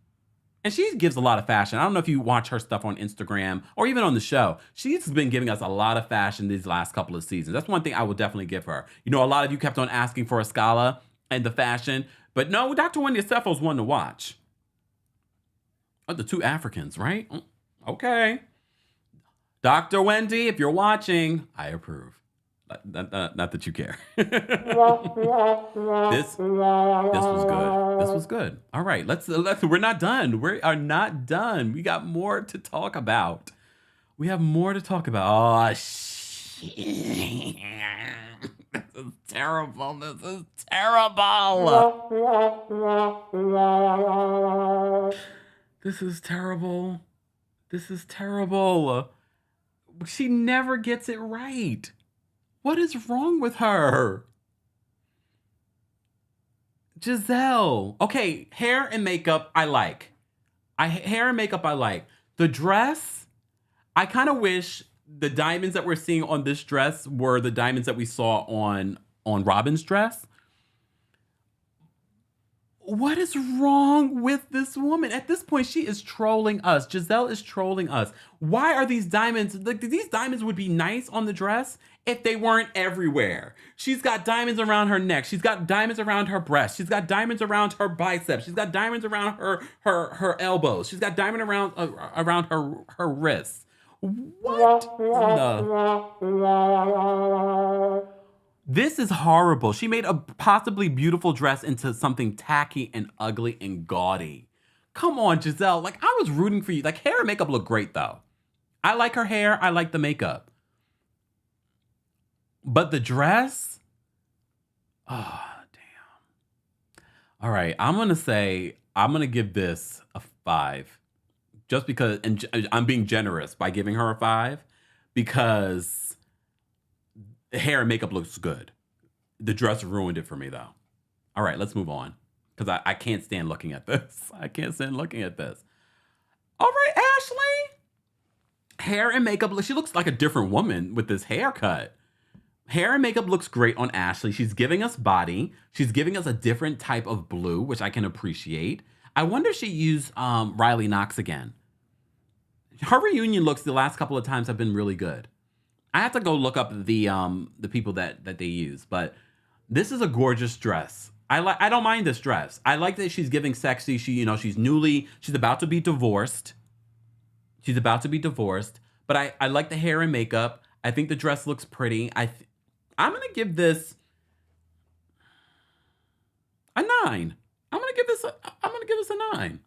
And she gives a lot of fashion. I don't know if you watch her stuff on Instagram or even on the show. She's been giving us a lot of fashion these last couple of seasons. That's one thing I would definitely give her. You know, a lot of you kept on asking for a Scala and the fashion. But no, Dr. Wendy Acefo is one to watch. Oh, the two Africans, right? Okay. Dr. Wendy, if you're watching, I approve. Not that you care. This was good. This was good. All right, let's. We're not done. We are not done. We got more to talk about. We have more to talk about. Oh shit! This is terrible. This is terrible. This is terrible. This is terrible. She never gets it right. What is wrong with her? Giselle. Okay, hair and makeup, I like. Hair and makeup, I like. The dress, I kind of wish the diamonds that we're seeing on this dress were the diamonds that we saw on Robyn's dress. What is wrong with this woman? At this point, she is trolling us. Giselle is trolling us. Why are these diamonds? Like, these diamonds would be nice on the dress if they weren't everywhere. She's got diamonds around her neck. She's got diamonds around her breast. She's got diamonds around her biceps. She's got diamonds around her elbows. She's got diamond around her wrists. What the? This is horrible. She made a possibly beautiful dress into something tacky and ugly and gaudy. Come on, Giselle. Like, I was rooting for you. Like, hair and makeup look great, though. I like her hair. I like the makeup. But the dress? Oh, damn. All right. I'm going to give this a 5. Just because, and I'm being generous by giving her a 5. Because the hair and makeup looks good. The dress ruined it for me, though. All right, let's move on. Because I can't stand looking at this. I can't stand looking at this. All right, Ashley. Hair and makeup. She looks like a different woman with this haircut. Hair and makeup looks great on Ashley. She's giving us body. She's giving us a different type of blue, which I can appreciate. I wonder if she used Riley Knox again. Her reunion looks the last couple of times have been really good. I have to go look up the people that they use, but this is a gorgeous dress. I don't mind this dress. I like that she's giving sexy. She's about to be divorced. She's about to be divorced, but I like the hair and makeup. I think the dress looks pretty. I'm gonna give this a 9. I'm gonna give this a 9.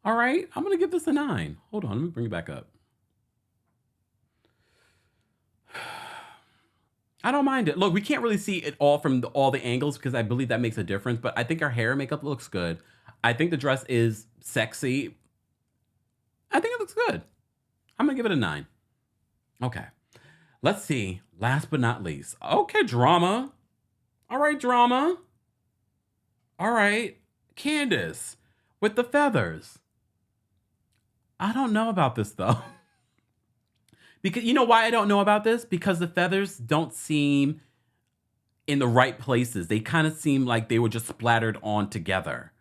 All right, I'm gonna give this a 9. Hold on, let me bring it back up. I don't mind it. Look, we can't really see it all from all the angles because I believe that makes a difference, but I think her hair and makeup looks good. I think the dress is sexy. I think it looks good. I'm going to give it a 9. Okay. Let's see. Last but not least. Okay, drama. All right, drama. All right. Candace with the feathers. I don't know about this, though. Because you know why I don't know about this? Because the feathers don't seem in the right places. They kind of seem like they were just splattered on together.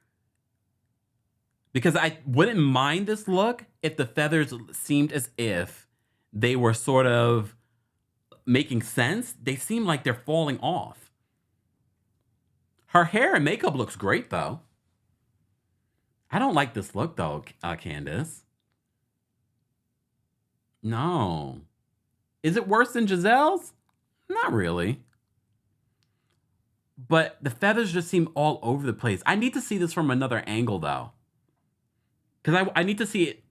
Because I wouldn't mind this look if the feathers seemed as if they were sort of making sense. They seem like they're falling off. Her hair and makeup looks great, though. I don't like this look, though, Candace. No. Is it worse than Giselle's? Not really. But the feathers just seem all over the place. I need to see this from another angle, though. Because I need to see it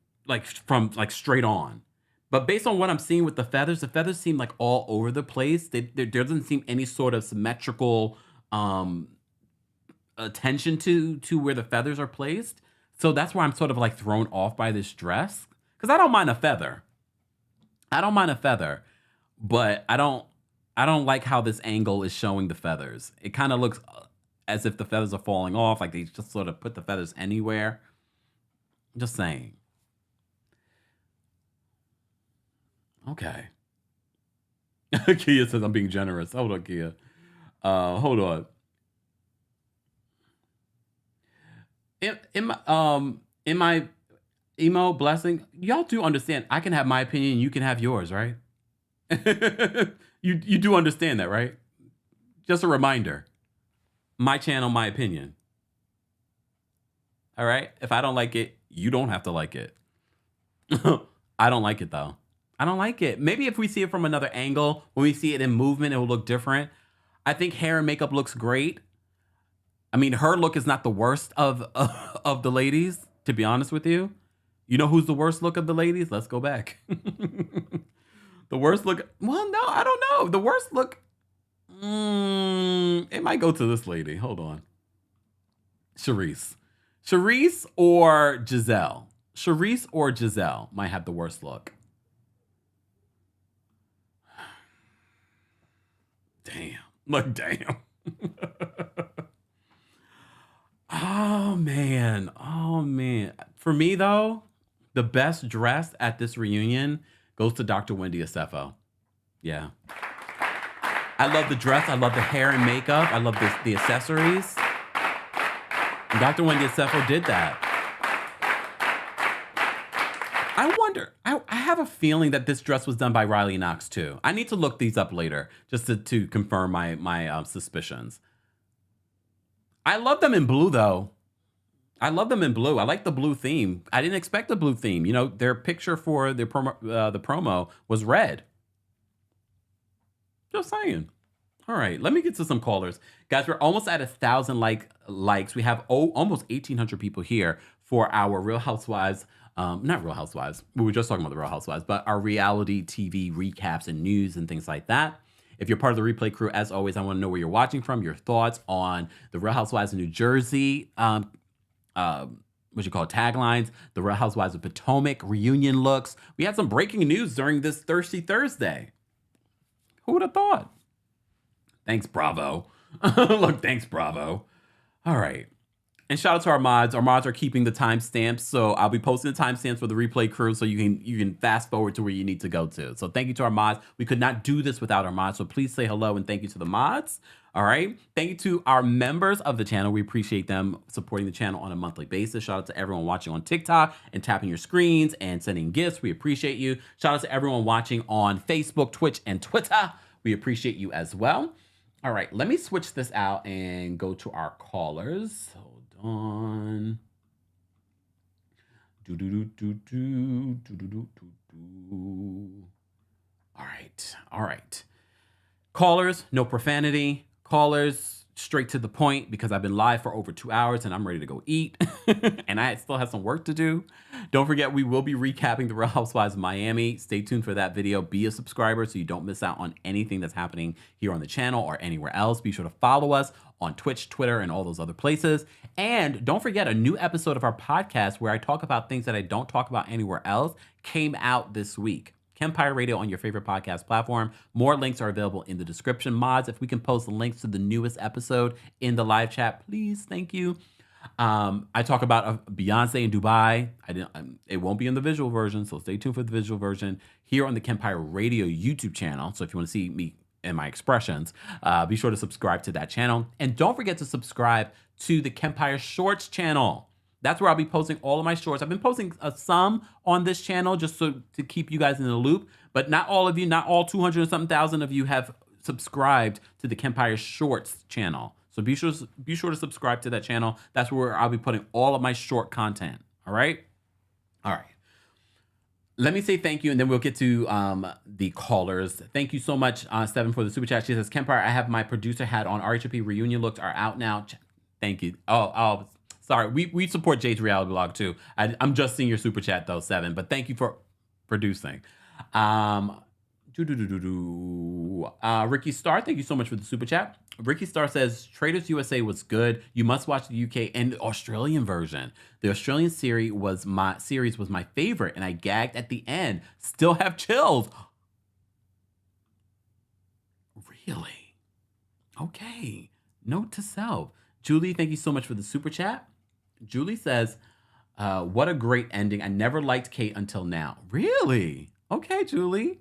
from straight on. But based on what I'm seeing with the feathers seem like all over the place. There doesn't seem any sort of symmetrical attention to where the feathers are placed. So that's why I'm sort of like thrown off by this dress. Because I don't mind a feather. But I don't like how this angle is showing the feathers. It kind of looks as if the feathers are falling off, like they just sort of put the feathers anywhere. Just saying. Okay. Kia says I'm being generous. Hold on, Kia. Hold on. In my emo blessing, y'all do understand I can have my opinion, you can have yours, right? you do understand that, right? Just a reminder. My channel, my opinion. All right? If I don't like it, you don't have to like it. I don't like it, though. I don't like it. Maybe if we see it from another angle, when we see it in movement, it will look different. I think hair and makeup looks great. I mean, her look is not the worst of of the ladies, to be honest with you. You know who's the worst look of the ladies? Let's go back. The worst look. Well, no, I don't know. The worst look. It might go to this lady. Hold on. Charisse or Giselle. Charisse or Giselle might have the worst look. Damn. Look, damn. Oh, man. Oh, man. For me, though, the best dress at this reunion goes to Dr. Wendy Asefo. Yeah. I love the dress. I love the hair and makeup. I love the accessories. And Dr. Wendy Asefo did that. I wonder, I have a feeling that this dress was done by Riley Knox too. I need to look these up later just to confirm my suspicions. I love them in blue though. I love them in blue. I like the blue theme. I didn't expect the blue theme. You know, their picture for the promo was red. Just saying. All right, let me get to some callers. Guys, we're almost at 1,000 likes. We have almost 1,800 people here for our Real Housewives, not Real Housewives. We were just talking about the Real Housewives, but our reality TV recaps and news and things like that. If you're part of the replay crew, as always, I want to know where you're watching from, your thoughts on the Real Housewives of New Jersey, taglines, the Real Housewives of Potomac, reunion looks. We had some breaking news during this Thirsty Thursday. Who would have thought? Thanks, Bravo. Look, thanks, Bravo. All right. And shout out to our mods. Our mods are keeping the timestamps, so I'll be posting the timestamps for the replay crew so you can fast forward to where you need to go to. So thank you to our mods. We could not do this without our mods, so please say hello and thank you to the mods. All right. Thank you to our members of the channel. We appreciate them supporting the channel on a monthly basis. Shout out to everyone watching on TikTok and tapping your screens and sending gifts. We appreciate you. Shout out to everyone watching on Facebook, Twitch, and Twitter. We appreciate you as well. All right, let me switch this out and go to our callers. Hold on. All right. Callers, no profanity. Callers, straight to the point because I've been live for over 2 hours and I'm ready to go eat. And I still have some work to do. Don't forget, we will be recapping the Real Housewives of Miami. Stay tuned for that video. Be a subscriber so you don't miss out on anything that's happening here on the channel or anywhere else. Be sure to follow us on Twitch, Twitter, and all those other places. And don't forget, a new episode of our podcast where I talk about things that I don't talk about anywhere else came out this week. Kempire Radio on your favorite podcast platform. More links are available in the description. Mods, if we can post the links to the newest episode in the live chat, please. Thank you. I talk about Beyonce in Dubai. It won't be in the visual version, so stay tuned for the visual version here on the Kempire Radio YouTube channel. So if you want to see me and my expressions, be sure to subscribe to that channel. And don't forget to subscribe to the Kempire Shorts channel. That's where I'll be posting all of my shorts. I've been posting some on this channel just to keep you guys in the loop, but not all of you, not all 200 and something thousand of you have subscribed to the Kempire Shorts channel. So be sure to subscribe to that channel. That's where I'll be putting all of my short content. All right. All right. Let me say thank you, and then we'll get to the callers. Thank you so much, Steven, for the super chat. She says, Kempire, I have my producer hat on. RHOP Reunion looks are out now. Thank you. Oh, sorry. We support Jade's reality blog too. I'm just seeing your super chat though, Seven. But thank you for producing. Ricky Star, thank you so much for the super chat. Ricky Star says, Traitors USA was good. You must watch the UK and the Australian version. The Australian series was my favorite, and I gagged at the end. Still have chills. Really? Okay. Note to self. Julie, thank you so much for the super chat. Julie says, what a great ending. I never liked Kate until now. Really? Okay, Julie.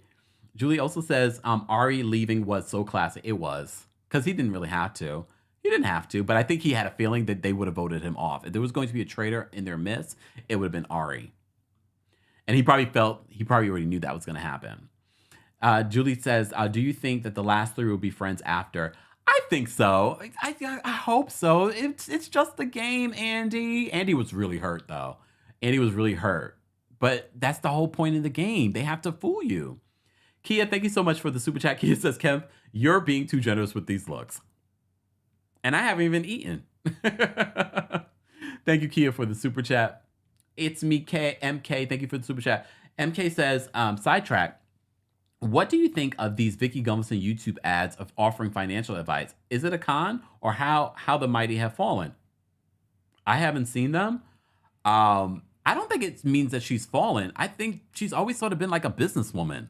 Julie also says, Ari leaving was so classic. It was. Because he didn't really have to. He didn't have to, but I think he had a feeling that they would have voted him off. If there was going to be a traitor in their midst, it would have been Ari. And he probably already knew that was going to happen. Julie says, do you think that the last three will be friends after? I think so. I hope so. It's just the game, Andy. Andy was really hurt, though. Andy was really hurt. But that's the whole point of the game. They have to fool you. Kia, thank you so much for the super chat. Kia says, Kemp, you're being too generous with these looks. And I haven't even eaten. Thank you, Kia, for the super chat. It's me, MK. Thank you for the super chat. MK says, sidetrack. What do you think of these Vicki Gunvalson YouTube ads of offering financial advice? Is it a con or how the mighty have fallen? I haven't seen them. I don't think it means that she's fallen. I think she's always sort of been like a businesswoman.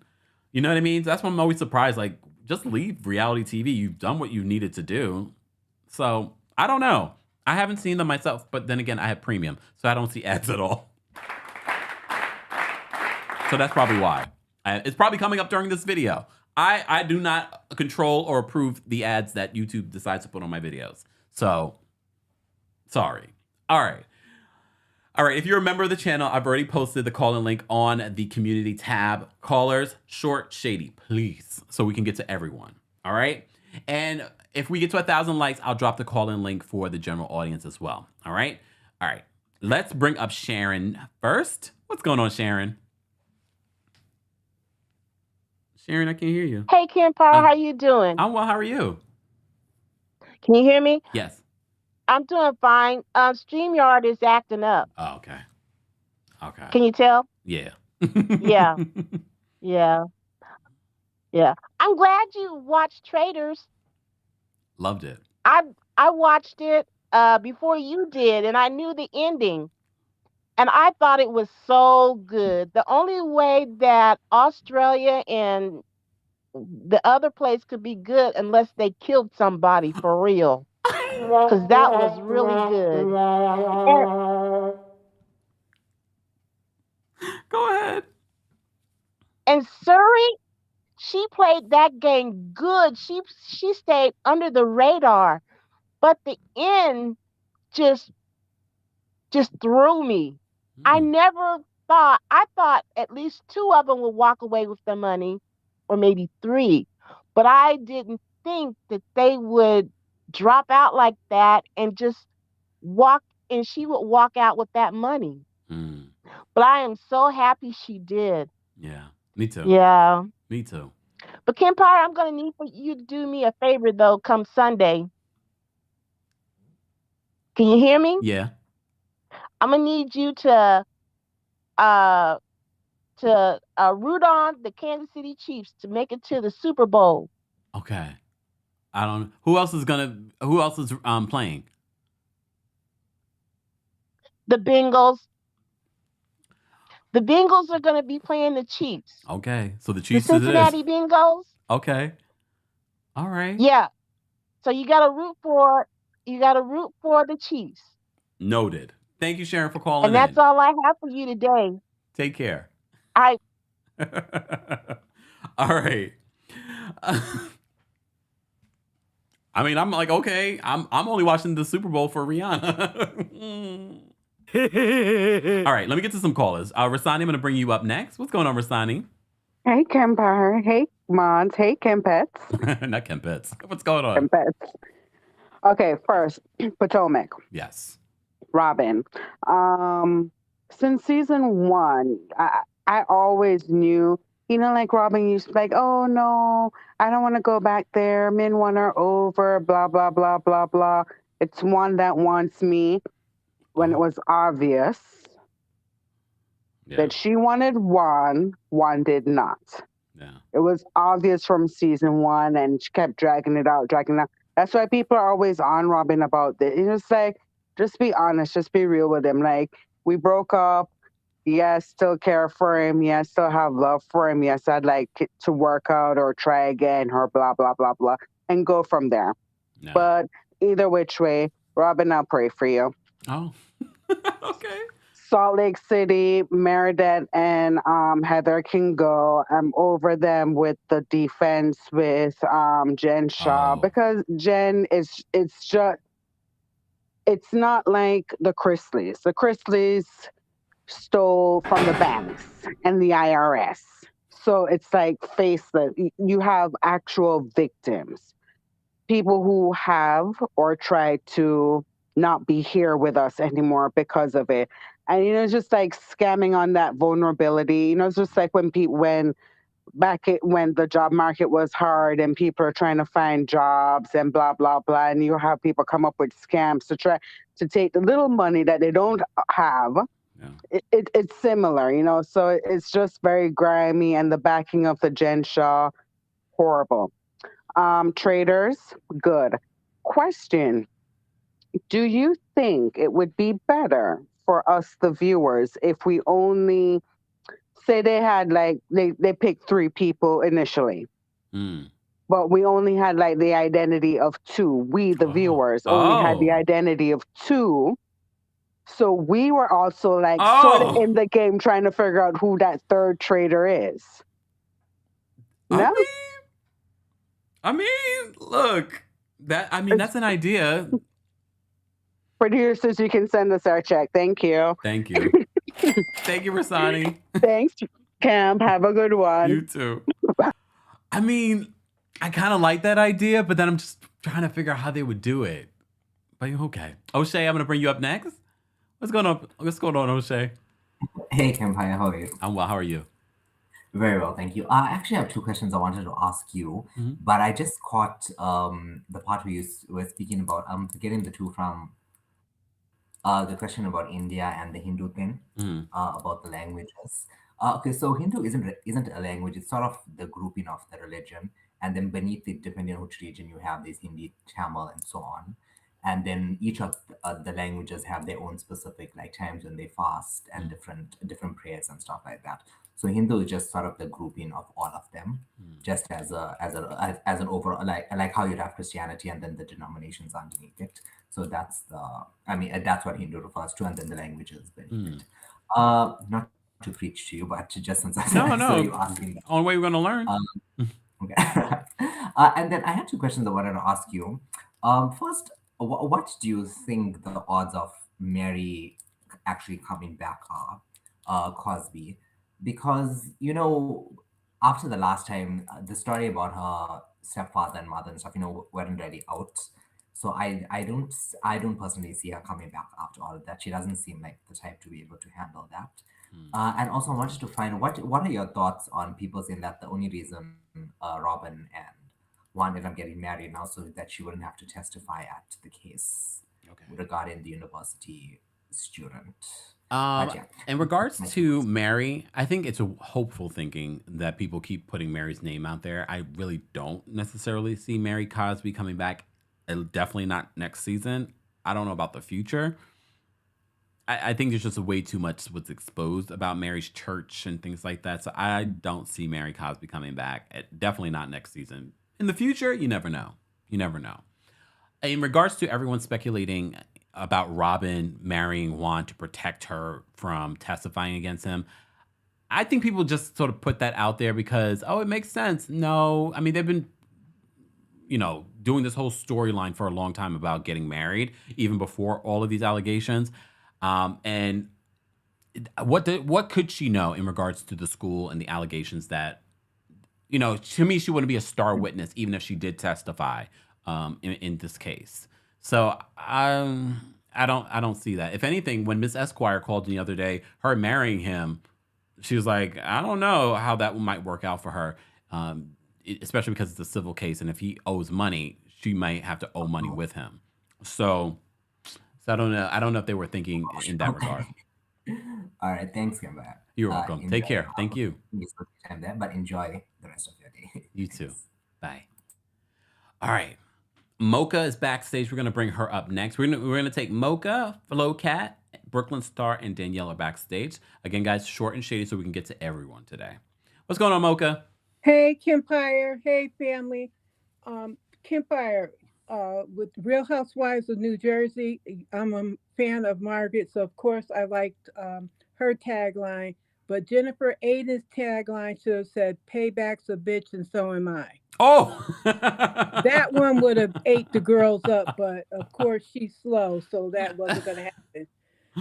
You know what I mean? That's why I'm always surprised. Like, just leave reality TV. You've done what you needed to do. So I don't know. I haven't seen them myself, but then again, I have premium, so I don't see ads at all. So that's probably why. It's probably coming up during this video. I do not control or approve the ads that YouTube decides to put on my videos. So, sorry. All right. All right, if you're a member of the channel, I've already posted the call-in link on the community tab. Callers, short, shady, please, so we can get to everyone. All right? And if we get to 1,000 likes, I'll drop the call-in link for the general audience as well. All right? All right. Let's bring up Sharon first. What's going on, Sharon? Sharon, I can't hear you.
Hey, Kempire, how you doing?
I'm well. How are you?
Can you hear me?
Yes.
I'm doing fine. StreamYard is acting up.
Oh, okay. Okay.
Can you tell?
Yeah.
Yeah. Yeah. Yeah. I'm glad you watched Traitors.
Loved it.
I watched it before you did, and I knew the ending. And I thought it was so good. The only way that Australia and the other place could be good unless they killed somebody for real. Because that was really good.
Go ahead.
And Surrey, she played that game good. She stayed under the radar. But the end just threw me. I thought at least 2 of them would walk away with the money, or maybe 3. But I didn't think that they would drop out like that and just walk, and she would walk out with that money. But I am so happy she did.
Yeah, me too.
Yeah.
Me too.
But Kempire, I'm going to need for you to do me a favor, though, come Sunday. Can you hear me?
Yeah.
I'm gonna need you to root on the Kansas City Chiefs to make it to the Super Bowl.
Okay. I don't. Who else is playing?
The Bengals. The Bengals are gonna be playing the Chiefs.
Okay. So the
The
Chiefs.
Cincinnati Bengals.
Okay. All right.
Yeah. So you gotta root for the Chiefs.
Noted. Thank you, Sharon, for calling
And that's all I have for you today.
Take care.
All
right. I mean, I'm like, okay, I'm only watching the Super Bowl for Rihanna. All right, let me get to some callers. Rasani, I'm going to bring you up next. What's going on, Rasani?
Hey, Kempire. Hey, Mons. Hey, Kempettes.
Not Kempettes. What's going on?
Kempettes. Okay, first, Potomac.
Yes.
Robyn. Since season 1, I always knew, like Robyn used to be like, oh no, I don't want to go back there. Men one are over, blah, blah, blah, blah, blah. It's one that wants me, when it was obvious that she wanted one did not.
Yeah.
It was obvious from season 1, and she kept dragging it out. That's why people are always on Robyn about this. It's like, just be honest, just be real with him. Like, we broke up. Yes, still care for him. Yes, still have love for him. Yes, I'd like it to work out or try again or blah, blah, blah, blah, and go from there.
No.
But either which way, Robyn, I'll pray for you.
Oh, okay.
Salt Lake City, Meredith and Heather can go. I'm over them with the defense with Jen Shah because Jen it's not like the Chrisleys. The Chrisleys stole from the banks and the IRS. So it's like faceless. You have actual victims. People who have or try to not be here with us anymore because of it. And it's just like scamming on that vulnerability. It's just like when when the job market was hard and people are trying to find jobs and blah blah blah, and you have people come up with scams to try to take the little money that they don't have. It's similar, so it's just very grimy, and the backing of the Jen Shah, horrible. Traitors, good. Question: do you think it would be better for us, the viewers, if we only say they had they picked 3 people initially, but we only had the identity of 2? We, the viewers, only had the identity of 2. So we were also sort of in the game trying to figure out who that third traitor is. No?
I mean, look, that's an idea.
Producers, you can send us our check. Thank you.
Thank you. Thank you, Rasani.
Thanks, Camp. Have a good one.
You too. I mean, I kind of like that idea, but then I'm just trying to figure out how they would do it. But okay. O'Shea, I'm going to bring you up next. What's going on? O'Shea?
Hey, Kempire, how are you?
I'm well. How are you?
Very well, thank you. I actually have 2 questions I wanted to ask you, but I just caught the part where you were speaking about getting the 2 from the question about India and the Hindu thing, about the languages. Okay, so Hindu isn't a language; it's sort of the grouping of the religion, and then beneath it, depending on which region you have, there's Hindi, Tamil, and so on. And then each of the languages have their own specific times when they fast and different prayers and stuff like that. So Hindu is just sort of the grouping of all of them, just as an overall like how you'd have Christianity and then the denominations underneath it. So that's that's what Hindu refers to, and then the languages beneath it. Not to preach to you, but just since I saw you asking that.
Only way we're gonna learn.
Okay. And then I had 2 questions I wanted to ask you. First, what do you think the odds of Mary actually coming back are, Cosby? Because after the last time, the story about her stepfather and mother and stuff, weren't really out. So I don't personally see her coming back after all of that. She doesn't seem like the type to be able to handle that. And also, I wanted to find what are your thoughts on people saying that the only reason Robyn and Juan ended up getting married now so that she wouldn't have to testify at the case regarding the university student.
In regards to Mary, I think it's a hopeful thinking that people keep putting Mary's name out there. I really don't necessarily see Mary Cosby coming back. Definitely not next season. I don't know about the future. I think there's just way too much was exposed about Mary's church and things like that. So I don't see Mary Cosby coming back. Definitely not next season. In the future, you never know. You never know. In regards to everyone speculating about Robyn marrying Juan to protect her from testifying against him, I think people just sort of put that out there because, it makes sense. No, I mean, they've been, doing this whole storyline for a long time about getting married, even before all of these allegations. And what could she know in regards to the school and the allegations that, to me, she wouldn't be a star witness, even if she did testify in this case. So I don't see that. If anything, when Miss Esquire called me the other day, her marrying him, she was like, I don't know how that might work out for her, especially because it's a civil case. And if he owes money, she might have to owe money with him. So I don't know. I don't know if they were thinking in that regard.
All right. Thanks, Kempire.
You're welcome. Take care. Thank you.
Time there, but enjoy the rest of your day.
You too. Bye. All right. Mocha is backstage. We're going to bring her up next. We're gonna take Mocha, Flo Cat, Brooklyn Star, and Danielle are backstage. Again, guys, short and shady so we can get to everyone today. What's going on, Mocha?
Hey, Kempire. Hey, family. Kempire, with Real Housewives of New Jersey, I'm a fan of Margaret, so of course I liked her tagline. But Jennifer Aydin's tagline should have said, "Payback's a bitch and so am I."
Oh!
That one would have ate the girls up, but of course she's slow, so that wasn't going to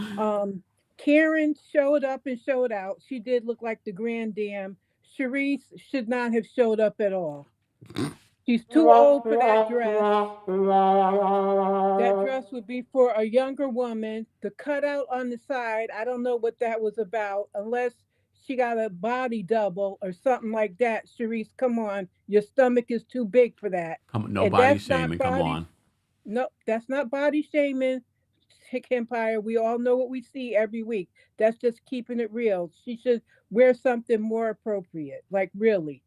happen. Karen showed up and showed out. She did look like the grand dam. Charisse should not have showed up at all. She's too old for that dress. That dress would be for a younger woman. The cutout on the side, I don't know what that was about, unless she got a body double or something like that. Sharice, come on. Your stomach is too big for that.
Come, no
And
body
that's not
shaming. Come
body.
on.
No, that's not body shaming. Kempire, we all know what we see every week. That's just keeping it real. She should wear something more appropriate. Like really.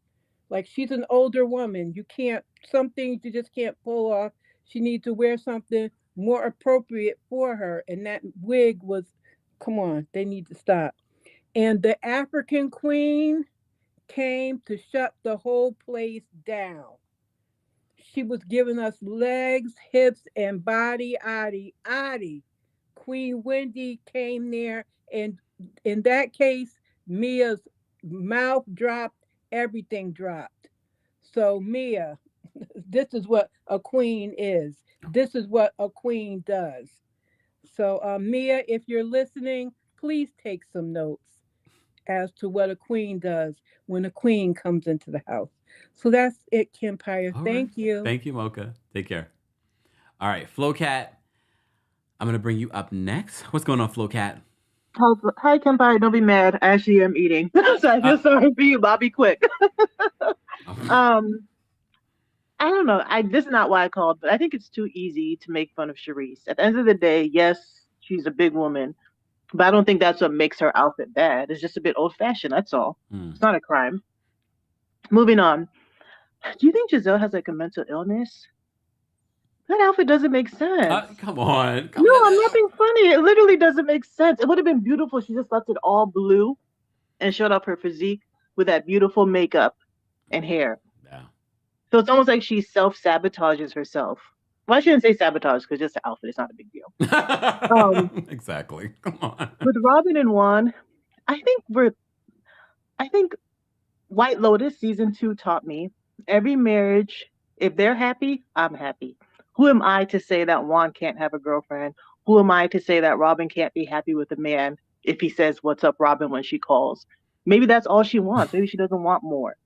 Like she's an older woman. You can't, some things you just can't pull off. She needs to wear something more appropriate for her. And that wig was, come on, they need to stop. And the African queen came to shut the whole place down. She was giving us legs, hips, and body, Adi. Queen Wendy came there, and in that case, Mia's mouth dropped, everything dropped. So, Mia, this is what a queen is. This is what a queen does. So, Mia, if you're listening, please take some notes as to what a queen does when a queen comes into the house. So that's it, Kempire. Thank you.
Thank you, Mocha. Take care. All right, Flocat, I'm going to bring you up next. What's going on, Flocat?
Hi, Kempire. Don't be mad. I actually am eating. So I feel sorry for you, but I'll be quick. I don't know. This is not why I called, but I think it's too easy to make fun of Sharice. At the end of the day, yes, she's a big woman, but I don't think that's what makes her outfit bad. It's just a bit old-fashioned, that's all. It's not a crime. Moving on. Do you think Giselle has like a mental illness? That outfit doesn't make sense.
Come on.
No, I'm not being funny. It literally doesn't make sense. It would have been beautiful if she just left it all blue and showed up her physique with that beautiful makeup and hair.
Yeah.
So it's almost like she self-sabotages herself. Well, I shouldn't say sabotage because just the outfit is not a big deal.
Exactly. Come on.
With Robyn and Juan, I think White Lotus season 2 taught me every marriage, if they're happy, I'm happy. Who am I to say that Juan can't have a girlfriend? Who am I to say that Robyn can't be happy with a man if he says, "What's up, Robyn," when she calls? Maybe that's all she wants. Maybe she doesn't want more.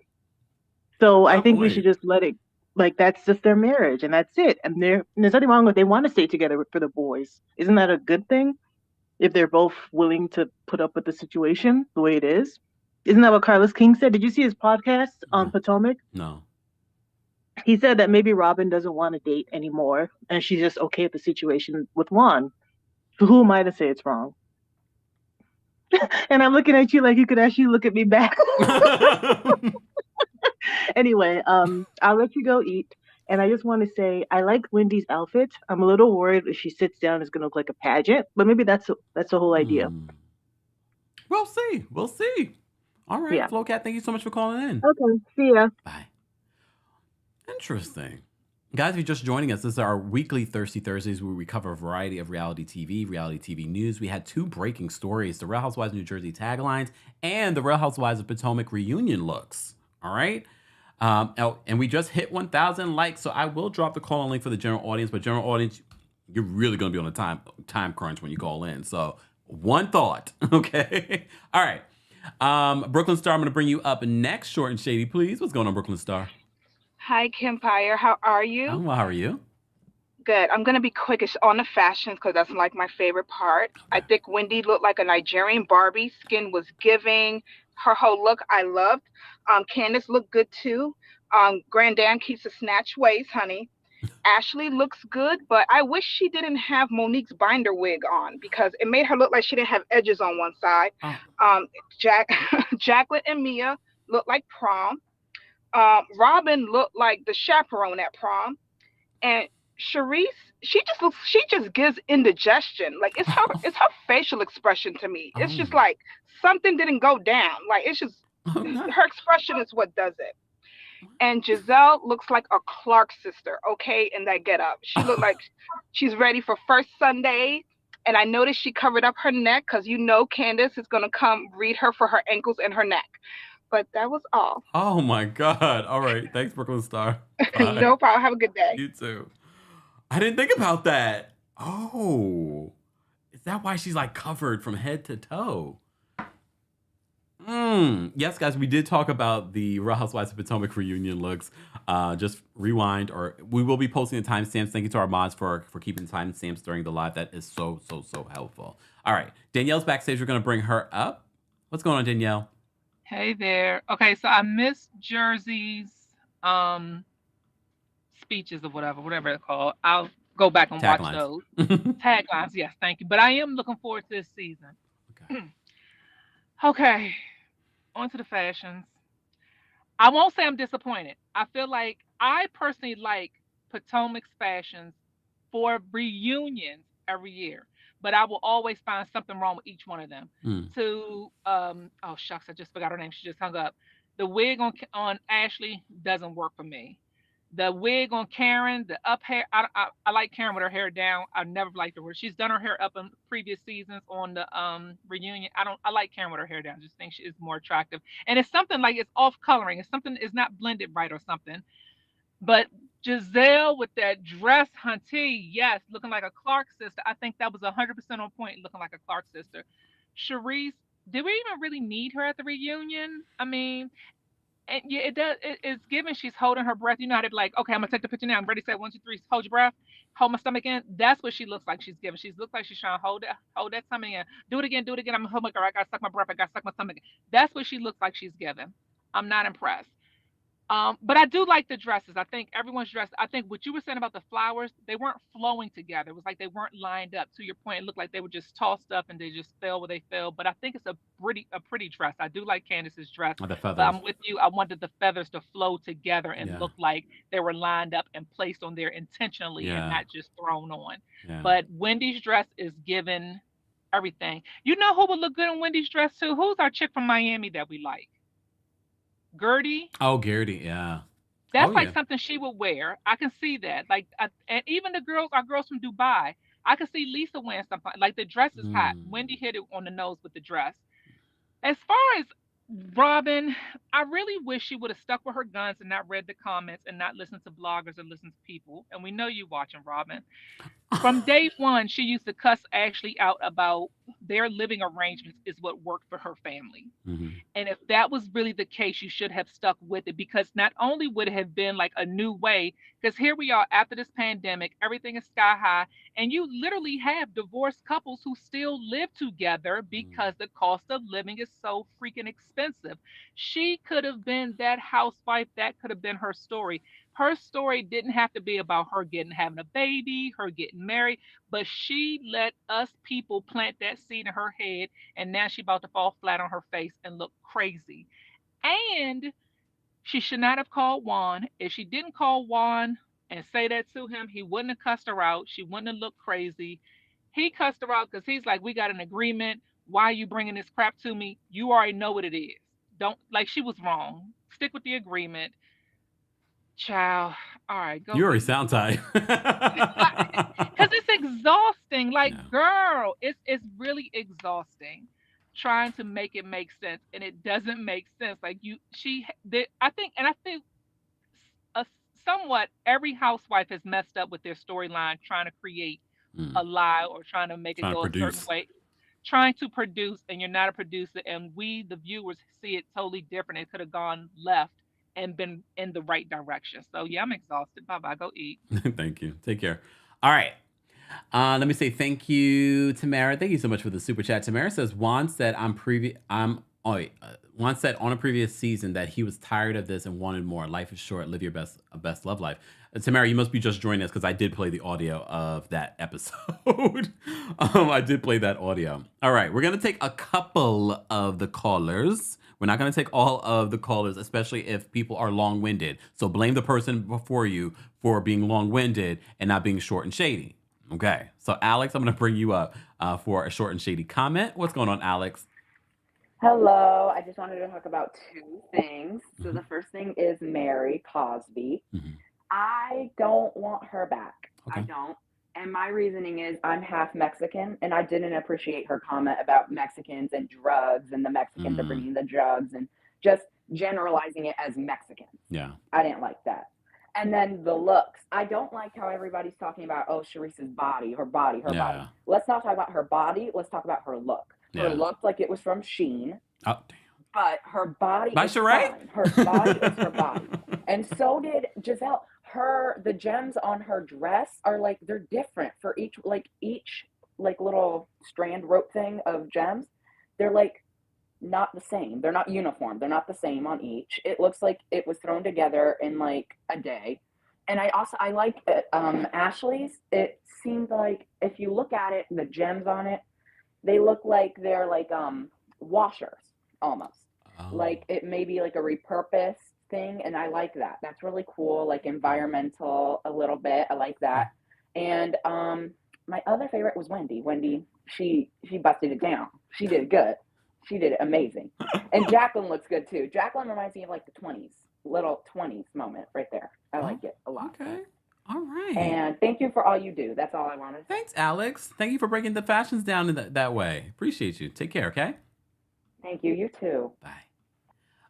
So I think we should just let it, like, that's just their marriage and that's it. And there's nothing wrong with, they want to stay together for the boys. Isn't that a good thing? If they're both willing to put up with the situation the way it is. Isn't that what Carlos King said? Did you see his podcast on Potomac?
No.
He said that maybe Robyn doesn't want to date anymore and she's just okay with the situation with Juan. So who am I to say it's wrong? And I'm looking at you like you could actually look at me back. Anyway, I'll let you go eat. And I just want to say, I like Wendy's outfit. I'm a little worried if she sits down, it's going to look like a pageant. But maybe that's the whole idea.
We'll see. We'll see. All right,
Yeah.
Flocat, thank you so much for calling in.
Okay, see ya.
Bye. Interesting. Guys, if you're just joining us, this is our weekly Thirsty Thursdays where we cover a variety of reality TV news. We had 2 breaking stories, the Real Housewives of New Jersey taglines and the Real Housewives of Potomac reunion looks. All right? And we just hit 1,000 likes, so I will drop the call link for the general audience, but general audience, you're really going to be on a time crunch when you call in. So one thought, okay? All right. Brooklyn Star, I'm going to bring you up next. Short and shady, please. What's going on, Brooklyn Star?
Hi, Kempire. How are you?
Oh, well, how are you?
Good. I'm going to be quickish on the fashions because that's like my favorite part. I think Wendy looked like a Nigerian Barbie. Skin was giving. Her whole look I loved. Candace looked good too. Grand Dam keeps a snatch waist, honey. Ashley looks good, but I wish she didn't have Monique's binder wig on because it made her look like she didn't have edges on one side. Jacqueline and Mia looked like prom. Robyn looked like the chaperone at prom. And Sharice, she just gives indigestion. Like it's her facial expression to me. It's just like something didn't go down. Like it's just her expression is what does it. And Giselle looks like a Clark sister, okay, in that getup. She looked like she's ready for first Sunday. And I noticed she covered up her neck because Candace is gonna come read her for her ankles and her neck. But that was all.
Oh my God. All right. Thanks, Brooklyn Star.
No problem. Have a good day.
You too. I didn't think about that. Oh. Is that why she's like covered from head to toe? Yes, guys, we did talk about the Real Housewives of Potomac reunion looks. Just rewind, or we will be posting the timestamps. Thank you to our mods for keeping timestamps during the live. That is so helpful. All right, Danielle's backstage. We're gonna bring her up. What's going on, Danielle?
Hey there. Okay, so I missed Jersey's speeches or whatever they're called. I'll go back and watch those. Taglines, yes, thank you. But I am looking forward to this season. Okay, on to the fashions. I won't say I'm disappointed. I feel like I personally like Potomac's fashions for reunions every year, but I will always find something wrong with each one of them. To oh shucks, I just forgot her name. She just hung up. The wig on Ashley doesn't work for me. The wig on Karen, the up hair. I like Karen with her hair down. I've never liked her. She's done her hair up in previous seasons on the reunion. I like Karen with her hair down. Just think she is more attractive. And it's something like it's off coloring. It's something it's not blended right or something. But Giselle with that dress, hunty, yes, looking like a Clark sister. I think that was 100% on point, looking like a Clark sister. Charisse, did we even really need her at the reunion? I mean, and yeah, it does. It's given she's holding her breath. You know how to be like, okay, I'm gonna take the picture now. I'm ready. Say 1, 2, 3. Hold your breath. Hold my stomach in. That's what she looks like. She's giving. She looks like she's trying to hold that stomach in. Do it again. Do it again. I'm gonna hold my girl. I gotta suck my breath. I gotta suck my stomach. That's what she looks like she's giving. I'm not impressed. But I do like the dresses. I think everyone's dressed. I think what you were saying about the flowers, they weren't flowing together. It was like they weren't lined up. To your point, it looked like they were just tossed up and they just fell where they fell. But I think it's a pretty dress. I do like Candace's dress.
Oh, the
but
feathers.
I'm with you. I wanted the feathers to flow together and look like they were lined up and placed on there intentionally and not just thrown on.
Yeah.
But Wendy's dress is given everything. You know who would look good in Wendy's dress too? Who's our chick from Miami that we like? Gertie.
Oh, Gertie, yeah.
That's like something she would wear. I can see that. Like, and even the girls, our girls from Dubai, I can see Lisa wearing something. Like the dress is hot. Wendy hit it on the nose with the dress. As far as Robyn, I really wish she would have stuck with her guns and not read the comments and not listened to bloggers and listen to people. And we know you watching, Robyn. From day one, she used to cuss Ashley out about their living arrangements is what worked for her family. And if that was really the case, you should have stuck with it, because not only would it have been like a new way, because here we are after this pandemic, everything is sky high, and you literally have divorced couples who still live together because the cost of living is so freaking expensive. She could have been that housewife. That could have been her story. Her story didn't have to be about her having a baby, her getting married, but she let us people plant that seed in her head, and now she's about to fall flat on her face and look crazy. And she should not have called Juan. If she didn't call Juan and say that to him, he wouldn't have cussed her out. She wouldn't have looked crazy. He cussed her out because he's like, we got an agreement. Why are you bringing this crap to me? You already know what it is. Don't, like, she was wrong. Stick with the agreement. Child, all right, go.
You already sound tired.
Because it's exhausting. Like, girl, it's really exhausting trying to make it make sense, and it doesn't make sense. Like I think somewhat every housewife has messed up with their storyline trying to create a lie or trying to make it go a certain way. Trying to produce, and you're not a producer, and we, the viewers, see it totally different. It could have gone left and been in the right direction. So yeah, I'm exhausted. Bye-bye. Go eat.
Thank you. Take care. All right. Let me say thank you, Tamara. Thank you so much for the super chat. Tamara says Juan said Juan said on a previous season that he was tired of this and wanted more. Life is short. Live your best love life. Tamara, you must be just joining us because I did play the audio of that episode. I did play that audio. All right, we're gonna take a couple of the callers. We're not going to take all of the callers, especially if people are long-winded. So blame the person before you for being long-winded and not being short and shady. Okay. So Alex, I'm going to bring you up for a short and shady comment. What's going on, Alex?
Hello. I just wanted to talk about two things. So the first thing is Mary Cosby. I don't want her back.
Okay.
I don't. And my reasoning is I'm half Mexican, and I didn't appreciate her comment about Mexicans and drugs, and the Mexicans are bringing the drugs, and just generalizing it as Mexican.
Yeah.
I didn't like that. And then the looks. I don't like how everybody's talking about, oh, Charisse's body, her body. Let's not talk about her body. Let's talk about her look. Her looked like it was from Shein.
Oh, damn.
but her body
By
is
Sheree?
fine. Her body is her body. And so did Giselle. The gems on her dress are like, they're different for each little strand rope thing of gems. They're like not the same. They're not uniform. They're not the same on each. It looks like it was thrown together in like a day. And I like Ashley's. It seemed like if you look at it, the gems on it, they look like they're like washers almost. Like it may be like a repurposed thing, and I like that. That's really cool, like environmental a little bit. I like that. And my other favorite was Wendy. Wendy, she busted it down. She did good. She did it amazing. And Jacqueline looks good too. Jacqueline reminds me of like the 20s, little 20s moment right there. I like it a lot.
Okay. All right.
And thank you for all you do. That's all I wanted.
Thanks, Alex. Thank you for breaking the fashions down in that way. Appreciate you. Take care, okay?
Thank you. You too.
Bye.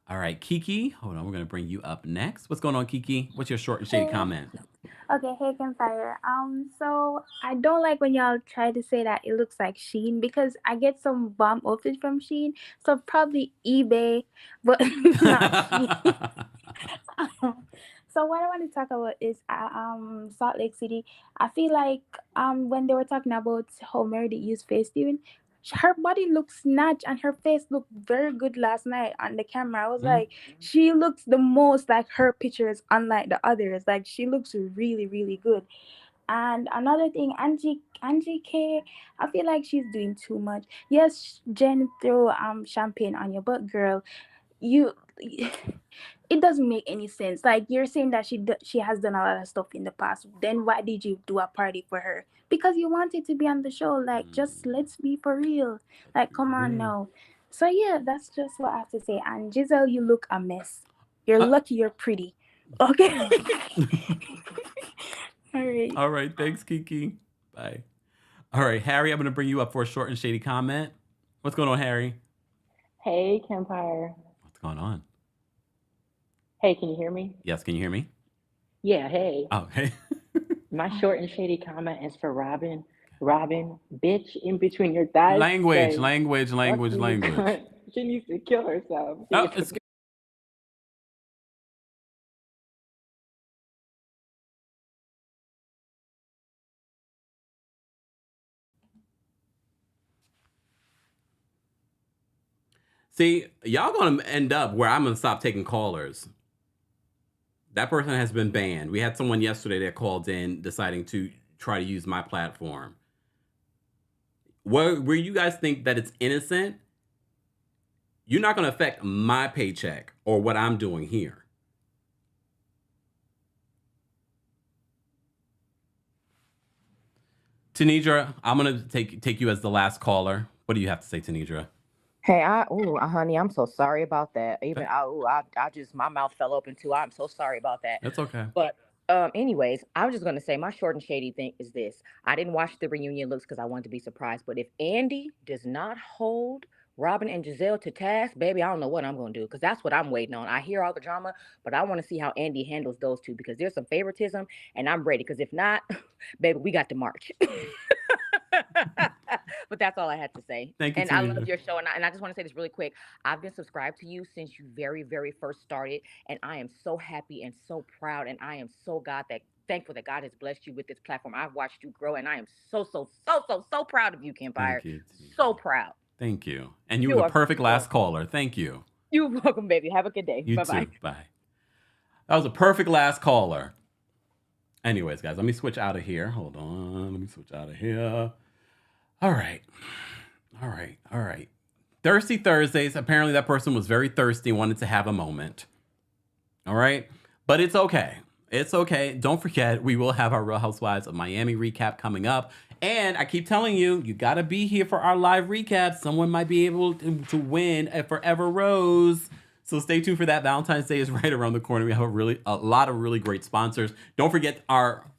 All right, Kiki. Hold on. We're going to bring you up next. What's going on, Kiki? What's your short and shady comment?
Okay, hey Kempire. So I don't like when y'all try to say that it looks like Shein because I get some bomb outfits from Shein, so probably eBay, but not Shein. So what I want to talk about is Salt Lake City. I feel like when they were talking about how Meredith used Facetune, her body looks snatched and her face looked very good last night on the camera. I was like, she looks the most like her pictures, unlike the others. Like she looks really, really good. And another thing, Angie K, I feel like she's doing too much. Yes, Jen threw champagne on you, but girl, it doesn't make any sense. Like you're saying that she has done a lot of stuff in the past. Then why did you do a party for her? Because you wanted to be on the show. Like just let's be for real. Like come on now. So yeah, that's just what I have to say. And Giselle, you look a mess. You're lucky you're pretty. Okay.
All right. Thanks, Kiki. Bye. All right, Harry, I'm going to bring you up for a short and shady comment. What's going on, Harry?
Hey, Kempire.
What's going on?
Hey, can you hear me?
Yes, can you hear me?
Yeah, hey.
Oh, hey.
My short and shady comment is for Robyn. Robyn, bitch, in between your thighs.
Language.
She needs to kill herself.
Oh, it's See, y'all gonna end up where I'm gonna stop taking callers. That person has been banned. We had someone yesterday that called in deciding to try to use my platform. Where you guys think that it's innocent, you're not gonna affect my paycheck or what I'm doing here. Tanidra, I'm gonna take you as the last caller. What do you have to say, Tanidra?
Hey, honey, I'm so sorry about that. Even I just my mouth fell open too. I'm so sorry about that.
That's okay.
But anyways, I was just gonna say my short and shady thing is this. I didn't watch the reunion looks because I wanted to be surprised. But if Andy does not hold Robyn and Giselle to task, baby, I don't know what I'm gonna do because that's what I'm waiting on. I hear all the drama, but I want to see how Andy handles those two because there's some favoritism, and I'm ready. Because if not, baby, we got to march. But that's all I had to say.
Thank you,
and I
Tanita.
love your show. And I just want to say this really quick. I've been subscribed to you since you very, very first started. And I am so happy and so proud. And I am so thankful that God has blessed you with this platform. I've watched you grow. And I am so proud of you, Kempire.
Thank you,
So proud.
Thank you. And you were the perfect last caller. Thank you.
You're welcome, baby. Have a good day.
You
Bye-bye.
too. Bye. That was a perfect last caller. Anyways, guys, let me switch out of here. Hold on. Let me switch out of here. All right. Thirsty Thursdays. Apparently that person was very thirsty and wanted to have a moment. All right. But it's okay. It's okay. Don't forget, we will have our Real Housewives of Miami recap coming up. And I keep telling you, you got to be here for our live recap. Someone might be able to win a Forever Rose. So stay tuned for that. Valentine's Day is right around the corner. We have a lot of really great sponsors. Don't forget our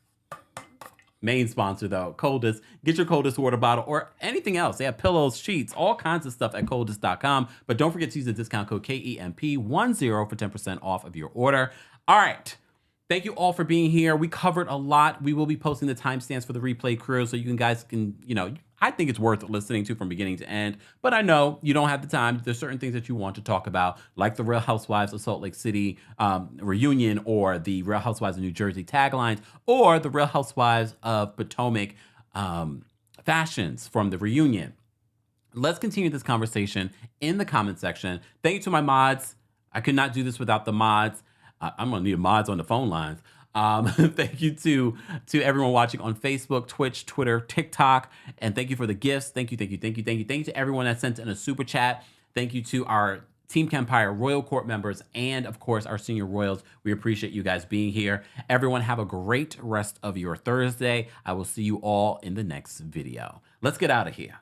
main sponsor, though, Coldest. Get your Coldest water bottle or anything else. They have pillows, sheets, all kinds of stuff at coldest.com. But don't forget to use the discount code KEMP10 for 10% off of your order. All right. Thank you all for being here. We covered a lot. We will be posting the timestamps for the replay crew so you guys can, I think it's worth listening to from beginning to end. But I know you don't have the time. There's certain things that you want to talk about, like the Real Housewives of Salt Lake City reunion, or the Real Housewives of New Jersey taglines, or the Real Housewives of Potomac fashions from the reunion. Let's continue this conversation in the comment section. Thank you to my mods. I could not do this without the mods. I'm gonna need mods on the phone lines. Thank you to everyone watching on Facebook, Twitch, Twitter, TikTok, and thank you for the gifts. Thank you to everyone that sent in a super chat. Thank you to our Team Kempire Royal Court members and, of course, our senior royals. We appreciate you guys being here. Everyone have a great rest of your Thursday. I will see you all in the next video. Let's get out of here.